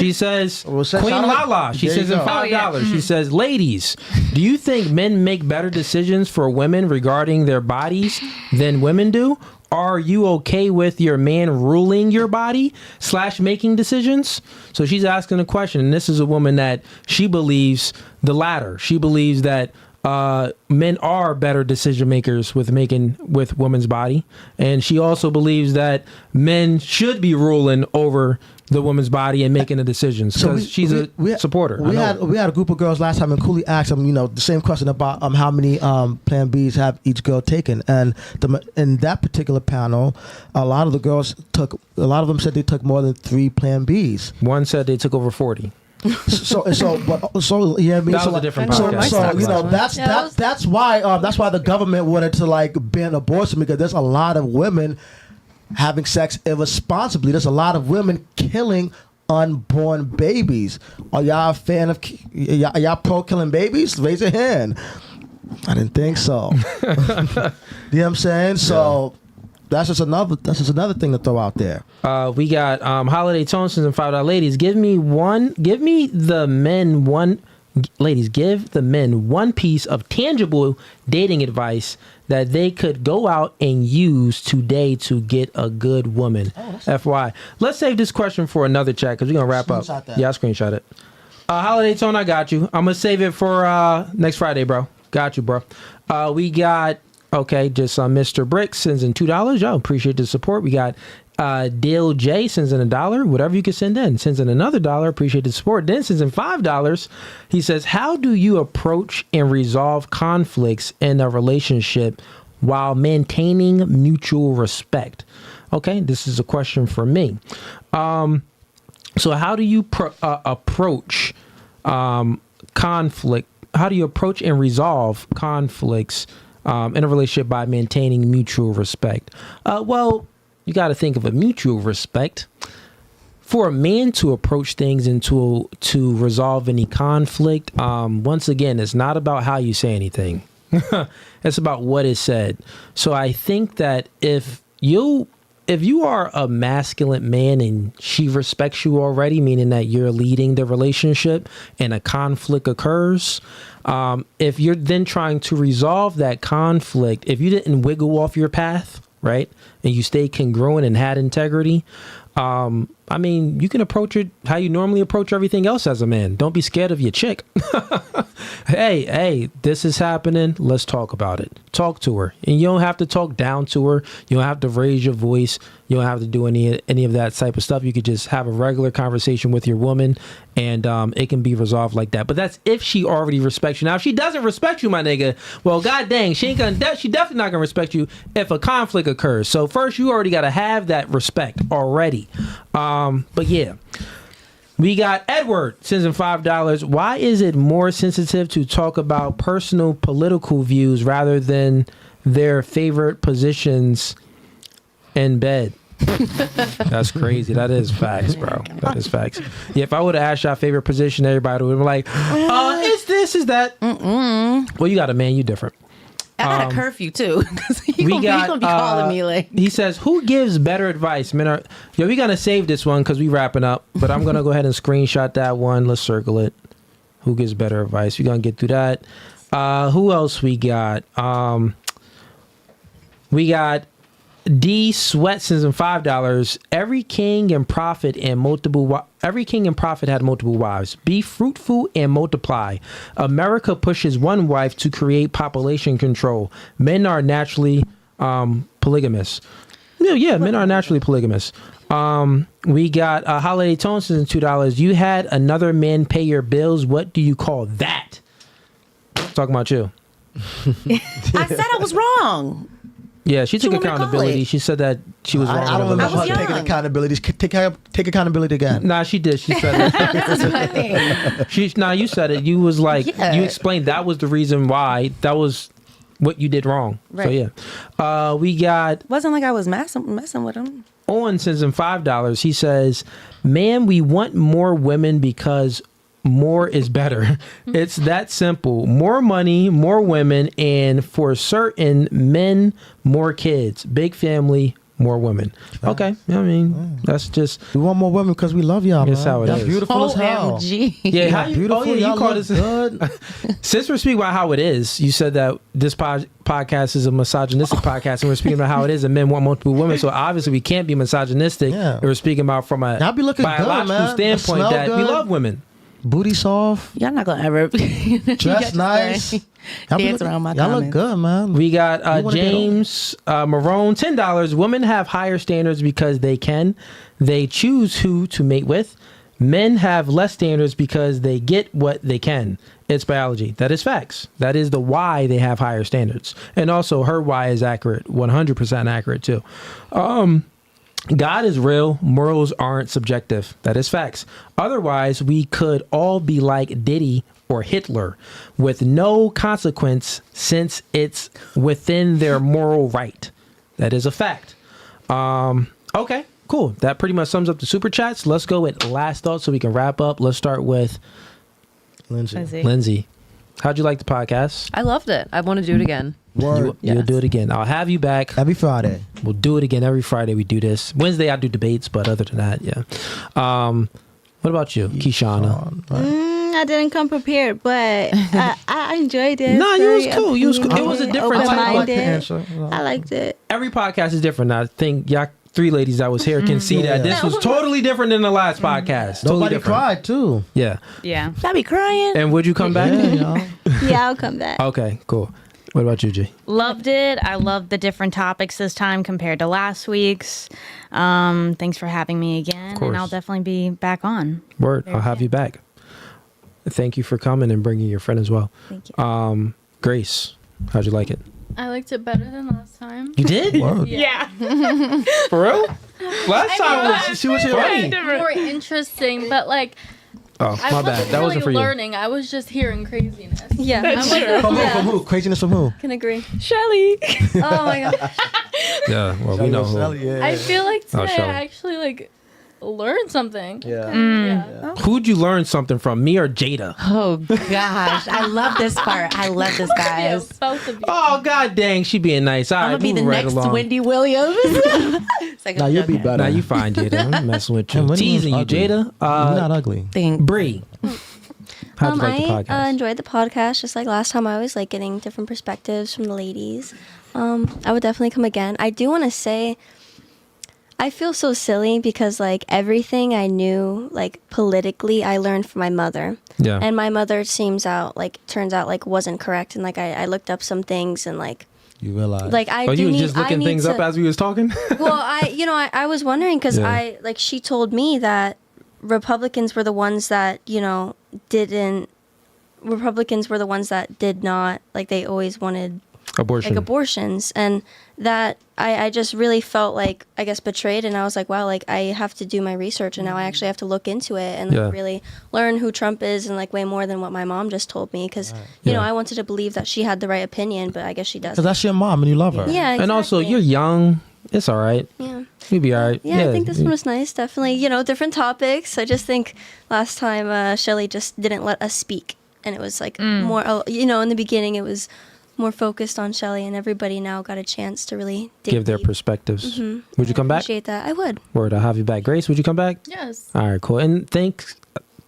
S1: She says,
S2: Well, shout
S1: Queen
S2: out-
S1: Lala. She
S2: There
S1: says
S2: you
S1: in
S2: go.
S1: $5. She says, ladies, do you think men make better decisions for women regarding their bodies than women do? Are you okay with your man ruling your body / making decisions? So she's asking a question, and this is a woman that she believes the latter. She believes that men are better decision makers with women's body, and she also believes that men should be ruling over the woman's body and making the decisions because she's a supporter.
S2: We had a group of girls last time, and Cooley asked them, the same question about how many Plan Bs have each girl taken, and in that particular panel, a lot of them said they took more than 3 Plan Bs.
S1: One said they took over 40.
S2: So you know what I mean?
S1: That was a different podcast.
S2: So that's why the government wanted to ban abortion, because there's a lot of women having sex irresponsibly. There's a lot of women killing unborn babies. Are y'all a fan of y'all pro killing babies? Raise your hand. I didn't think so. You know what I'm saying? So that's just another thing to throw out there.
S1: We got Holiday Tones and $5 ladies. Give the men one piece of tangible dating advice that they could go out and use today to get a good woman. FY. Let's save this question for another chat because we're gonna wrap up.
S2: Screenshot that.
S1: Yeah, I'll screenshot it. Holiday Tone, I got you. I'm gonna save it for next Friday, bro. Got you, bro. We got just Mr. Brick sends in $2. Yo, appreciate the support. We got Dale J sends in $1. Whatever you can send in. Sends in another $1. Appreciate the support. Then sends in $5. He says, how do you approach and resolve conflicts in a relationship while maintaining mutual respect? Okay, this is a question for me. So how do you approach conflict? How do you approach and resolve conflicts in a relationship by maintaining mutual respect? Well, you got to think of a mutual respect. For a man to approach things and to resolve any conflict, once again, it's not about how you say anything. It's about what is said. So I think that if you are a masculine man and she respects you already, meaning that you're leading the relationship and a conflict occurs, if you're then trying to resolve that conflict, if you didn't wiggle off your path, right, and you stay congruent and had integrity, I mean, you can approach it how you normally approach everything else as a man. Don't be scared of your chick. Hey, this is happening. Let's talk about it. Talk to her. And you don't have to talk down to her. You don't have to raise your voice. You don't have to do any of that type of stuff. You could just have a regular conversation with your woman, and it can be resolved like that. But that's if she already respects you. Now, if she doesn't respect you, my nigga, well, god dang, she definitely not gonna respect you if a conflict occurs. So first, you already gotta have that respect already. But yeah. We got Edward sends in $5. Why is it more sensitive to talk about personal political views rather than their favorite positions in bed? That's crazy. That is facts, bro. That is facts. Yeah, if I would have asked y'all favorite position, everybody would be like, it's this, is that. Well, you got a man, you different.
S7: I got a curfew too. He gonna be calling me like.
S1: He says, "Who gives better advice?" Men are. Yo, we gonna save this one because we wrapping up. But I'm gonna go ahead and screenshot that one. Let's circle it. Who gives better advice? We gonna get through that. Who else we got? We got D Sweatsons and $5. Every king and prophet had multiple wives. Be fruitful and multiply. America pushes one wife to create population control. Men are naturally polygamous. Yeah, men are naturally polygamous. We got Holiday Tones and $2. You had another man pay your bills. What do you call that? Talking about you.
S7: I said I was wrong.
S1: Yeah, she took accountability. She said that she was wrong.
S2: I don't remember her taking accountability. Take accountability again.
S1: Nah, she did. She said it.
S7: This is my thing.
S1: You said it. You was like, you explained that was the reason why. That was what you did wrong.
S7: Right.
S1: So yeah. We got...
S7: Wasn't like I was messing with him.
S1: Owen sends him $5. He says, man, we want more women because... more is better. It's that simple. More money, more women, and for certain men, more kids. Big family, more women. Okay, I mean, that's just...
S2: We want more women because we love y'all, man.
S1: That's how it is.
S2: Beautiful as hell.
S7: OMG.
S1: Yeah, how you,
S2: beautiful.
S1: you called this
S2: good.
S1: Since we're speaking about how it is, you said that this podcast is a misogynistic podcast, and we're speaking about how it is, and men want multiple women. So obviously, we can't be misogynistic.
S2: Yeah.
S1: And we're speaking about from a biological standpoint that we love women.
S2: Booty soft.
S7: Y'all not gonna ever
S2: dress nice.
S7: Dance around my
S2: y'all
S7: comments.
S2: look good, man.
S1: We got James Marone, $10. Women have higher standards because they can. They choose who to mate with. Men have less standards because they get what they can. It's biology. That is facts. That is the why they have higher standards. And also her why is accurate, 100% accurate too. God is real. Morals aren't subjective. That is facts. Otherwise, we could all be like Diddy or Hitler with no consequence since it's within their moral right. That is a fact. Okay, cool. That pretty much sums up the super chats. Let's go with last thoughts so we can wrap up. Let's start with Lindsay. How'd you like the podcast?
S3: I loved it. I want to do it again.
S1: You'll do it again. I'll have you back
S2: every Friday.
S1: We'll do it again every Friday. We do this. Wednesday I do debates, but other than that, yeah. What about you, Kishana?
S4: I didn't come prepared, but I enjoyed it.
S1: No, you was cool. You was cool. It was a different type
S4: of... I liked it.
S1: Every podcast is different. I think y'all three ladies that was here can see that this was totally different than the last podcast.
S2: Nobody cried too.
S1: Yeah.
S7: I be crying.
S1: And would you come back?
S4: Yeah, I'll come back.
S1: Okay, cool. What about you, G?
S6: Loved it. I loved the different topics this time compared to last week's. Thanks for having me again. And I'll definitely be back on.
S1: Word. I'll have you back. Thank you for coming and bringing your friend as well.
S6: Thank you.
S1: Grace, how'd you like it?
S9: I liked it better than last time.
S1: You did?
S9: Yeah.
S1: For real? Last time she was
S9: funny. More interesting, but like...
S1: Oh, my bad. That wasn't for you.
S9: Learning. I was just hearing craziness.
S8: Yeah.
S2: From who? Craziness from who?
S8: Can agree.
S9: Shelly.
S8: Oh my god.
S1: Yeah, well, we know who.
S9: I feel like today I actually like learned something.
S1: Yeah. Who'd you learn something from, me or Jada?
S7: Oh gosh, I love this part. I love this, guys.
S9: Yeah, both of you.
S1: Oh god dang, she being nice. All
S7: I'm gonna be the next Wendy Williams.
S2: Nah, you'll be better.
S1: Nah, you fine, Jada. I'm messing with you. Teasing you, Jada.
S2: You're not ugly.
S1: Bree. How'd you like the podcast?
S8: I enjoyed the podcast. Just like last time, I was like getting different perspectives from the ladies. I would definitely come again. I do want to say, I feel so silly because like everything I knew like politically I learned from my mother.
S1: Yeah.
S8: And my mother turns out like wasn't correct, and like I looked up some things and like
S2: you realize
S8: like I
S1: you were
S8: need,
S1: just looking things up as we was talking?
S8: Well, I was wondering because she told me that Republicans were the ones that did not like they always wanted abortions, and that I just really felt like I guess betrayed, and I was like, wow, like I have to do my research, and now I actually have to look into it and like, really learn who Trump is, and like way more than what my mom just told me, because you know I wanted to believe that she had the right opinion, but I guess she doesn't.
S2: Because that's your mom and you love her.
S8: Yeah, exactly.
S1: And also you're young. It's all right.
S8: Yeah.
S1: You'll be all right.
S8: Yeah, I think this one was nice. Definitely, different topics. I just think last time Shelly just didn't let us speak, and it was like more. In the beginning, it was more focused on Shelly, and everybody now got a chance to really
S1: give their perspectives. Would you come back?
S8: Appreciate that. I would.
S1: Word, I'll have you back. Grace, would you come back?
S9: Yes.
S1: All right, cool. And thanks,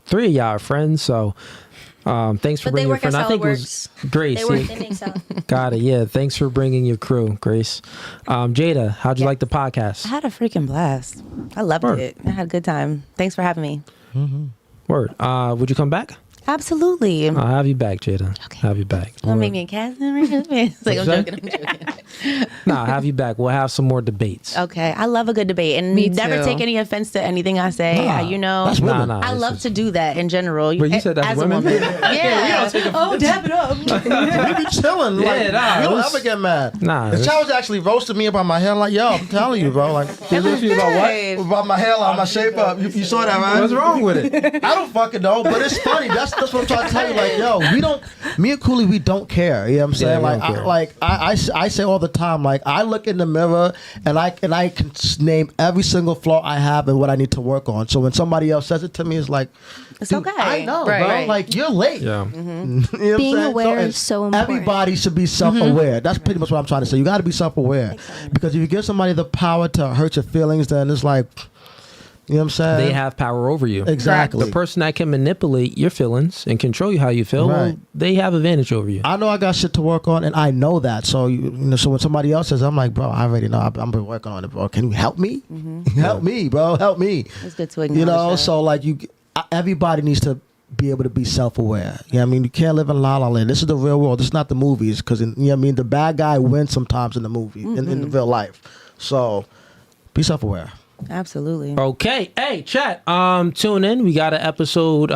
S1: 3 of y'all are friends, so thanks for bringing your friend. I think it was Grace.
S8: They make salad.
S1: Got it. Yeah, thanks for bringing your crew, Grace. Jada, how'd you like the podcast?
S7: I had a freaking blast. I loved it. I had a good time. Thanks for having me.
S1: Word. Would you come back?
S7: Absolutely.
S1: I'll have you back, Jada. Okay. Have you back.
S7: Don't make me a cast member. It's like, I'm joking.
S1: Nah, I'll have you back. We'll have some more debates.
S7: Okay. I love a good debate, and
S6: Me
S7: never
S6: too.
S7: take any offense to anything I say.
S2: That's women.
S7: I love to do that in general.
S1: But you said that's
S7: as
S1: women?
S7: a woman. Yeah. Oh, dap it up.
S2: We be chilling. Like, we don't ever get mad.
S1: Nah.
S2: The child was actually roasting me about my hair. Like, yo, I'm telling you, bro. Like,
S1: about what?
S2: about my hairline, my shape up. You saw that, right?
S1: What's wrong with it?
S2: I don't fucking know, but it's funny. That's what I'm trying to tell you. Like, yo, me and Cooley, we don't care. You know what I'm saying? I say all the time, like, I look in the mirror and I can name every single flaw I have and what I need to work on. So when somebody else says it to me, it's like,
S7: It's
S2: dude,
S7: okay.
S2: I know,
S6: Right,
S2: bro.
S6: right.
S2: Like, you're late.
S1: Yeah.
S2: You know what I'm
S8: Being
S2: saying?
S8: aware is so important.
S2: Everybody should be self-aware. That's pretty much what I'm trying to say. You got to be self-aware.
S8: Exactly.
S2: Because if you give somebody the power to hurt your feelings, then it's like, you know what I'm saying?
S1: They have power over you.
S2: Exactly.
S1: The person that can manipulate your feelings and control you how you feel,
S2: Right.
S1: they have advantage over you.
S2: I know I got shit to work on, and I know that. So so when somebody else says, I'm like, bro, I already know. I've been working on it, bro. Can you help me? Help me, bro. Help me.
S7: It's good to acknowledge that.
S2: So like everybody needs to be able to be self-aware. You know what I mean? You can't live in La La Land. This is the real world. This is not the movies, because you know what I mean? The bad guy wins sometimes in the movie, in the real life. So be self-aware.
S7: Absolutely.
S1: Okay. Hey, chat. Tune in. We got an episode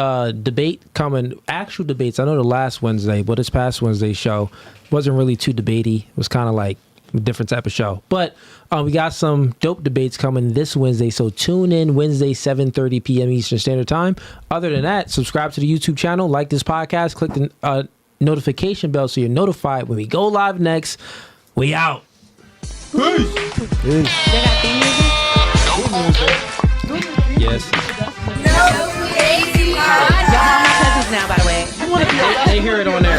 S1: debate coming. Actual debates. I know the last Wednesday, but this past Wednesday show wasn't really too debatey. It was kind of like a different type of show. But we got some dope debates coming this Wednesday. So tune in Wednesday, 7:30 p.m. Eastern Standard Time. Other than that, subscribe to the YouTube channel, like this podcast, click the notification bell so you're notified when we go live next. We out.
S7: They got theme music?
S1: Yes.
S7: Y'all are my cousins now, by the way.
S1: They hear it on there.